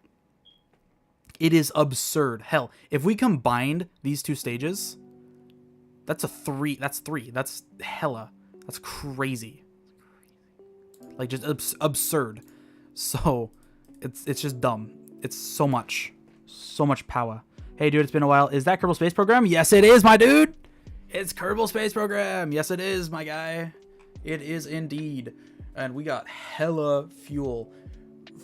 Speaker 1: It is absurd. Hell, if we combined these 2 stages, that's a 3. That's 3. That's hella. That's crazy. Like, just absurd. So, it's just dumb. It's so much power. Hey, dude, it's been a while. Is that Kerbal Space Program? Yes, it is, my dude. It's Kerbal Space Program. Yes, it is, my guy. It is indeed. And we got hella fuel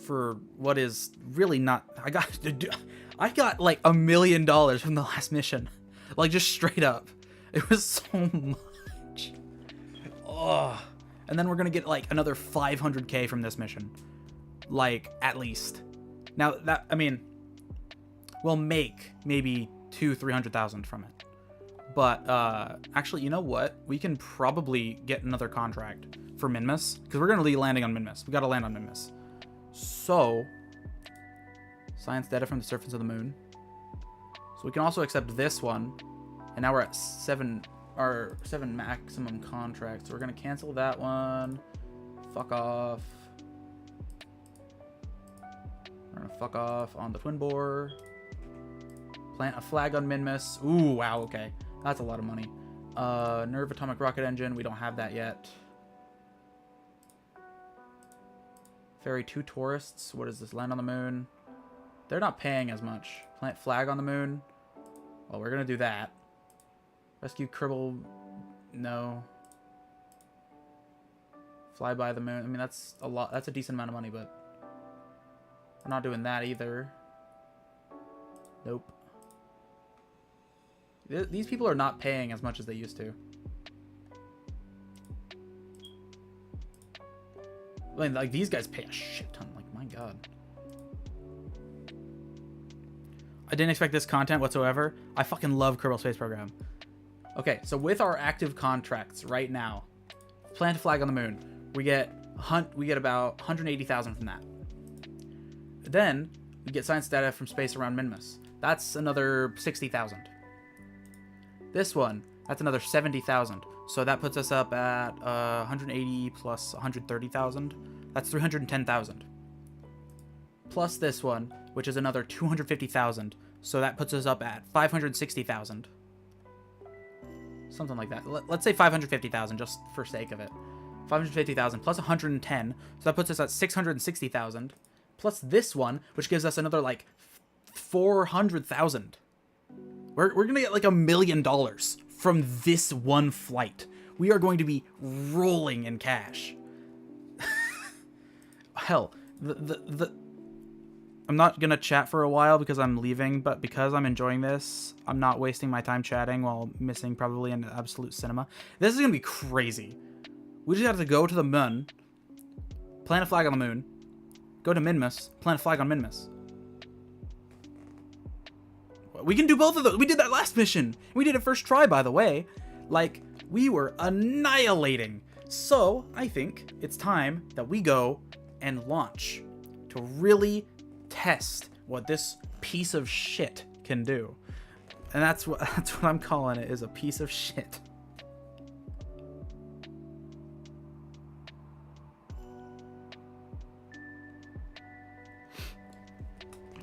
Speaker 1: for what is really not... I got like $1 million from the last mission. Like, just straight up. It was so much. Oh. And then we're going to get like another 500k from this mission. Like, at least. Now, that, I mean, we'll make maybe 200,000-300,000 from it. But, actually, you know what? We can probably get another contract for Minmus. Because we're going to be landing on Minmus. We got to land on Minmus. So, science data from the surface of the moon. So we can also accept this one. And now we're at 7 maximum contracts. So we're going to cancel that one. Fuck off. We're going to fuck off on the twin bore. Plant a flag on Minmus. Ooh, wow, okay. That's a lot of money. Nerve atomic rocket engine. We don't have that yet. Ferry 2 tourists. What is this? Land on the moon. They're not paying as much. Plant flag on the moon. Well, we're going to do that. Rescue Kerbal. No. Fly by the moon. I mean, that's a lot. That's a decent amount of money, but we're not doing that either. Nope. These people are not paying as much as they used to. I mean, like, these guys pay a shit ton. Like, my god. I didn't expect this content whatsoever. I fucking love Kerbal Space Program. Okay, so with our active contracts right now, plant a flag on the moon. We get about 180,000 from that. Then we get science data from space around Minmus. That's another 60,000. This one, that's another 70,000. So that puts us up at 180 plus 130,000. That's 310,000. Plus this one, which is another 250,000. So that puts us up at 560,000. Something like that. Let's say 550,000 just for sake of it. 550,000 plus 110. So that puts us at 660,000. Plus this one, which gives us another like 400,000. We're going to get like $1 million from this one flight. We are going to be rolling in cash. Hell, I'm not going to chat for a while because I'm leaving, but because I'm enjoying this, I'm not wasting my time chatting while missing probably an absolute cinema. This is going to be crazy. We just have to go to the moon, plant a flag on the moon, go to Minmus, plant a flag on Minmus. We can do both of those. We did that last mission. We did it first try, by the way. Like, we were annihilating. So, I think it's time that we go and launch to really test what this piece of shit can do. And that's what I'm calling it, is a piece of shit.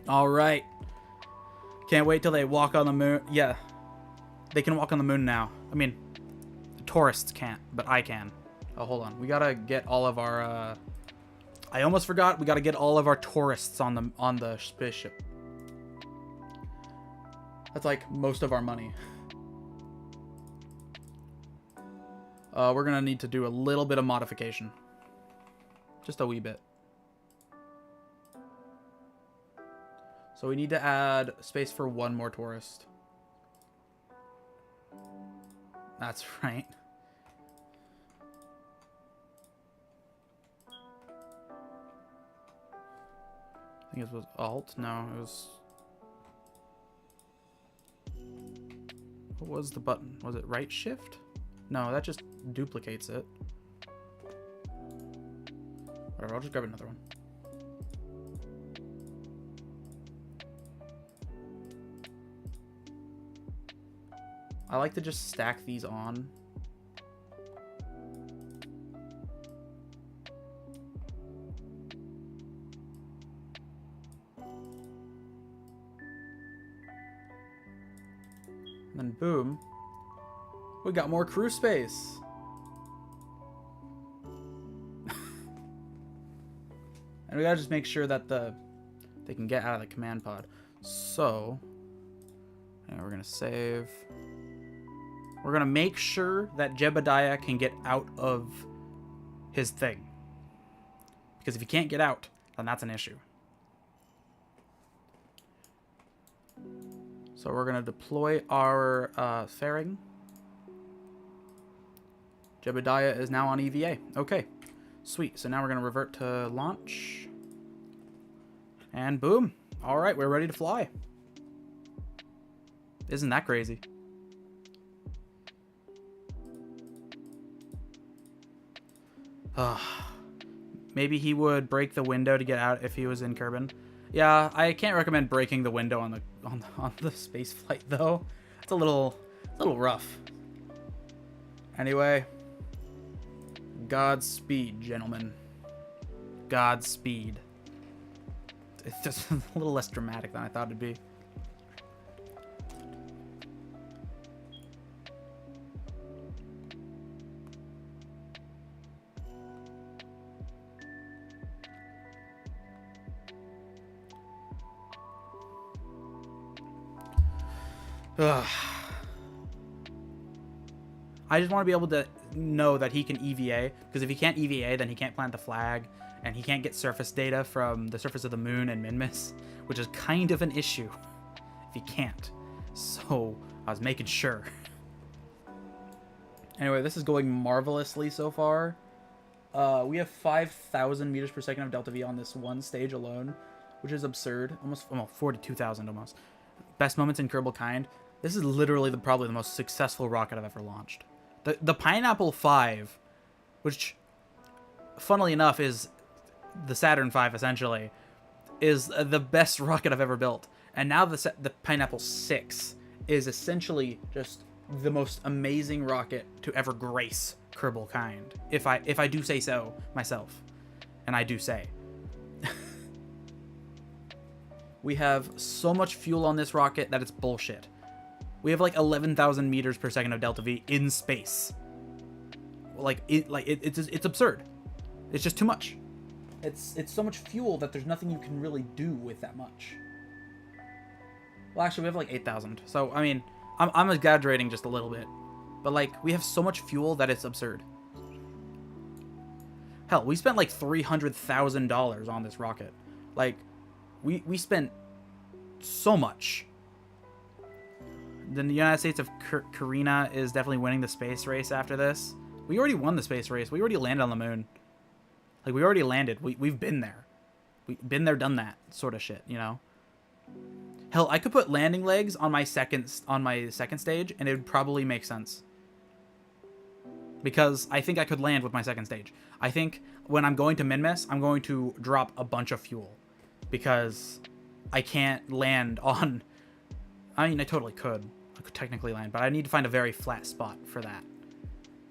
Speaker 1: All right. Can't wait till they walk on the moon. Yeah. They can walk on the moon now. I mean, the tourists can't, but I can. Oh, hold on. We gotta get all of our, I almost forgot. We gotta get all of our tourists on the spaceship. That's like most of our money. We're gonna need to do a little bit of modification. Just a wee bit. So we need to add space for one more tourist. That's right. I think it was Alt. No, it was... What was the button? Was it right shift? No, that just duplicates it. Whatever, I'll just grab another one. I like to just stack these on. And then boom, we got more crew space. And we gotta just make sure that they can get out of the command pod. So, and we're gonna save. We're going to make sure that Jebediah can get out of his thing. Because if he can't get out, then that's an issue. So we're going to deploy our fairing. Jebediah is now on EVA. Okay, sweet. So now we're going to revert to launch. And boom. All right, we're ready to fly. Isn't that crazy? Maybe he would break the window to get out if he was in Kerbin. Yeah, I can't recommend breaking the window on the space flight though. It's a little rough. Anyway, Godspeed, gentlemen. Godspeed. It's just a little less dramatic than I thought it'd be. Ugh. I just want to be able to know that he can EVA, because if he can't EVA, then he can't plant the flag, and he can't get surface data from the surface of the moon and Minmus, which is kind of an issue if he can't. So I was making sure. Anyway, this is going marvelously so far. We have 5,000 meters per second of Delta V on this one stage alone, which is absurd. Almost 42,000 almost. Best moments in Kerbal Kind. This is literally probably the most successful rocket I've ever launched. The Pineapple 5, which, funnily enough, is the Saturn V, essentially, is the best rocket I've ever built. And now the Pineapple 6 is essentially just the most amazing rocket to ever grace Kerbal Kind, if I do say so myself. And I do say. We have so much fuel on this rocket that it's bullshit. We have like 11,000 meters per second of Delta V in space. like it's absurd. It's just too much. It's so much fuel that there's nothing you can really do with that much. Well, actually, we have like 8,000. So I mean, I'm exaggerating just a little bit, but like we have so much fuel that it's absurd. Hell, we spent like $300,000 on this rocket. Like, we spent so much. Then the United States of Karina is definitely winning the space race after this. We already won the space race. We already landed on the moon. Like, we already landed. We've been there. We've been there, done that sort of shit, you know? Hell, I could put landing legs on my second stage, and it would probably make sense. Because I think I could land with my second stage. I think when I'm going to Minmus, I'm going to drop a bunch of fuel. Because I can't land on... I mean, I totally could. I could technically land, but I need to find a very flat spot for that.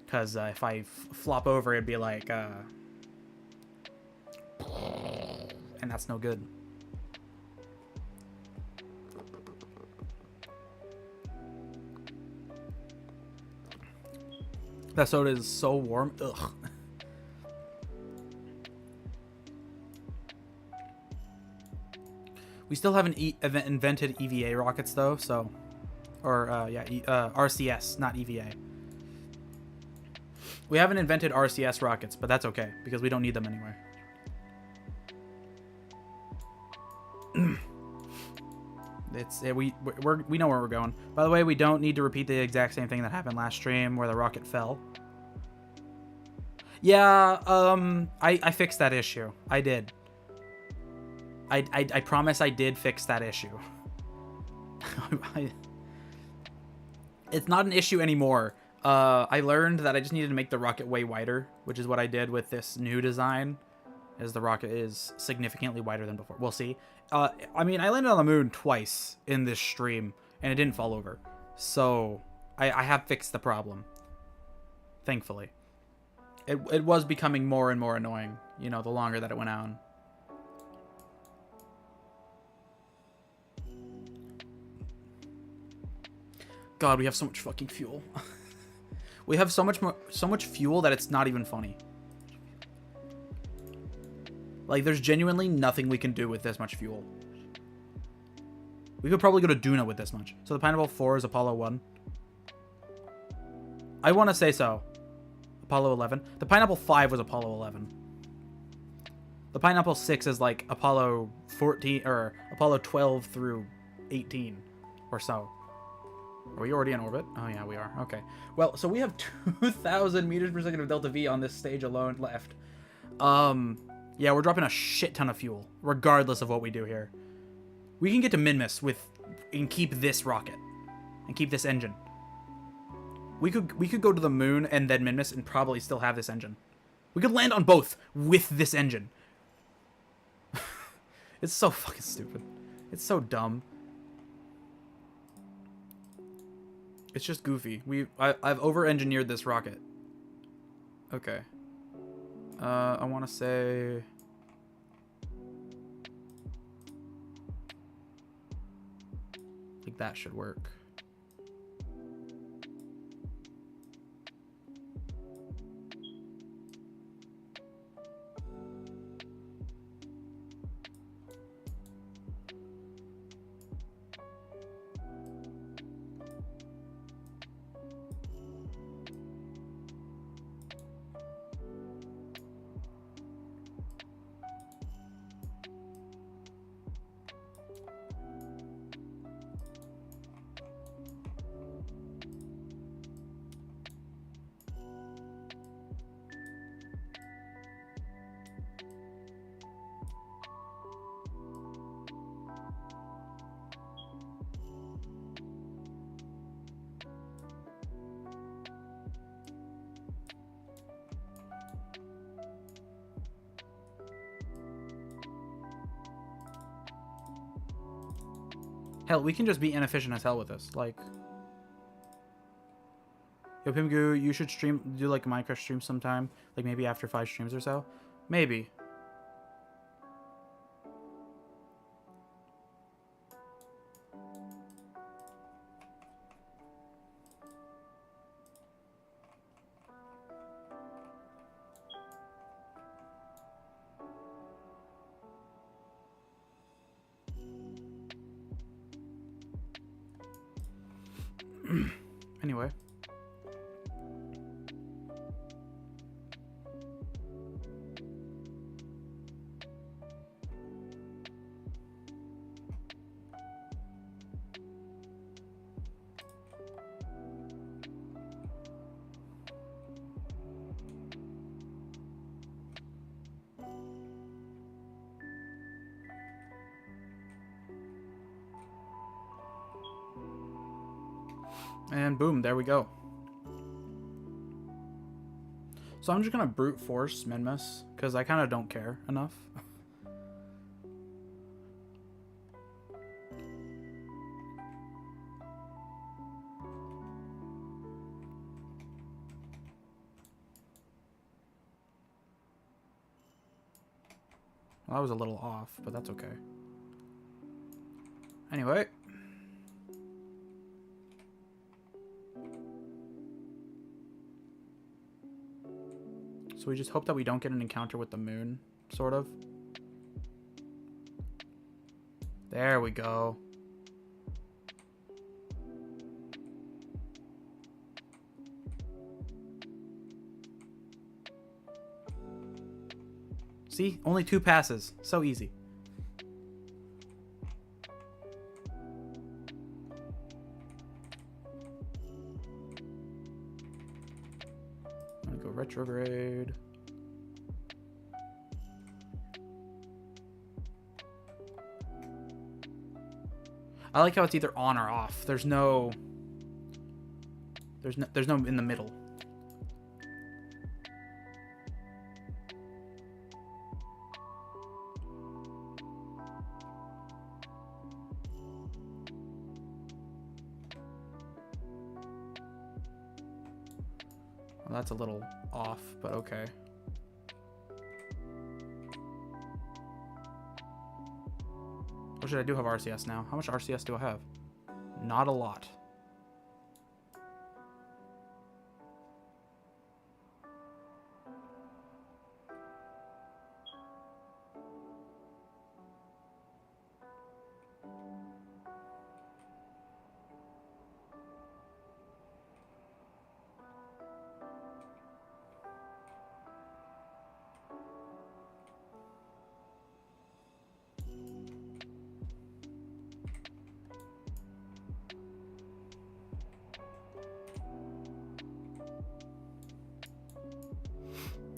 Speaker 1: Because if I flop over, it'd be like... and that's no good. That soda is so warm. Ugh. We still haven't invented EVA rockets though, so, or yeah, RCS, not EVA. We haven't invented RCS rockets, but that's okay because we don't need them anyway. We know where we're going. By the way, we don't need to repeat the exact same thing that happened last stream where the rocket fell. Yeah, I fixed that issue. I did. I promise I did fix that issue. It's not an issue anymore. I learned that I just needed to make the rocket way wider, which is what I did with this new design, as the rocket is significantly wider than before. We'll see. I mean, I landed on the moon twice in this stream, and it didn't fall over. So, I have fixed the problem. Thankfully. It was becoming more and more annoying, you know, the longer that it went on. God, we have so much fucking fuel. We have so much fuel that it's not even funny. Like, there's genuinely nothing we can do with this much fuel. We could probably go to Duna with this much. So the Pineapple 4 is Apollo 1. I want to say so. Apollo 11. The Pineapple 5 was Apollo 11. The Pineapple 6 is like Apollo 14, or Apollo 12 through 18 or so. Are we already in orbit? Oh, yeah, we are. Okay. Well, so we have 2,000 meters per second of Delta V on this stage alone left. Yeah, we're dropping a shit ton of fuel, regardless of what we do here. We can get to Minmus and keep this rocket. And keep this engine. We could go to the moon and then Minmus and probably still have this engine. We could land on both with this engine. It's so fucking stupid. It's so dumb. It's just goofy. I've over-engineered this rocket. Okay. I want to say... like that should work. Hell, we can just be inefficient as hell with this. Like, yo, Pimgoo, you should do like a Minecraft stream sometime. Like maybe after 5 streams or so. Maybe. Anyway. And boom, there we go. So I'm just gonna brute force Minmus, because I kind of don't care enough. Well, that was a little off, but that's okay. Anyway. So we just hope that we don't get an encounter with the moon, sort of. There we go. See? Only 2 passes. So easy. I'm gonna go retrograde. I like how it's either on or off. There's no in the middle. Well, that's a little off, but okay. Or should I do have RCS now? How much RCS do I have? Not a lot.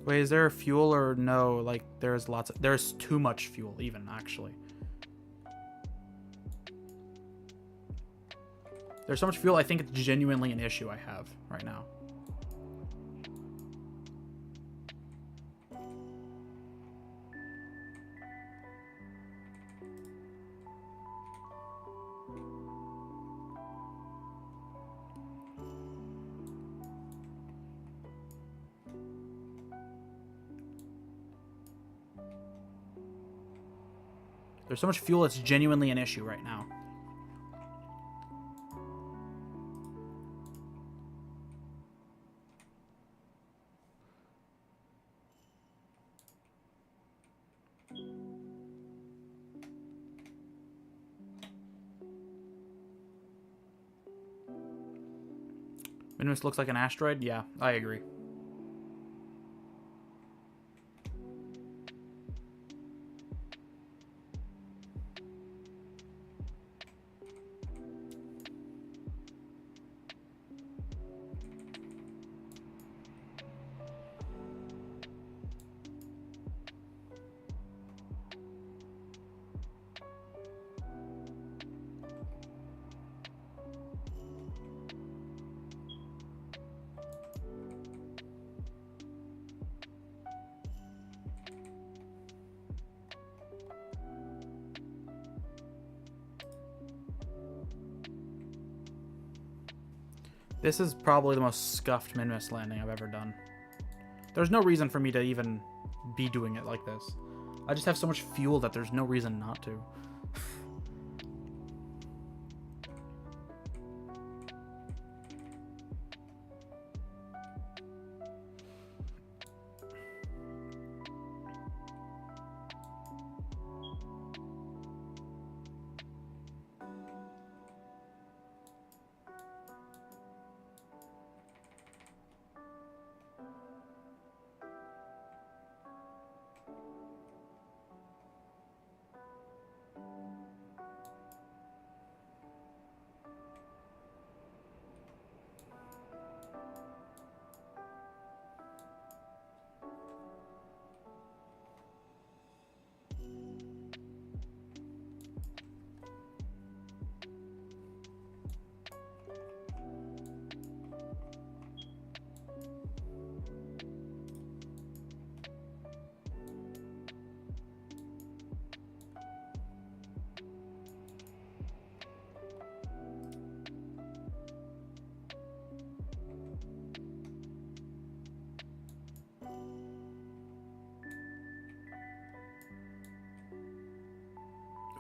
Speaker 1: Wait, is there fuel or no? Like, there's too much fuel even, actually. There's so much fuel, I think it's genuinely an issue I have right now. There's so much fuel, it's genuinely an issue right now. Minmus looks like an asteroid? Yeah, I agree. This is probably the most scuffed Minmus landing I've ever done. There's no reason for me to even be doing it like this. I just have so much fuel that there's no reason not to.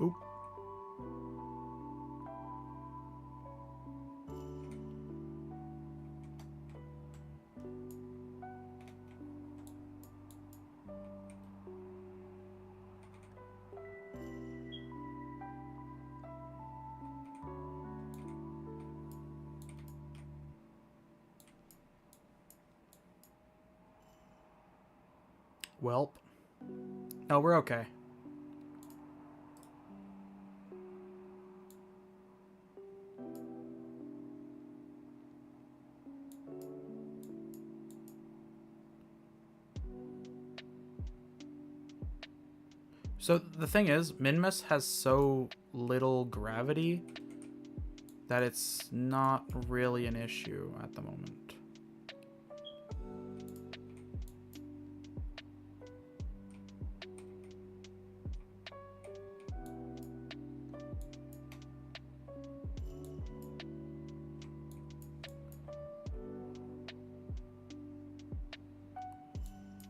Speaker 1: Oop. Welp. No, we're okay. So the thing is, Minmus has so little gravity that it's not really an issue at the moment.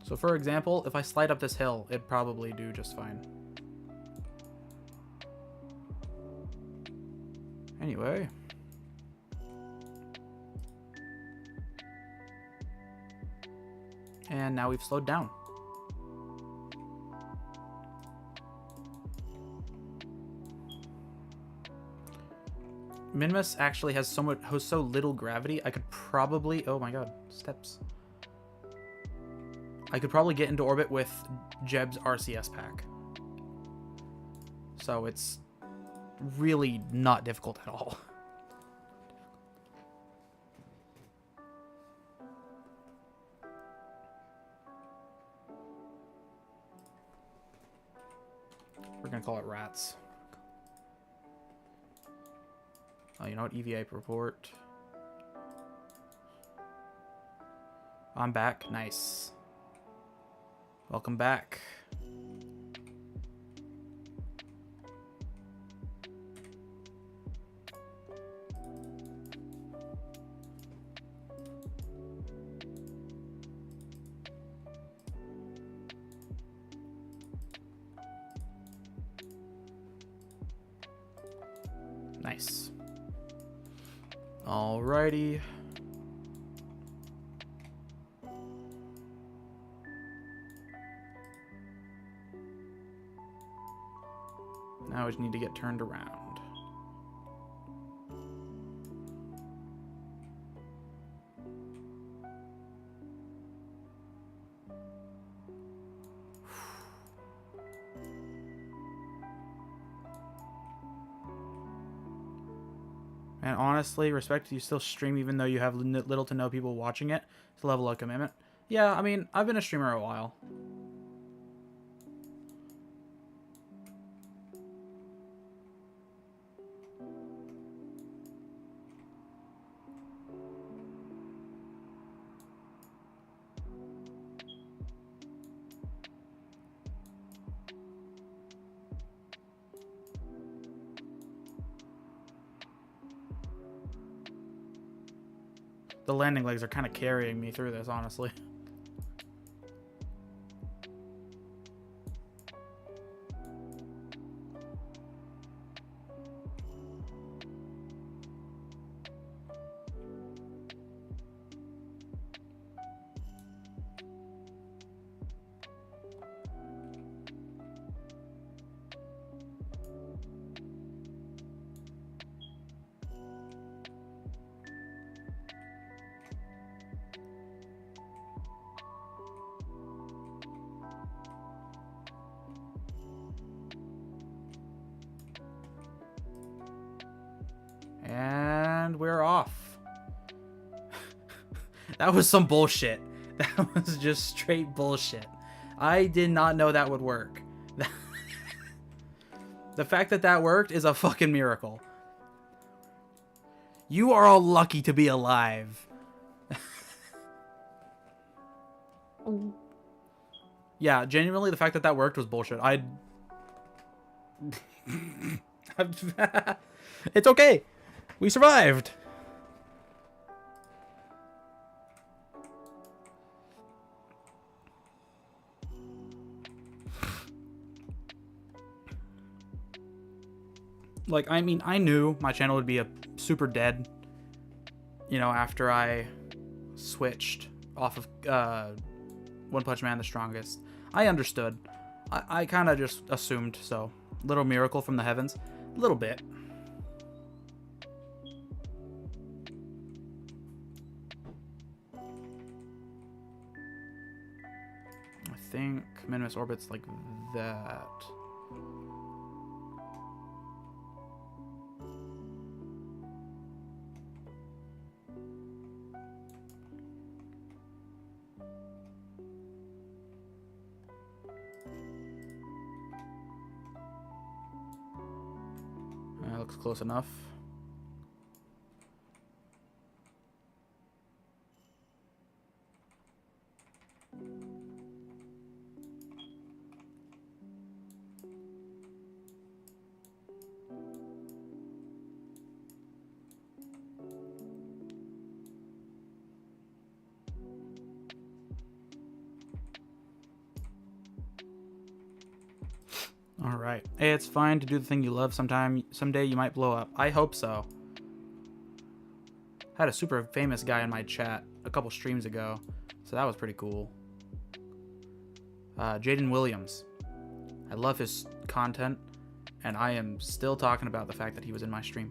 Speaker 1: So for example, if I slide up this hill, it'd probably do just fine. Anyway. And now we've slowed down. Minmus actually has so little gravity, I could probably... Oh my god, steps. I could probably get into orbit with Jeb's RCS pack. So it's really not difficult at all. We're gonna call it rats. Oh, you know what? EVA report. I'm back. Nice. Welcome back. Nice. Alrighty. Now we just need to get turned around. And honestly, respect you still stream even though you have little to no people watching it. It's a level of commitment. Yeah, I mean, I've been a streamer a while. The landing legs are kind of carrying me through this, honestly. And we're off. That was some bullshit. That was just straight bullshit. I did not know that would work. The fact that that worked is a fucking miracle. You are all lucky to be alive. Yeah, genuinely, the fact that that worked was bullshit. It's okay. We survived. Like, I mean, I knew my channel would be a super dead, you know, after I switched off of One Punch Man the Strongest. I understood. I kind of just assumed, so. Little miracle from the heavens. A little bit. I think Minmus orbits like that. That looks close enough. Alright. Hey, it's fine to do the thing you love someday you might blow up. I hope so. I had a super famous guy in my chat a couple streams ago, so that was pretty cool. Jaden Williams. I love his content, and I am still talking about the fact that he was in my stream.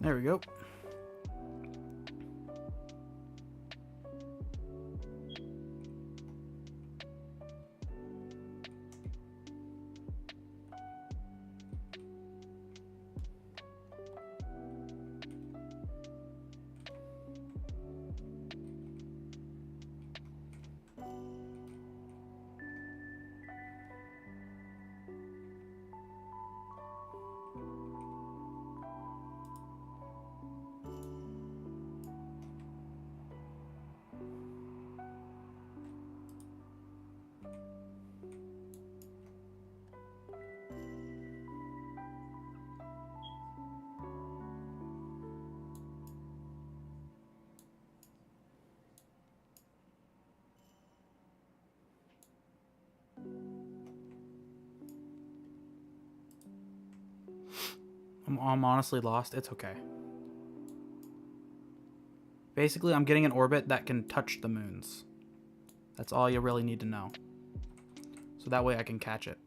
Speaker 1: There we go. I'm honestly lost. It's okay. Basically, I'm getting an orbit that can touch the moons. That's all you really need to know. So that way I can catch it.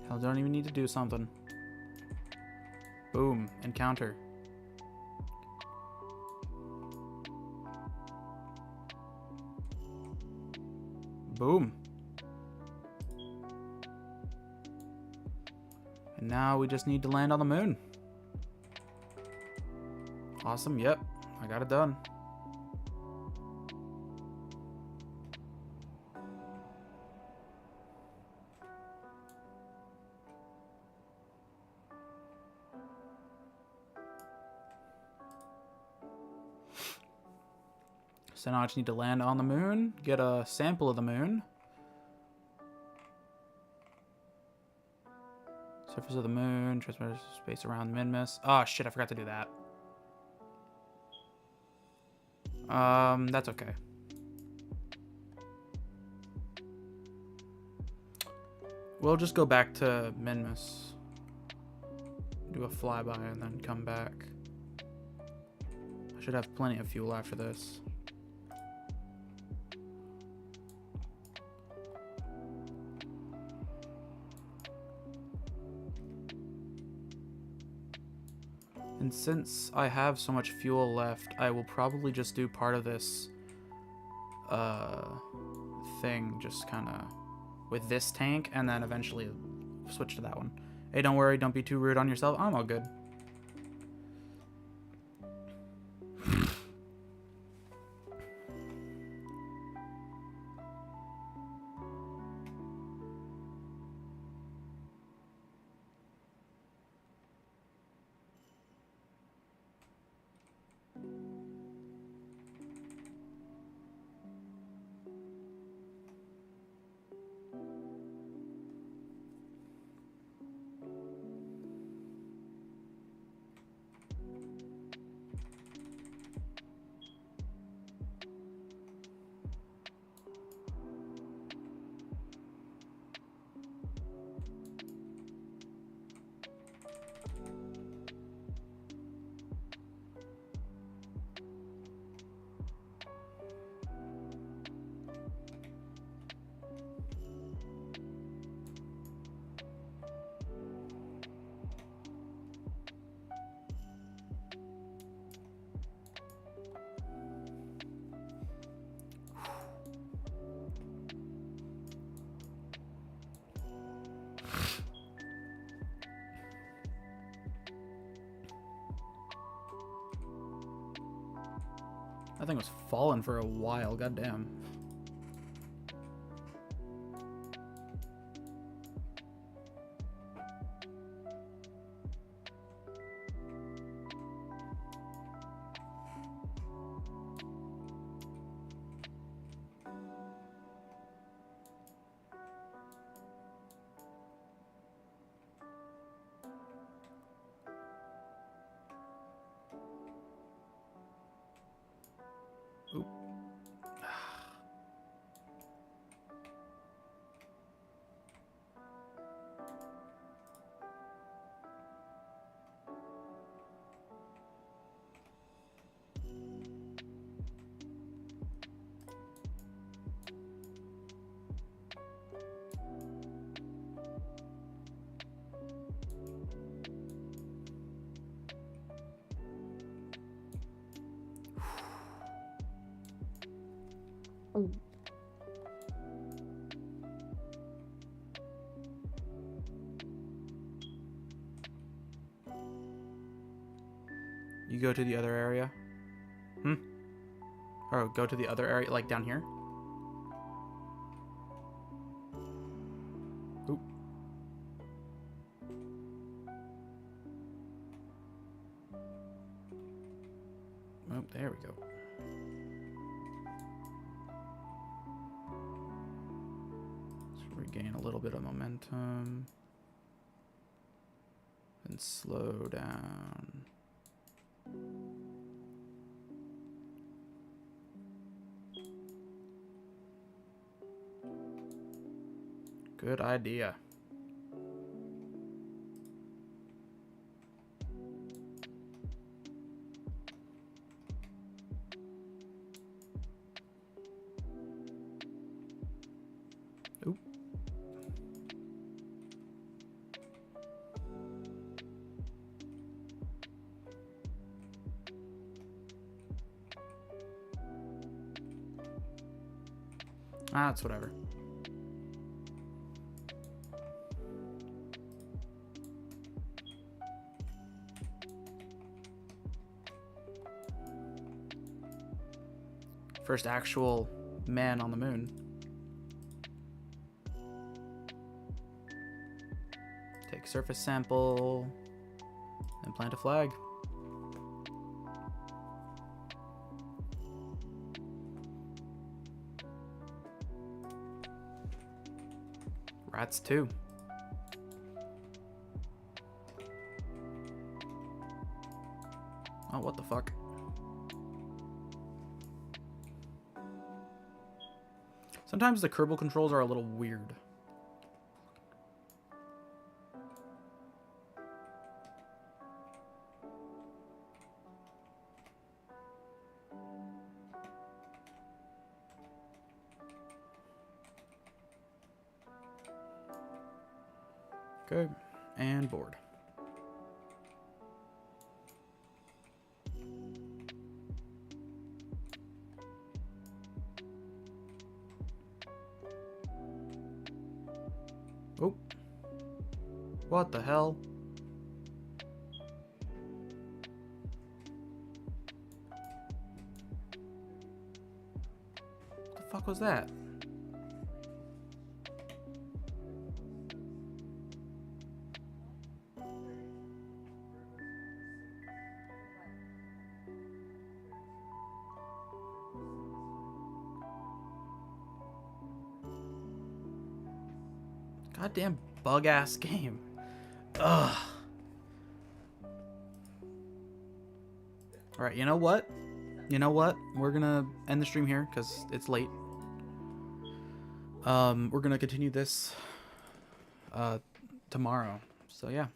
Speaker 1: Hell, don't even need to do something. Boom. Encounter. Boom. And now we just need to land on the moon. Awesome. Yep. I got it done. So now I just need to land on the moon, get a sample of the moon. Surface of the moon, transfer space around Minmus. Oh shit, I forgot to do that. That's okay. We'll just go back to Minmus. Do a flyby and then come back. I should have plenty of fuel after this. And since I have so much fuel left, I will probably just do part of this thing just kind of with this tank and then eventually switch to that one. Hey, don't worry, don't be too rude on yourself. I'm all good. That thing was falling for a while, goddamn. Oop. You go to the other area? Or go to the other area, like down here? Oop. Oh, there we go. Let's regain a little bit of momentum. And slow down. Good idea. Oop. Ah, it's whatever. First actual man on the moon. Take surface sample and plant a flag. Rats too. Oh, what the fuck? Sometimes the Kerbal controls are a little weird. Okay, and board. Oh. What the hell? What the fuck was that? Goddamn bug-ass game. Ugh. Alright, you know what? You know what? We're gonna end the stream here, because it's late. We're gonna continue this tomorrow. So, yeah.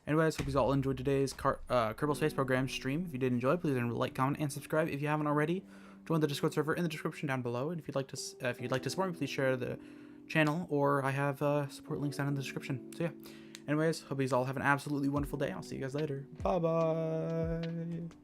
Speaker 1: Anyways, hope you all enjoyed today's Kerbal Space Program stream. If you did enjoy, please remember to like, comment, and subscribe. If you haven't already, join the Discord server in the description down below. And if you'd like to support me, please share the channel, or I have support links down in the description. So yeah, anyways, hope you all have an absolutely wonderful day. I'll see you guys later. Bye bye.